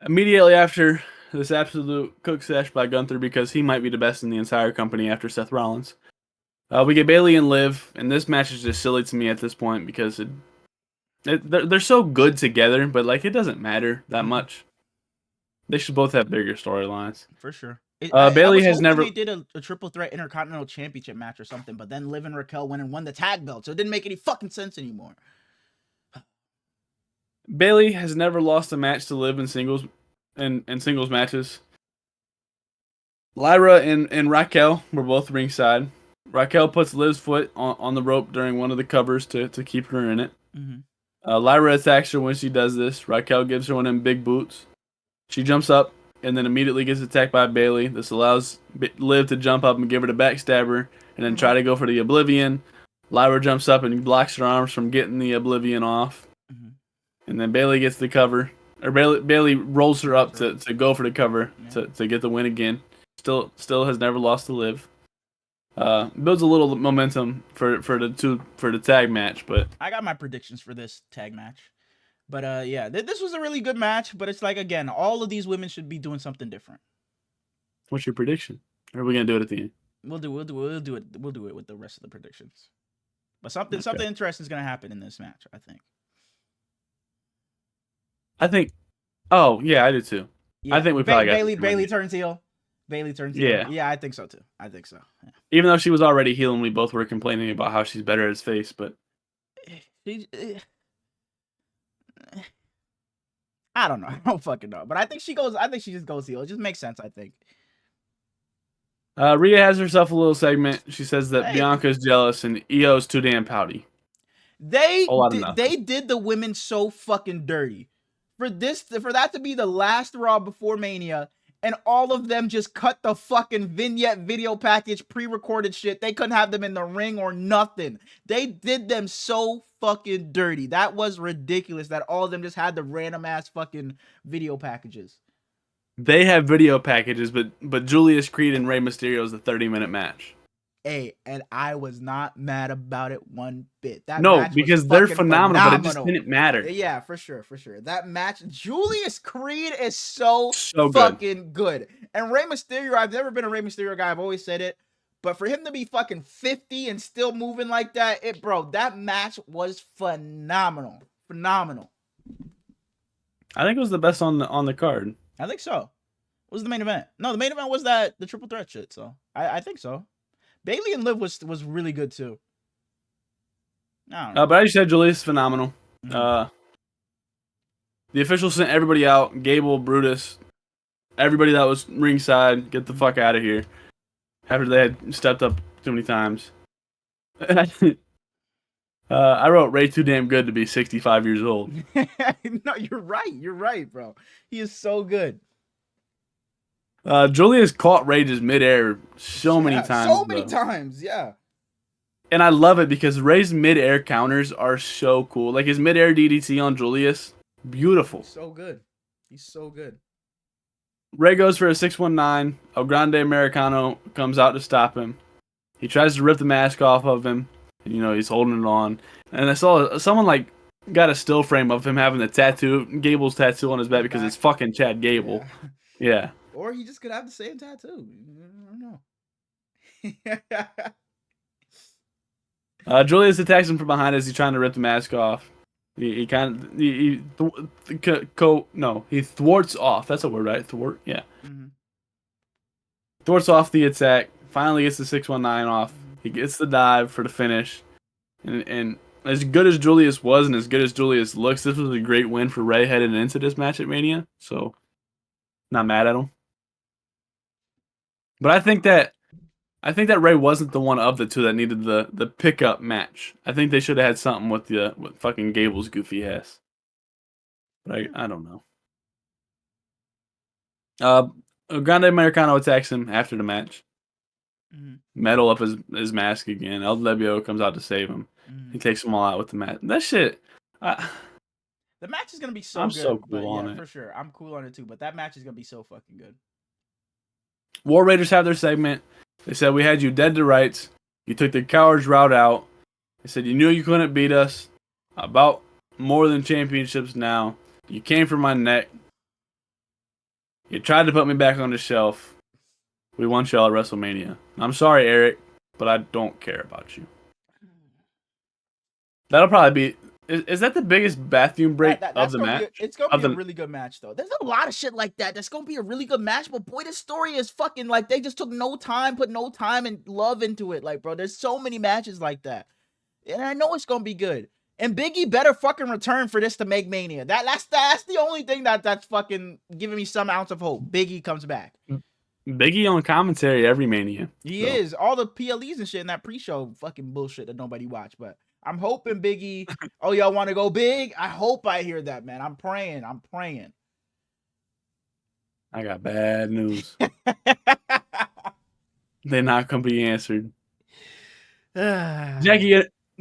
Immediately after this absolute cook sesh by Gunther, because he might be the best in the entire company after Seth Rollins, we get Bayley and Liv, and this match is just silly to me at this point because they're so good together, but like it doesn't matter that much. They should both have bigger storylines. For sure. Bayley has never. They did a triple threat Intercontinental Championship match or something, but then Liv and Raquel went and won the tag belt, so it didn't make any fucking sense anymore. Bayley has never lost a match to Liv in singles matches. Lyra and Raquel were both ringside. Raquel puts Liv's foot on the rope during one of the covers to keep her in it. Lyra attacks her when she does this. Raquel gives her one of them big boots. She jumps up and then immediately gets attacked by Bayley. This allows Liv to jump up and give her the backstabber and then try to go for the Oblivion. Lyra jumps up and blocks her arms from getting the Oblivion off. And then Bayley gets the cover. Or Bayley rolls her up to go for the cover to get the win again. Still has never lost to Liv. Builds a little momentum for the tag match, but I got my predictions for this tag match. But yeah, this was a really good match. But it's like, again, all of these women should be doing something different. What's your prediction? Or are we gonna do it at the end? We'll do it with the rest of the predictions. But something interesting is gonna happen in this match, I think. Oh yeah, I do too. Yeah. I think we probably got Bayley turns heel. Bayley turns heel. Yeah, I think so too. I think so. Yeah. Even though she was already heel and we both were complaining about how she's better as face, but I don't know. I don't fucking know. But I think she just goes heel. It just makes sense, I think. Rhea has herself a little segment. She says that Bianca's jealous and Io's too damn pouty. They did the women so fucking dirty. For that to be the last Raw before Mania, and all of them just cut the fucking vignette video package, pre-recorded shit. They couldn't have them in the ring or nothing. They did them so fucking dirty. That was ridiculous that all of them just had the random ass fucking video packages. They have video packages, but Julius Creed and Rey Mysterio is a 30-minute match. Hey, and I was not mad about it one bit. Because they're phenomenal, but it just didn't matter. Yeah, for sure. That match, Julius Creed is so fucking good. And Rey Mysterio, I've never been a Rey Mysterio guy. I've always said it. But for him to be fucking 50 and still moving like that, that match was phenomenal. Phenomenal. I think it was the best on the card. I think so. What was the main event? No, the main event was the triple threat shit. So I think so. Bayley and Liv was really good too. I don't know. But I just said Julius phenomenal. The officials sent everybody out. Gable, Brutus, everybody that was ringside, get the fuck out of here. After they had stepped up too many times. I wrote Ray too damn good to be 65 years old. No, you're right, bro. He is so good. Julius caught Ray just midair so many times. Yeah. And I love it because Ray's midair counters are so cool. Like his midair DDT on Julius, beautiful. He's so good. Ray goes for a 619. El Grande Americano comes out to stop him. He tries to rip the mask off of him. You know, he's holding it on. And I saw someone got a still frame of him having the tattoo, Gable's tattoo on his back because it's fucking Chad Gable. Yeah. Or he just could have the same tattoo. I don't know. Julius attacks him from behind as he's trying to rip the mask off. He thwarts off. That's a word, right? Thwart? Yeah. Thwarts off the attack. Finally gets the 619 off. He gets the dive for the finish. And as good as Julius was and as good as Julius looks, this was a great win for Ray heading into this match at Mania. So, not mad at him. But I think that Ray wasn't the one of the two that needed the pickup match. I think they should have had something with fucking Gable's goofy ass. But I don't know. Grande Americano attacks him after the match. metal up his mask again. LWO comes out to save him. He takes them all out with the mask. That shit. The match is gonna be so I'm good. so cool but on yeah, it. for sure. I'm cool on it too. But that match is gonna be so fucking good. War Raiders have their segment. They said we had you dead to rights. You took the coward's route out. They said you knew you couldn't beat us. About more than championships now. You came for my neck. You tried to put me back on the shelf. We want y'all at WrestleMania. I'm sorry, Eric, but I don't care about you. That'll probably be. Is that the biggest bathroom break of the match? It's gonna be a really good match though. There's a lot of shit like that. That's gonna be a really good match. But boy, this story is fucking like they just took no time, put no time and love into it. Like, bro, there's so many matches like that, and I know it's gonna be good. And Biggie better fucking return for this to make Mania. That's the only thing that's fucking giving me some ounce of hope. Biggie comes back. Biggie on commentary every Mania. He is. All the PLEs and shit in that pre-show fucking bullshit that nobody watched. But I'm hoping Biggie, oh, y'all want to go big? I hope I hear that, man. I'm praying. I got bad news. They're not going to be answered.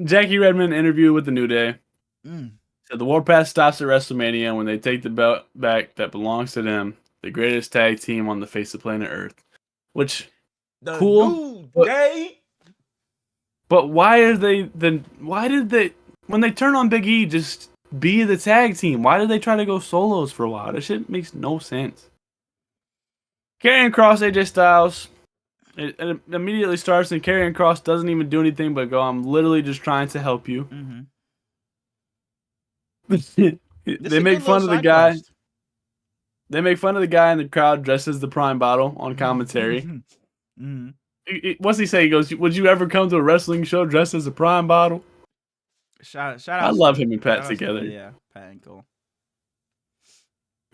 Jackie Redmond interview with the New Day. Said the Warpath stops at WrestleMania when they take the belt back that belongs to them. The greatest tag team on the face of planet Earth. Which, the cool. New Day. But why did they, when they turn on Big E, just be the tag team? Why did they try to go solos for a while? That shit makes no sense. Karrion Kross, AJ Styles. It immediately starts, and Karrion Kross doesn't even do anything but go, I'm literally just trying to help you. They make fun of the guy. They make fun of the guy in the crowd dressed as the Prime Bottle on commentary. What's he say? He goes, would you ever come to a wrestling show dressed as a Prime Bottle? Shout out. I love him and Pat together. Yeah, Pat and Cole.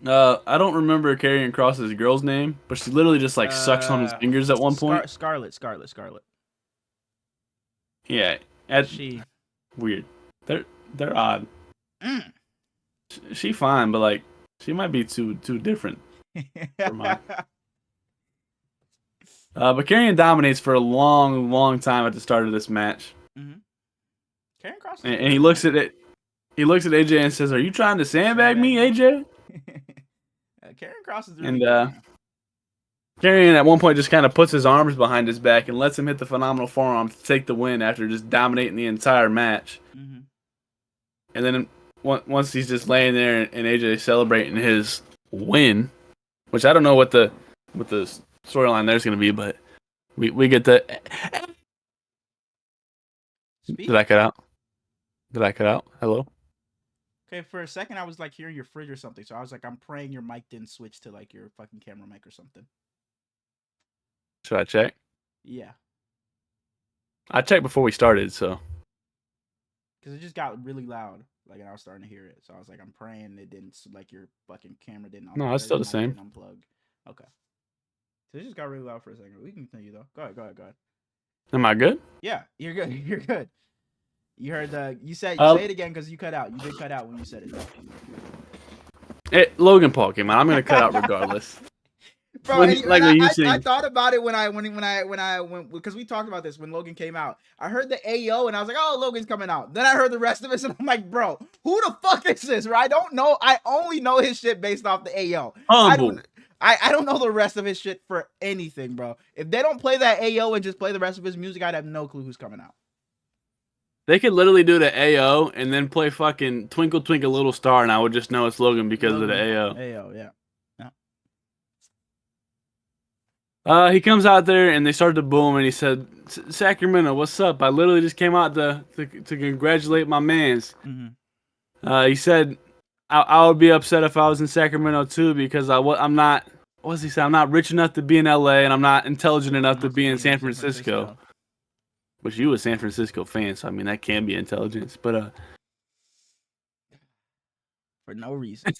I don't remember Karrion Kross's girl's name, but she literally just like sucks on his fingers at one point. Scarlett. Yeah, weird. They're odd. She fine, but like she might be too different for mine. But Karrion dominates for a long time at the start of this match. Karrion Kross, and he looks at it. He looks at AJ and says, "Are you trying to sandbag me, AJ?" Karrion Kross is really good. Karrion at one point just kind of puts his arms behind his back and lets him hit the phenomenal forearm to take the win after just dominating the entire match. And then once he's just laying there and AJ celebrating his win, which I don't know what the storyline there's going to be, but we get the. Did I cut out? Hello? Okay, for a second I was like hearing your fridge or something, so I was like, I'm praying your mic didn't switch to like your fucking camera mic or something. Should I check? Yeah. I checked before we started, so. Because it just got really loud, like, and I was starting to hear it, so I was like, I'm praying it didn't, like, your fucking camera didn't. No, it's still the same. Unplug. Okay. So it just got really loud for a second. We can continue though. Go ahead. Am I good? Yeah, you're good. You're good. You heard you say it again because you cut out. You did cut out when you said it. Logan Paul came out. I'm gonna cut out regardless. Bro, I thought about it when I went because we talked about this when Logan came out. I heard the AO and I was like, oh, Logan's coming out. Then I heard the rest of it and I'm like, bro, who the fuck is this? I don't know. I only know his shit based off the AO. I don't know the rest of his shit for anything, bro. If they don't play that AO and just play the rest of his music, I'd have no clue who's coming out. They could literally do the AO and then play fucking Twinkle Twinkle Little Star, and I would just know it's Logan because of the AO. AO, yeah. He comes out there and they start to boom, and he said, "Sacramento, what's up? I literally just came out to congratulate my mans." He said, "I would be upset if I was in Sacramento too because I'm not. What does he say? I'm not rich enough to be in LA, and I'm not intelligent enough to be in San Francisco." Which you a San Francisco fan, so I mean that can be intelligence, but for no reason.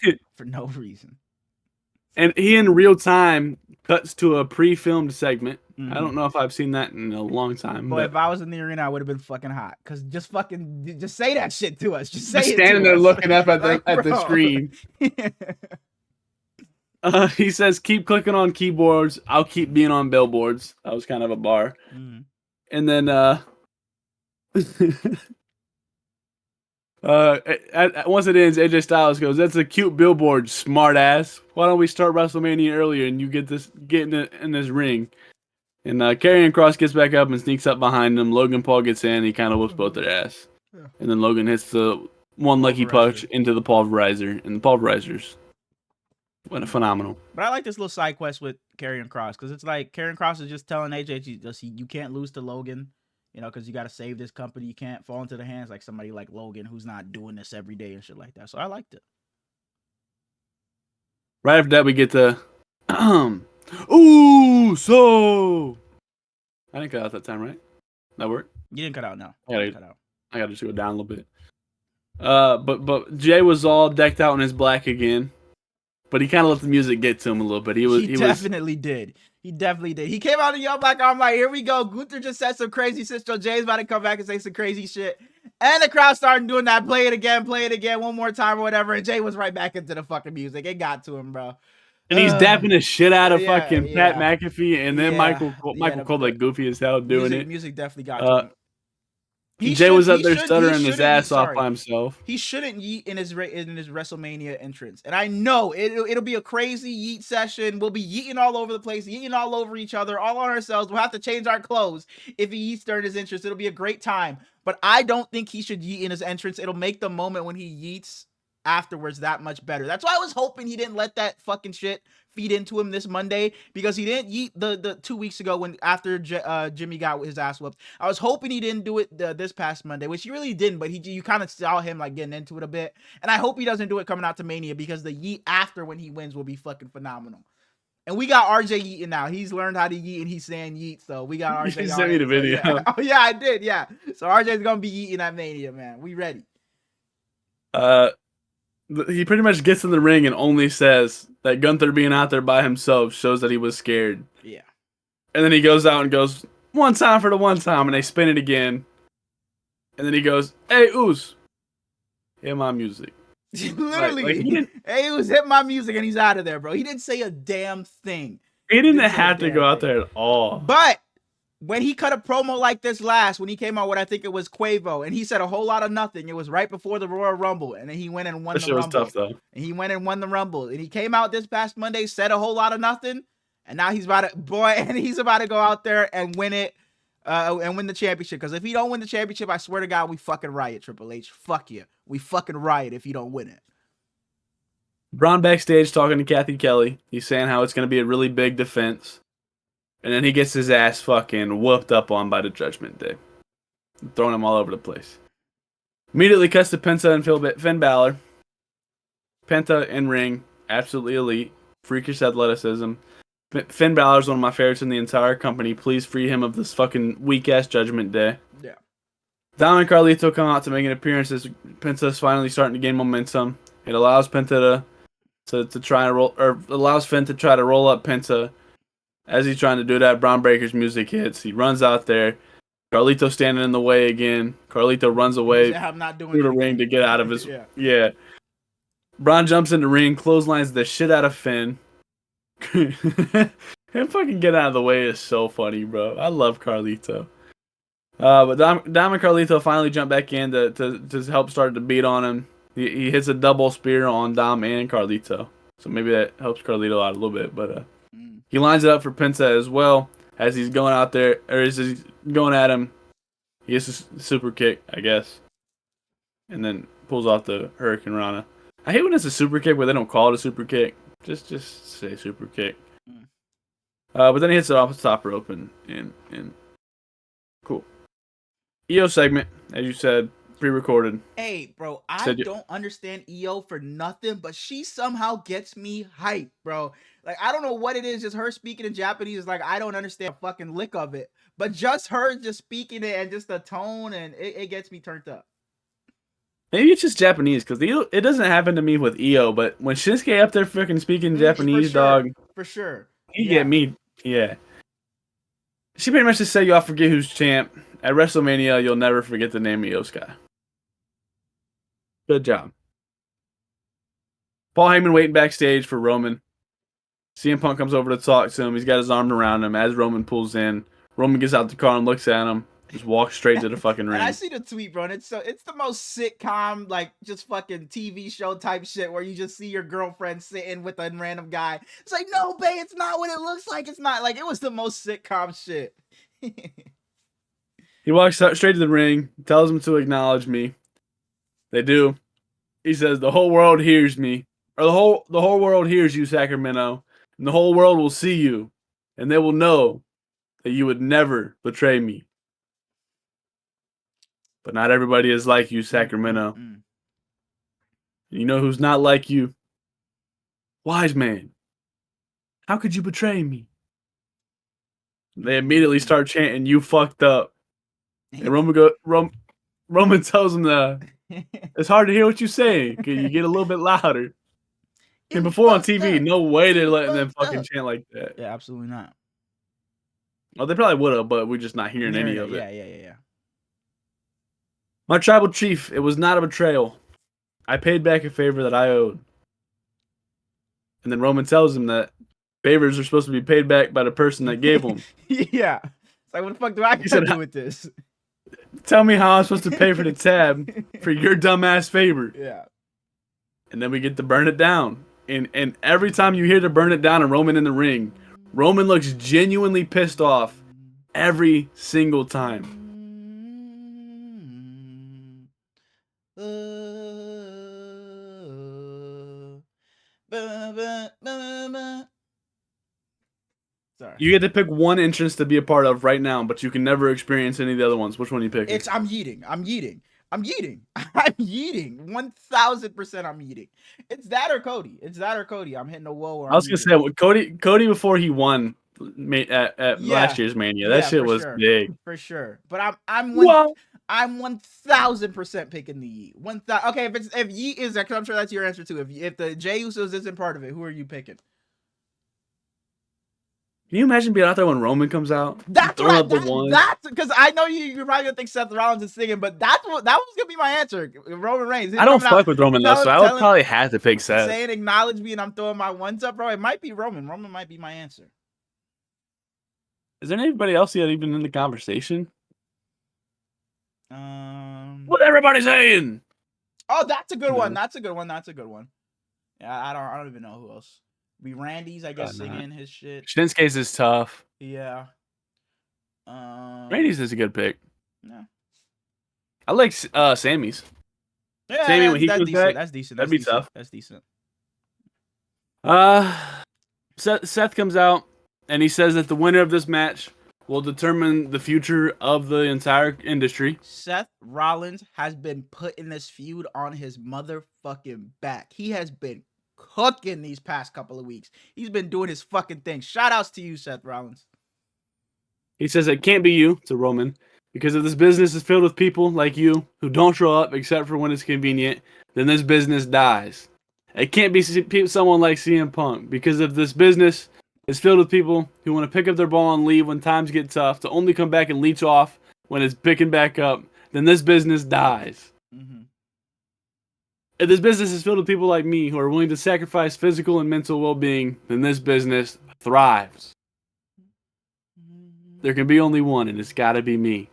And he in real time cuts to a pre-filmed segment. I don't know if I've seen that in a long time. But if I was in the arena, I would have been fucking hot. Cause just say that shit to us. Just say it. Standing there looking up at the screen. He says, "Keep clicking on keyboards. I'll keep being on billboards." That was kind of a bar. Mm. And then, once it ends, AJ Styles goes, "That's a cute billboard, smart ass. Why don't we start WrestleMania earlier and you get in this ring?" And Karrion Kross gets back up and sneaks up behind him. Logan Paul gets in. He kind of whoops both their ass. Yeah. And then Logan hits the one lucky punch into the pulverizer. And the pulverizers went phenomenal. But I like this little side quest with Karrion Kross because it's like Karrion Kross is just telling AJ, you can't lose to Logan, you know, because you got to save this company. You can't fall into the hands like somebody like Logan who's not doing this every day and shit like that. So I liked it. Right after that, we get the ooh, so I didn't cut out that time, right? That worked? You didn't cut out, no. I gotta just go down a little bit. But Jay was all decked out in his black again. But he kind of let the music get to him a little bit. He definitely did. He definitely did. He came out in Yo Black Arm like, here we go. Gunther just said some crazy shit. So Jay's about to come back and say some crazy shit. And the crowd started doing that. Play it again, one more time or whatever. And Jay was right back into the fucking music. It got to him, bro. And he's dapping the shit out of fucking Pat McAfee. And then Michael Cole like goofy as hell doing it. Music definitely got to him. Jay was up there stuttering his ass off by himself. He shouldn't yeet in his WrestleMania entrance. And I know it'll be a crazy yeet session. We'll be yeeting all over the place, yeeting all over each other, all on ourselves. We'll have to change our clothes if he yeets during his entrance. It'll be a great time. But I don't think he should yeet in his entrance. It'll make the moment when he yeets afterwards that much better. That's why I was hoping he didn't let that fucking shit feed into him this Monday, because he didn't yeet the 2 weeks ago when after Jimmy got his ass whooped. I was hoping he didn't do it this past Monday, which he really didn't, but you kind of saw him like getting into it a bit. And I hope he doesn't do it coming out to Mania, because the yeet after when he wins will be fucking phenomenal. And we got RJ yeeting now. He's learned how to yeet and he's saying yeet. So we got RJ. You sent me the video. So, yeah. Oh yeah, I did. Yeah. So RJ's gonna be yeeting at Mania, man. We ready. He pretty much gets in the ring and only says that Gunther being out there by himself shows that he was scared. Yeah. And then he goes out and goes, one time for the one time, and they spin it again. And then he goes, "Hey, Oos, hit my music." Literally, hey, Oos, hit my music, and he's out of there, bro. He didn't say a damn thing. He didn't have to go out there at all. But when he cut a promo like this when he came out with, I think it was Quavo, and he said a whole lot of nothing. It was right before the Royal Rumble, and then he went and won the Rumble. That shit was tough, though. And he went and won the Rumble, and he came out this past Monday, said a whole lot of nothing, and now he's about to go out there and win it, and win the championship. Because if he don't win the championship, I swear to God, we fucking riot, Triple H. Fuck you. We fucking riot if you don't win it. Braun backstage talking to Kathy Kelly. He's saying how it's going to be a really big defense. And then he gets his ass fucking whooped up on by the Judgment Day. Throwing him all over the place. Immediately cuts to Penta and Finn Balor. Penta in ring. Absolutely elite. Freakish athleticism. Finn Balor's one of my favorites in the entire company. Please free him of this fucking weak-ass Judgment Day. Yeah. Dom and Carlito come out to make an appearance as Penta's finally starting to gain momentum. It allows Penta to try and roll, or allows Finn to try to roll up Penta. As he's trying to do that, Braun Breaker's music hits. He runs out there. Carlito standing in the way again. Carlito runs away through the ring to get out of his... Yeah. Braun jumps in the ring, clotheslines the shit out of Finn. Him fucking get out of the way is so funny, bro. I love Carlito. But Dom and Carlito finally jump back in to help start to beat on him. He hits a double spear on Dom and Carlito. So maybe that helps Carlito out a little bit, but... He lines it up for Penta as well as he's going out there, or as he's going at him. He gets a super kick, I guess, and then pulls off the Hurricane Rana. I hate when it's a super kick, but they don't call it a super kick. Just say super kick. But then he hits it off the top rope and cool. EO segment, as you said, pre-recorded. Hey, bro, I don't understand EO for nothing, but she somehow gets me hyped, bro. Like, I don't know what it is, just her speaking in Japanese, like, I don't understand a fucking lick of it. But just her just speaking it and just the tone, and it gets me turned up. Maybe it's just Japanese, because it doesn't happen to me with EO, but when Shinsuke up there freaking speaking Japanese, dog. For sure. He get me, yeah. She pretty much just said, y'all forget who's champ. At WrestleMania, you'll never forget the name of Io Sky. Good job. Paul Heyman waiting backstage for Roman. CM Punk comes over to talk to him. He's got his arm around him as Roman pulls in. Roman gets out the car and looks at him. Just walks straight to the fucking ring. And I see the tweet, bro. And it's the most sitcom, like just fucking TV show type shit where you just see your girlfriend sitting with a random guy. It's like, no, babe, it's not what it looks like. It's not. Like, it was the most sitcom shit. He walks straight to the ring, tells him to acknowledge me. They do. He says, the whole world hears me. Or the whole world hears you, Sacramento. And the whole world will see you. And they will know that you would never betray me. But not everybody is like you, Sacramento. You know who's not like you? Wise man. How could you betray me? They immediately start chanting, you fucked up. And Roman tells him that it's hard to hear what you're saying. Can you get a little bit louder? And before on TV, no way they're letting them fucking chant like that. Yeah, absolutely not. Well, they probably would have, but we're just not hearing any of it. Yeah. My tribal chief, it was not a betrayal. I paid back a favor that I owed. And then Roman tells him that favors are supposed to be paid back by the person that gave them. Yeah. It's like, what the fuck do I got to do with this? Tell me how I'm supposed to pay for the tab for your dumbass favor. Yeah. And then we get to burn it down. And every time you hear to burn it down and Roman in the ring, Roman looks genuinely pissed off every single time. Sorry. You get to pick one entrance to be a part of right now, but you can never experience any of the other ones. Which one are you picking? I'm yeeting. I'm yeeting. 1000% I'm yeeting. It's that or Cody. I'm hitting a whoa. I was gonna say Cody before he won at last year's Mania. That shit was big for sure. But I'm 1000% picking the Yeet. 1000. Okay, if Yeet is that, I'm sure that's your answer too. If the Jey Usos isn't part of it, who are you picking? Can you imagine being out there when Roman comes out? That's right. That's because I know you're probably gonna think Seth Rollins is singing, but that was gonna be my answer. Roman Reigns. I don't fuck with Roman though, so I would probably have to pick Seth. Saying acknowledge me and I'm throwing my ones up, bro. It might be Roman. Roman might be my answer. Is there anybody else yet even in the conversation? What everybody saying? Oh, that's a good one. That's a good one. Yeah, I don't even know who else. Be Randy's, I guess, singing his shit. Shinsuke's is tough. Yeah. Randy's is a good pick. Yeah. I like Sammy's. Yeah, Sammy when he comes back. That's decent. That'd be tough. That's decent. Seth comes out and he says that the winner of this match will determine the future of the entire industry. Seth Rollins has been putting this feud on his motherfucking back. He has been cooking these past couple of weeks. He's been doing his fucking thing. Shout outs to you, Seth Rollins. He says it can't be you, to Roman, because if this business is filled with people like you who don't show up except for when it's convenient, then this business dies. It can't be someone like CM Punk, because if this business is filled with people who want to pick up their ball and leave when times get tough, to only come back and leech off when it's picking back up, then this business dies. Mm-hmm. If this business is filled with people like me who are willing to sacrifice physical and mental well-being, then this business thrives. There can be only one, and it's got to be me.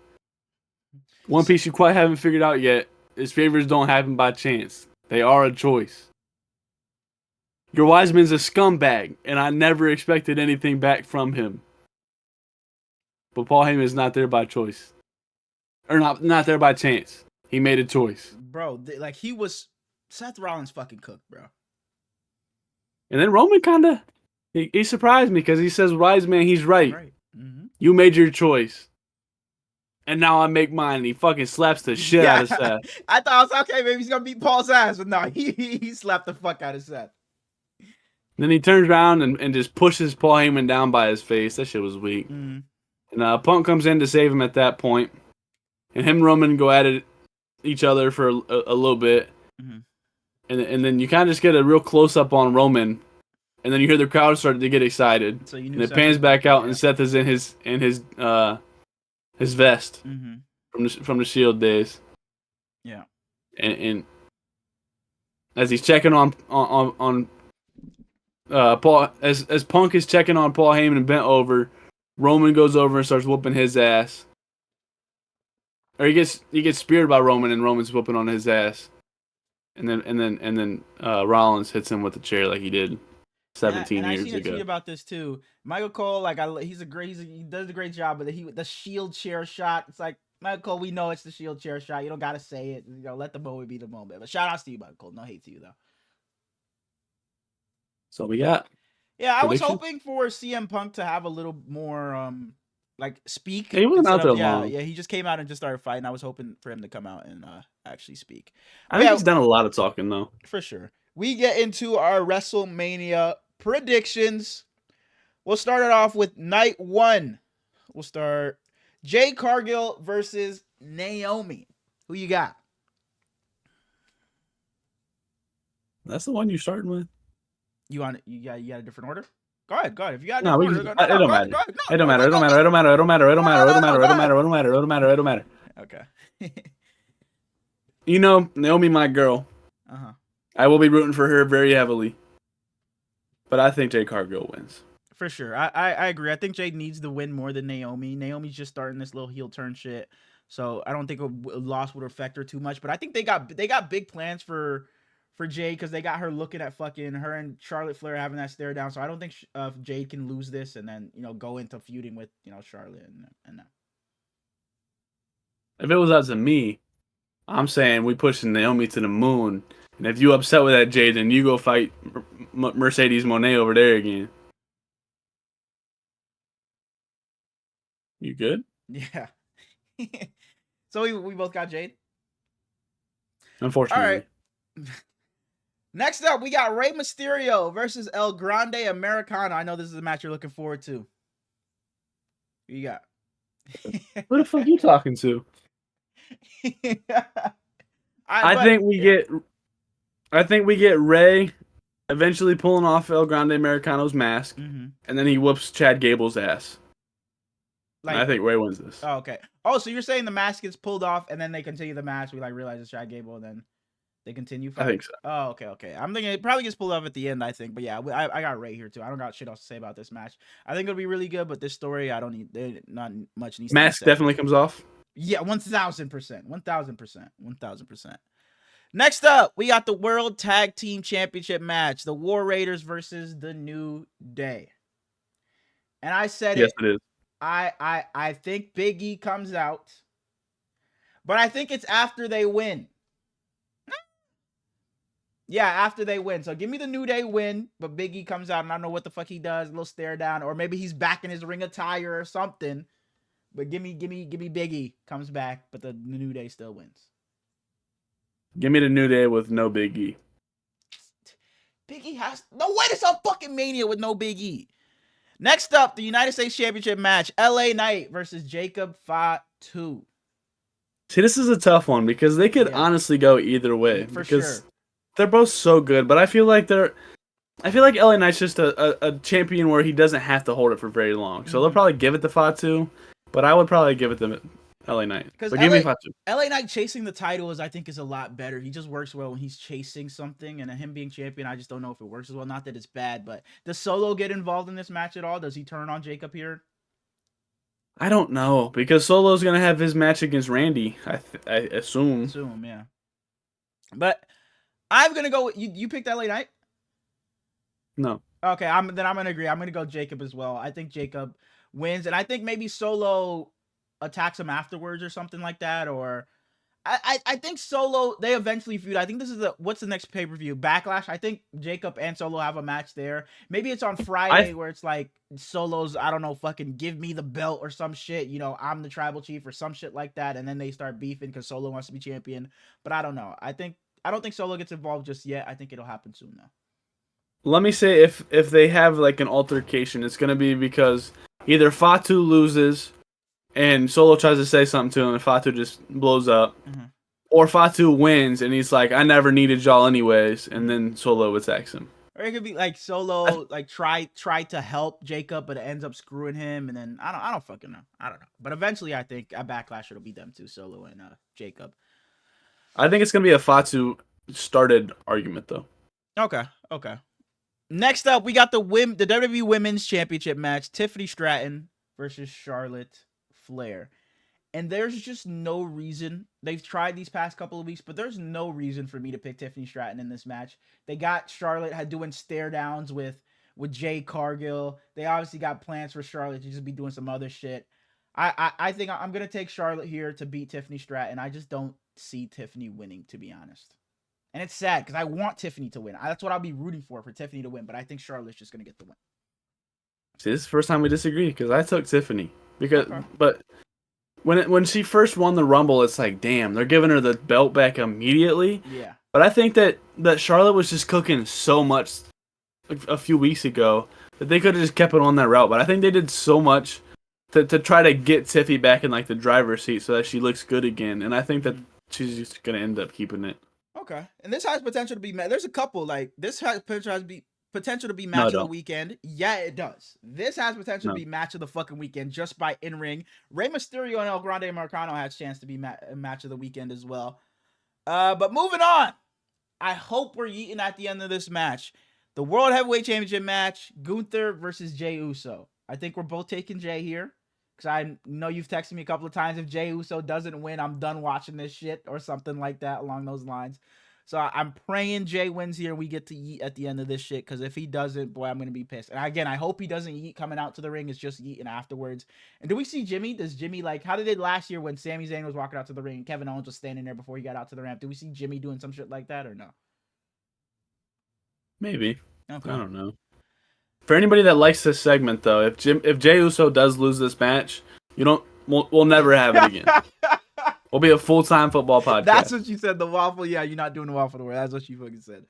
One piece you quite haven't figured out yet is favors don't happen by chance. They are a choice. Your wise man's a scumbag, and I never expected anything back from him. But Paul Heyman is not there by choice. Or not there by chance. He made a choice. Bro, like he was... Seth Rollins fucking cooked, bro. And then Roman kind of... He surprised me because he says, wise man, he's right. Mm-hmm. You made your choice. And now I make mine. And he fucking slaps the shit out of Seth. I thought I was okay, maybe he's going to beat Paul's ass. But no, he slapped the fuck out of Seth. Then he turns around and just pushes Paul Heyman down by his face. That shit was weak. Mm-hmm. And Punk comes in to save him at that point. And him and Roman go at it each other for a little bit. Mm-hmm. And then you kind of just get a real close-up on Roman. And then you hear the crowd start to get excited. So and it pans back out, and Seth is in his vest from the Shield days. Yeah. And as he's checking on Paul as Punk is checking on Paul Heyman and bent over, Roman goes over and starts whooping his ass. Or he gets speared by Roman and Roman's whooping on his ass. And then Rollins hits him with a chair like he did 17 And I years seen a tweet ago. about this too. Michael Cole, like he does a great job, but the Shield chair shot. It's like Michael Cole, we know it's the Shield chair shot. You don't gotta say it. Let the moment be the moment. But shout out to you, Michael Cole. No hate to you though. So we got Yeah, I was prediction. hoping for CM Punk to have a little more like speak He wasn't instead out of there long. he just came out and just started fighting. I was hoping for him to come out and actually speak. I But think yeah, he's done a lot of talking though. for sure. We get into our WrestleMania predictions. We'll start it off with night one. We'll start Jade Cargill versus Naomi. Who you got? That's the one you're starting with. You got a different order? Go ahead. If you got a No, different we order, can. no, It don't go ahead. matter. Go ahead. It don't No, matter. It go, don't go, matter. go. It don't matter. It don't matter. It don't matter. It don't matter. It don't matter. It don't matter. It don't matter. It don't matter. Okay. You know, Naomi, my girl. Uh-huh. I will be rooting for her very heavily. But I think Jade Cargill wins. For sure. I agree. I think Jade needs the win more than Naomi. Naomi's just starting this little heel turn shit. So I don't think a loss would affect her too much. But I think they got big plans for Jade because they got her looking at fucking her and Charlotte Flair having that stare down. So I don't think Jade can lose this and then go into feuding with Charlotte and that. If it was up to me, I'm saying we pushing Naomi to the moon. And if you upset with that Jade, then you go fight Mercedes Moné over there again. You good? Yeah. So we both got Jade. Unfortunately. All right. Next up, we got Rey Mysterio versus El Grande Americano. I know this is a match you're looking forward to. Who you got? Who the fuck you talking to? I think we get Rey eventually pulling off El Grande Americano's mask, and then he whoops Chad Gable's ass. Like, I think Rey wins this. Oh, okay. Oh, so you're saying the mask gets pulled off and then they continue the match? We realize it's Chad Gable and then they continue fighting? I think so. Oh, okay. I'm thinking it probably gets pulled off at the end, I think. But yeah, I got Rey here too. I don't got shit else to say about this match. I think it'll be really good, but this story, I don't need not much needs. Mask to be said. definitely comes off. Yeah, 1000%, 1000%. Next up, we got the World Tag Team Championship match: the War Raiders versus the New Day. And I said yes, it is. I think Big E comes out, but I think it's after they win. Yeah, after they win. So give me the New Day win, but Big E comes out and I don't know what the fuck he does, a little stare down, or maybe he's back in his ring attire or something. But give me Big E comes back, but the New Day still wins. Give me the New Day with no Big E. Big E has no way to sell fucking Mania with no Big E. Next up, the United States Championship match: LA Knight versus Jacob Fatu. See, this is a tough one because they could honestly go either way. For because sure. They're both so good, but I feel like LA Knight's just a champion where he doesn't have to hold it for very long. So they'll probably give it to Fatu, but I would probably give it to LA Knight. Because give me Fatu. LA Knight chasing the title is a lot better. He just works well when he's chasing something, and him being champion, I just don't know if it works as well. Not that it's bad, but does Solo get involved in this match at all? Does he turn on Jacob here? I don't know, because Solo's gonna have his match against Randy. I assume. Yeah. But I'm gonna go. You picked LA Knight? No. Okay, I'm gonna agree. I'm gonna go Jacob as well. I think Jacob wins, and I think maybe Solo attacks him afterwards or something like that. Or I think Solo, they eventually feud. I think this is what's the next pay-per-view? Backlash. I think Jacob and Solo have a match there. Maybe it's on Friday where it's like Solo's, I don't know, fucking give me the belt or some shit. I'm the tribal chief or some shit like that, and then they start beefing because Solo wants to be champion. But I don't know. I don't think Solo gets involved just yet. I think it'll happen soon though. Let me say if they have like an altercation, it's gonna be because either Fatu loses and Solo tries to say something to him and Fatu just blows up, or Fatu wins and he's like, I never needed y'all anyways, and then Solo attacks him. Or it could be like Solo try to help Jacob, but it ends up screwing him, and then I don't fucking know. I don't know. But eventually, I think at Backlash it'll be them two, Solo and Jacob. I think it's gonna be a Fatu started argument though. Okay. Next up, we got the WWE Women's Championship match: Tiffany Stratton versus Charlotte Flair. And there's just no reason. They've tried these past couple of weeks, but there's no reason for me to pick Tiffany Stratton in this match. They got Charlotte had doing stare downs with Jay Cargill. They obviously got plans for Charlotte to just be doing some other shit. I think I'm gonna take Charlotte here to beat Tiffany Stratton. I just don't see Tiffany winning, to be honest. And it's sad because I want Tiffany to win. That's what I'll be rooting for Tiffany to win. But I think Charlotte's just gonna get the win. See, this is the first time we disagree because I took Tiffany Okay. but when she first won the Rumble, it's like, damn, they're giving her the belt back immediately. Yeah. But I think that Charlotte was just cooking so much a few weeks ago that they could have just kept it on that route. But I think they did so much to try to get Tiffy back in like the driver's seat so that she looks good again. And I think that she's just gonna end up keeping it. Okay. And this has potential to be there's a couple like this has potential to be match No, of the don't. weekend. Yeah, it does. This has potential to No. be match of the fucking weekend just by in ring. Rey Mysterio and El Grande Marcano has a chance to be match of the weekend as well. But moving on. I hope we're eating at the end of this match. The World Heavyweight Championship match, Gunther versus Jey Uso. I think we're both taking Jey here. Because I know you've texted me a couple of times. If Jey Uso doesn't win, I'm done watching this shit or something like that along those lines. So I'm praying Jey wins here and we get to eat at the end of this shit. Because if he doesn't, boy, I'm going to be pissed. And again, I hope he doesn't eat coming out to the ring. It's just eating afterwards. And do we see Jimmy? Does Jimmy, like, how did it last year when Sami Zayn was walking out to the ring and Kevin Owens was standing there before he got out to the ramp? Do we see Jimmy doing some shit like that or no? Maybe. Okay. I don't know. For anybody that likes this segment, though, if Jey Uso does lose this match, we'll never have it again. We'll be a full-time football podcast. That's what you said. The Waffle, yeah, you're not doing the Waffle to wear. That's what you fucking said.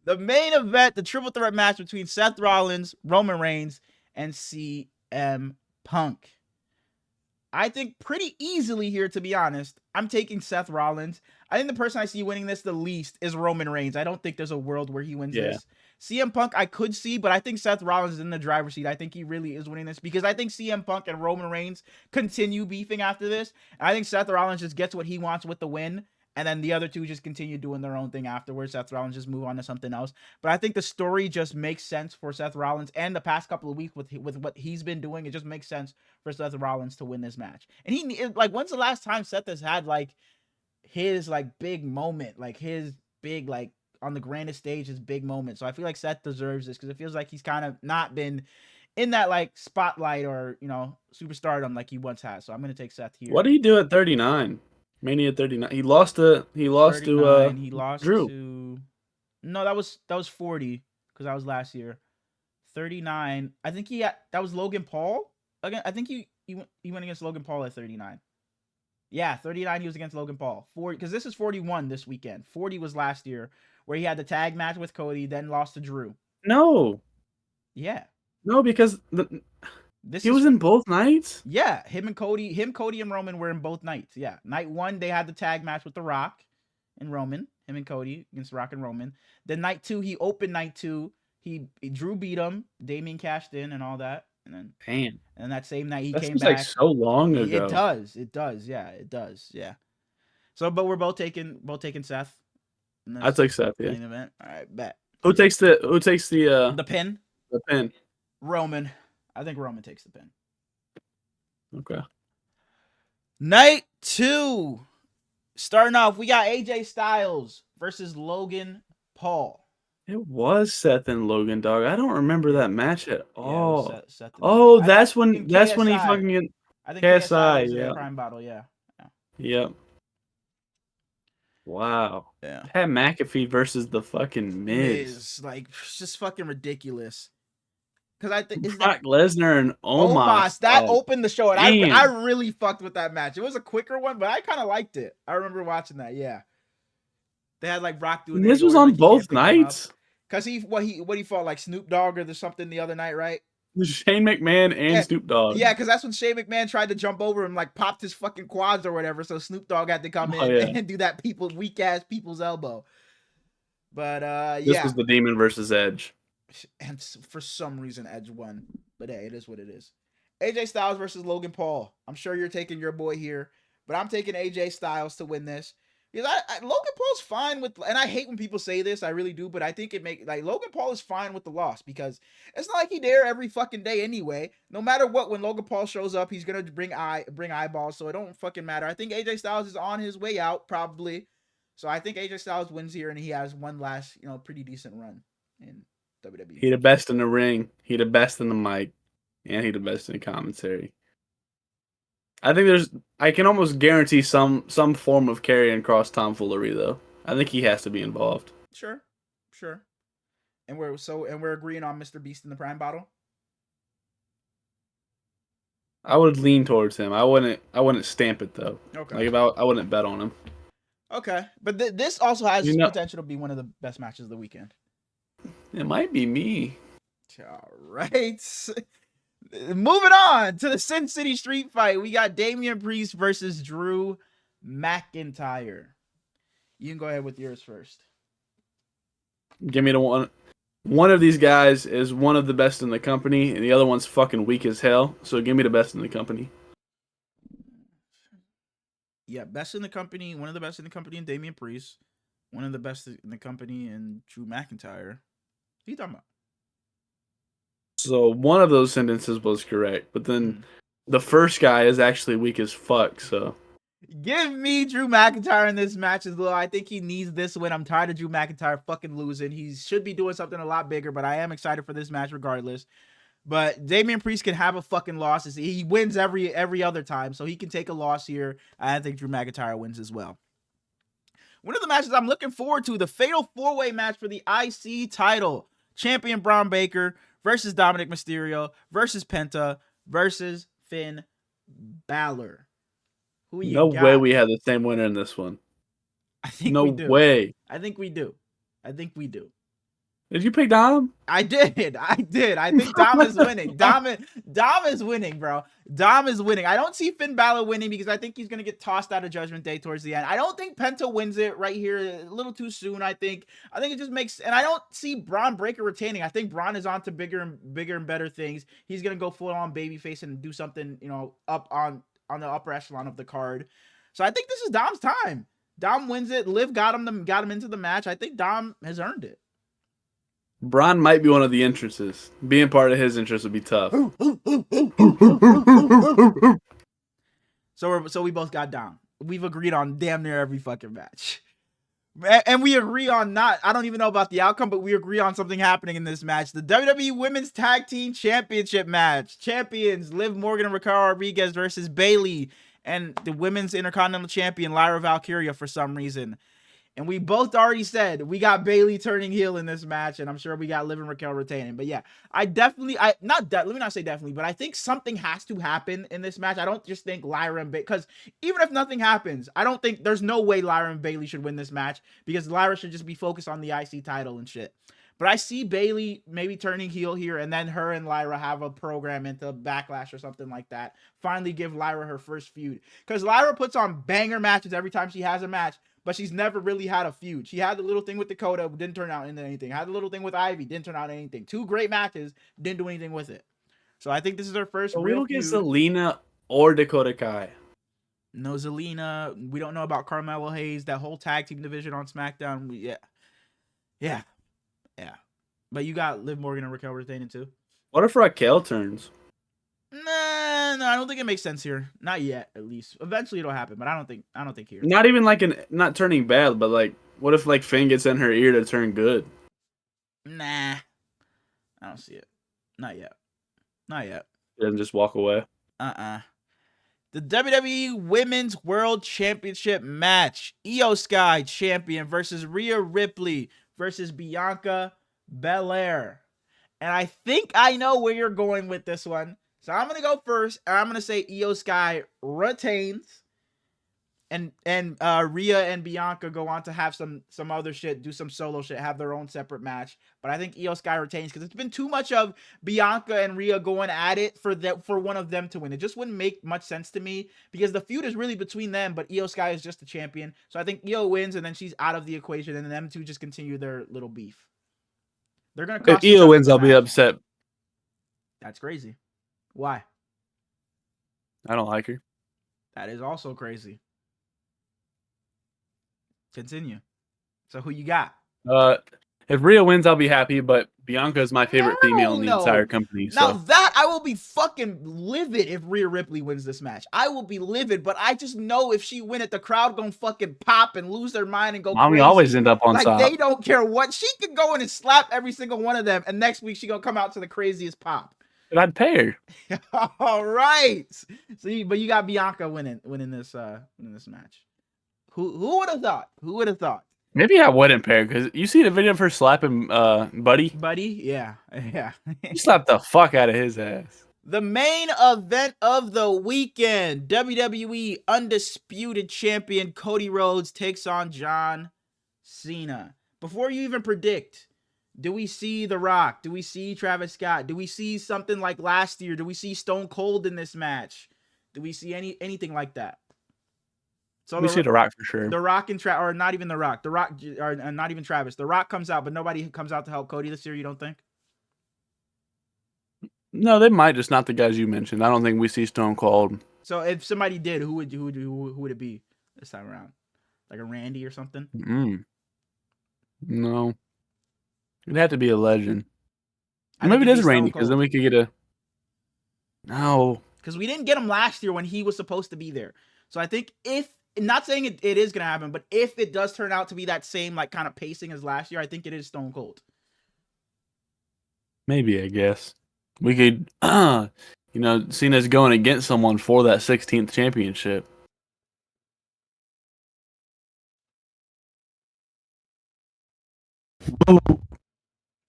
The main event, the triple threat match between Seth Rollins, Roman Reigns, and CM Punk. I think pretty easily here, to be honest. I'm taking Seth Rollins. I think the person I see winning this the least is Roman Reigns. I don't think there's a world where he wins this. CM Punk, I could see, but I think Seth Rollins is in the driver's seat. I think he really is winning this because I think CM Punk and Roman Reigns continue beefing after this. And I think Seth Rollins just gets what he wants with the win. And then the other two just continue doing their own thing afterwards. Seth Rollins just move on to something else. But I think the story just makes sense for Seth Rollins. And the past couple of weeks with what he's been doing, it just makes sense for Seth Rollins to win this match. And he, like, when's the last time Seth has had, like, his, like, big moment? Like, his big, like, on the grandest stage, his big moment. So I feel like Seth deserves this because it feels like he's kind of not been in that, like, spotlight or, superstardom like he once has. So I'm going to take Seth here. What did he do at 39? Mania 39. He lost to He lost Drew. to No, that was 40 because that was last year. 39. I think that was Logan Paul. Again, I think he went against Logan Paul at 39. Yeah, 39 he was against Logan Paul. 40 because this is 41 this weekend. 40 was last year where he had the tag match with Cody, then lost to Drew. No. Yeah. No, because he was in both nights? Yeah, Cody and Roman were in both nights. Yeah. Night 1, they had the tag match with The Rock and Roman. Him and Cody against Rock and Roman. Then night 2, he opened night 2. Drew beat him. Damien cashed in and all that. And then that same night he came back. Like so long ago. It does. Yeah, it does. Yeah. So, but we're both taking Seth. I took Seth. Yeah. Main event. All right, bet. Who takes the pin? The pin. Roman. I think Roman takes the pin. Okay. Night 2. Starting off, we got AJ Styles versus Logan Paul. It was Seth and Logan, dog. I don't remember that match at all. Yeah, Seth that's when he fucking I think KSI was in Prime Battle, yeah. Yep. Wow. Yeah. Pat McAfee versus the fucking Miz. Like, it's just fucking ridiculous. Because I think Brock Lesnar and Omos. That opened the show, and I really fucked with that match. It was a quicker one, but I kind of liked it. I remember watching that. Yeah, they had like Brock doing. This was on both nights. Because he fought like Snoop Dogg or something the other night, right? Shane McMahon and Snoop Dogg. Yeah, because that's when Shane McMahon tried to jump over him, like popped his fucking quads or whatever. So Snoop Dogg had to come in and do that weak ass people's elbow. But this was the Demon versus Edge. And for some reason, Edge won. But hey, it is what it is. AJ Styles versus Logan Paul. I'm sure you're taking your boy here, but I'm taking AJ Styles to win this Because Logan Paul's fine with, and I hate when people say this, I really do, but I think Logan Paul is fine with the loss because it's not like he there every fucking day anyway. No matter what, when Logan Paul shows up, he's gonna bring eyeballs, so it don't fucking matter. I think AJ Styles is on his way out probably, so I think AJ Styles wins here and he has one last pretty decent run in WWE. He the best in the ring. He the best in the mic, and he the best in the commentary. I can almost guarantee some form of carrying cross tomfoolery though. I think he has to be involved. Sure. And we're agreeing on Mr. Beast in the Prime bottle. I would lean towards him. I wouldn't stamp it though. Okay. Like I wouldn't bet on him. Okay, but this also has potential to be one of the best matches of the weekend. It might be me. All right. Moving on to the Sin City Street Fight. We got Damian Priest versus Drew McIntyre. You can go ahead with yours first. Give me the one. One of these guys is one of the best in the company, and the other one's fucking weak as hell. So give me the best in the company. Yeah, best in the company. One of the best in the company in Damian Priest. One of the best in the company in Drew McIntyre. What are you talking about? So one of those sentences was correct, but then the first guy is actually weak as fuck. So give me Drew McIntyre in this match as well. I think he needs this win. I'm tired of Drew McIntyre fucking losing. He should be doing something a lot bigger, but I am excited for this match regardless. But Damian Priest can have a fucking loss. He wins every other time, so he can take a loss here. I think Drew McIntyre wins as well. One of the matches I'm looking forward to, the Fatal 4-Way match for the IC title. Champion Braun Baker versus Dominic Mysterio versus Penta versus Finn Balor. Who you got? No way we have the same winner in this one. I think we do. No way. I think we do. Did you pick Dom? I did. I think Dom is winning. Dom is winning, bro. Dom is winning. I don't see Finn Balor winning because I think he's going to get tossed out of Judgment Day towards the end. I don't think Penta wins it right here. A little too soon, I think. I think it just makes... And I don't see Braun Breaker retaining. I think Braun is on to bigger and better things. He's going to go full-on babyface and do something, up on the upper echelon of the card. So I think this is Dom's time. Dom wins it. Liv got him into the match. I think Dom has earned it. Braun might be one of the entrances. Being part of his entrance would be tough. So we both got Dom. We've agreed on damn near every fucking match. And we agree on I don't even know about the outcome, but we agree on something happening in this match. The WWE Women's Tag Team Championship match. Champions Liv Morgan and Raquel Rodriguez versus Bayley and the Women's Intercontinental Champion Lyra Valkyria for some reason. And we both already said we got Bayley turning heel in this match, and I'm sure we got Liv and Raquel retaining. But yeah, let me not say definitely, but I think something has to happen in this match. I don't just think Lyra and Bayley, because even if nothing happens, I don't think there's no way Lyra and Bayley should win this match because Lyra should just be focused on the IC title and shit. But I see Bayley maybe turning heel here, and then her and Lyra have a program into Backlash or something like that. Finally give Lyra her first feud. Because Lyra puts on banger matches every time she has a match, but she's never really had a feud. She had the little thing with Dakota, but didn't turn out into anything. Had the little thing with Ivy, didn't turn out into anything. 2 great matches, didn't do anything with it. So I think this is her first real feud. We don't get feud. Zelina or Dakota Kai. No Zelina. We don't know about Carmelo Hayes. That whole tag team division on SmackDown. Yeah. But you got Liv Morgan and Raquel retaining too. What if Raquel turns? No, I don't think it makes sense here. Not yet, at least. Eventually it'll happen, but I don't think here. Not even not turning bad, but what if Finn gets in her ear to turn good? Nah. I don't see it. Not yet. Then just walk away. The WWE Women's World Championship match. Io Sky champion versus Rhea Ripley versus Bianca Belair. And I think I know where you're going with this one. So I'm going to go first. And I'm going to say Io Sky retains. And Rhea and Bianca go on to have some other shit, do some solo shit, have their own separate match. But I think Io Sky retains because it's been too much of Bianca and Rhea going at it for one of them to win. It just wouldn't make much sense to me because the feud is really between them, but Io Sky is just the champion. So I think Io wins and then she's out of the equation and them two just continue their little beef. They're going to cost if Io wins, I'll be upset. That's crazy. Why? I don't like her. That is also crazy. Continue. So who you got? If Rhea wins, I'll be happy, but Bianca is my favorite female Hell in the no. entire company. Now So that I will be fucking livid if Rhea Ripley wins this match. I will be livid, but I just know if she win it, the crowd gonna fucking pop and lose their mind and go Mommy crazy. always end up on like top. They don't care what. She could go in and slap every single one of them, and next week she gonna come out to the craziest pop. But I'd pay her. All right. See, but you got Bianca winning this match. Who would have thought? Who would have thought? Maybe I wouldn't pay her because you see the video of her slapping Buddy. Buddy, yeah. He slapped the fuck out of his ass. The main event of the weekend, WWE Undisputed Champion Cody Rhodes takes on John Cena. Before you even predict, do we see The Rock? Do we see Travis Scott? Do we see something like last year? Do we see Stone Cold in this match? Do we see anything like that? So we see The Rock for sure. The Rock and or not even The Rock. The Rock, or not even Travis. The Rock comes out, but nobody comes out to help Cody this year. You don't think? No, they might, just not the guys you mentioned. I don't think we see Stone Cold. So if somebody did, who would it be this time around? Like a Randy or something? No, it'd have to be a legend. Maybe it is Randy, because then we could get a. No, because we didn't get him last year when he was supposed to be there. So I think if, not saying it is gonna happen, but if it does turn out to be that same like kind of pacing as last year, I think it is Stone Cold. Maybe, I guess. We could, Cena's going against someone for that 16th championship.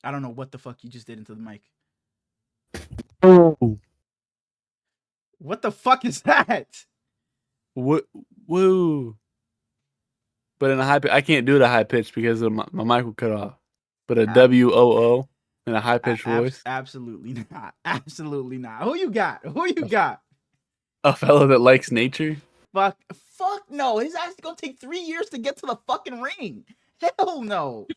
I don't know what the fuck you just did into the mic. What the fuck is that? Woo. But in a high pitch, I can't do it at a high pitch because my mic will cut off. But a WOO in a high pitched voice? Absolutely not. Absolutely not. Who you got? A fellow that likes nature? Fuck no. His ass is gonna take 3 years to get to the fucking ring. Hell no.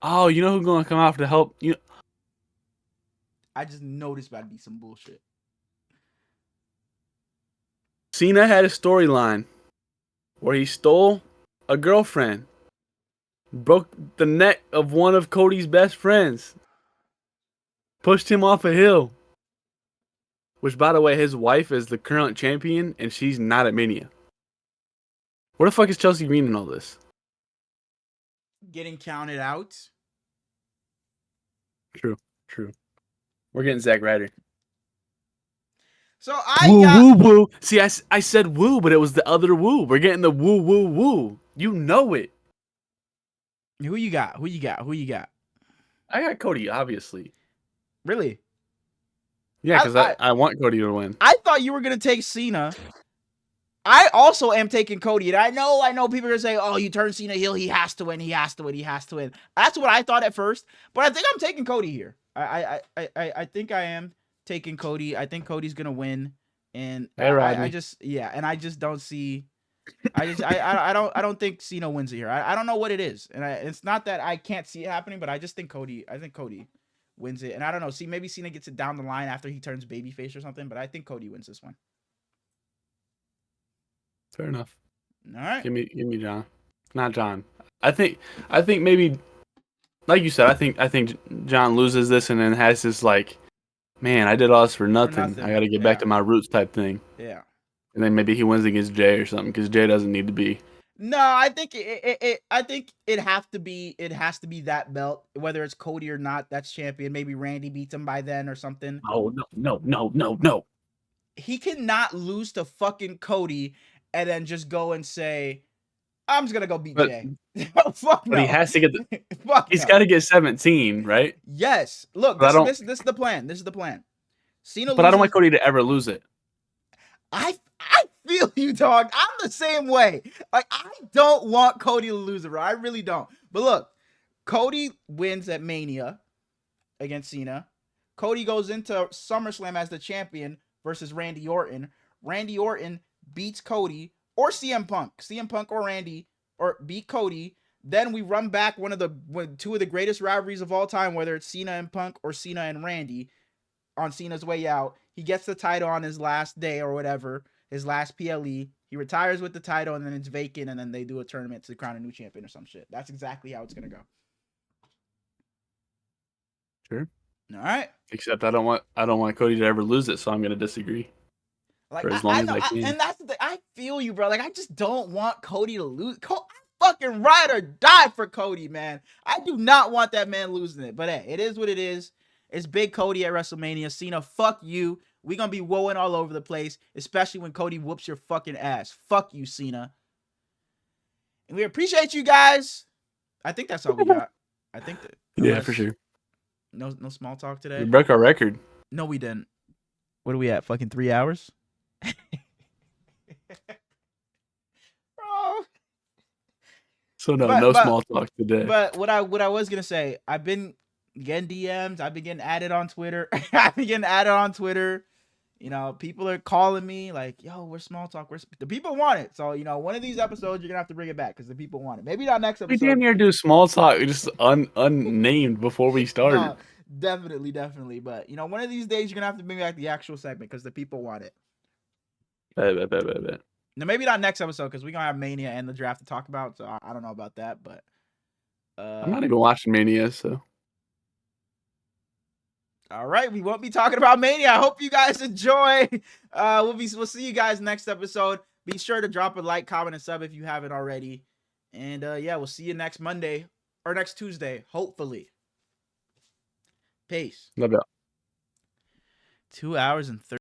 Oh, you know who's gonna come out to help you? I just know this about to be some bullshit. Cena had a storyline where he stole a girlfriend, broke the neck of one of Cody's best friends, pushed him off a hill. Which, by the way, his wife is the current champion, and she's not at Mania. Where the fuck is Chelsea Green in all this? Getting counted out. True. We're getting Zack Ryder. So woo. See, I said woo, but it was the other woo. We're getting the woo. You know it. Who you got? I got Cody, obviously. Really? Yeah, because I want Cody to win. I thought you were gonna take Cena. I also am taking Cody, and I know people are gonna say, "Oh, you turn Cena heel, he has to win. That's what I thought at first, but I think I'm taking Cody here. I think I am taking Cody. I think Cody's gonna win, and I just don't see. I don't think Cena wins it here. I don't know what it is, and it's not that I can't see it happening, but I just think Cody wins it, and I don't know. See, maybe Cena gets it down the line after he turns babyface or something, but I think Cody wins this one. Fair enough. All right. Give me John. Not John. I think maybe, like you said, I think John loses this and then has this like, man, I did all this for nothing. I got to get back to my roots type thing. Yeah. And then maybe he wins against Jay or something because Jay doesn't need to be. No, I think it has to be that belt, whether it's Cody or not. That's champion. Maybe Randy beats him by then or something. Oh no. He cannot lose to fucking Cody and then just go and say, I'm just gonna go beat Jay. Fuck no. But he has to get he's got to get 17, right? Yes. Look, this is the plan. Cena. But I don't want Cody to ever lose it. I feel you, dog. I'm the same way. Like, I don't want Cody to lose it, bro. I really don't. But look, Cody wins at Mania against Cena. Cody goes into SummerSlam as the champion versus Randy Orton. Randy Orton beats Cody or CM Punk or Randy, or beat Cody. Then we run back two of the greatest rivalries of all time, whether it's Cena and Punk or Cena and Randy, on Cena's way out. He gets the title on his last day or whatever, his last PLE. He retires with the title, and then it's vacant, and then they do a tournament to crown a new champion or some shit. That's exactly how it's gonna go. Sure. All right. Except I don't want Cody to ever lose it, so I'm gonna disagree. Like for as long as I can. and that's the thing. I feel you, bro. Like I just don't want Cody to lose. I fucking ride or die for Cody, man. I do not want that man losing it. But hey, it is what it is. It's Big Cody at WrestleMania. Cena, fuck you. We gonna be woeing all over the place, especially when Cody whoops your fucking ass. Fuck you, Cena. And we appreciate you guys. I think that's all we got. I think that. Yeah, for sure. No small talk today. We broke our record. No, we didn't. What are we at? Fucking 3 hours? Bro. So no small talk today. But what I was gonna say, I've been getting DMs, I've been getting added on Twitter. I've been getting added on Twitter. You know, people are calling me like, yo, we're small talk. The people want it. So, you know, one of these episodes you're gonna have to bring it back because the people want it. Maybe not next episode. We damn near do small talk just unnamed before we started. No, definitely. But you know, one of these days you're gonna have to bring back the actual segment because the people want it. Bet. Now, maybe not next episode because we're gonna have Mania and the draft to talk about. So I don't know about that, but I'm not even watching Mania, so. All right, we won't be talking about Mania. I hope you guys enjoy. We'll see you guys next episode. Be sure to drop a like, comment, and sub if you haven't already. And yeah, we'll see you next Monday or next Tuesday, hopefully. Peace. Love y'all. 2 hours and 30.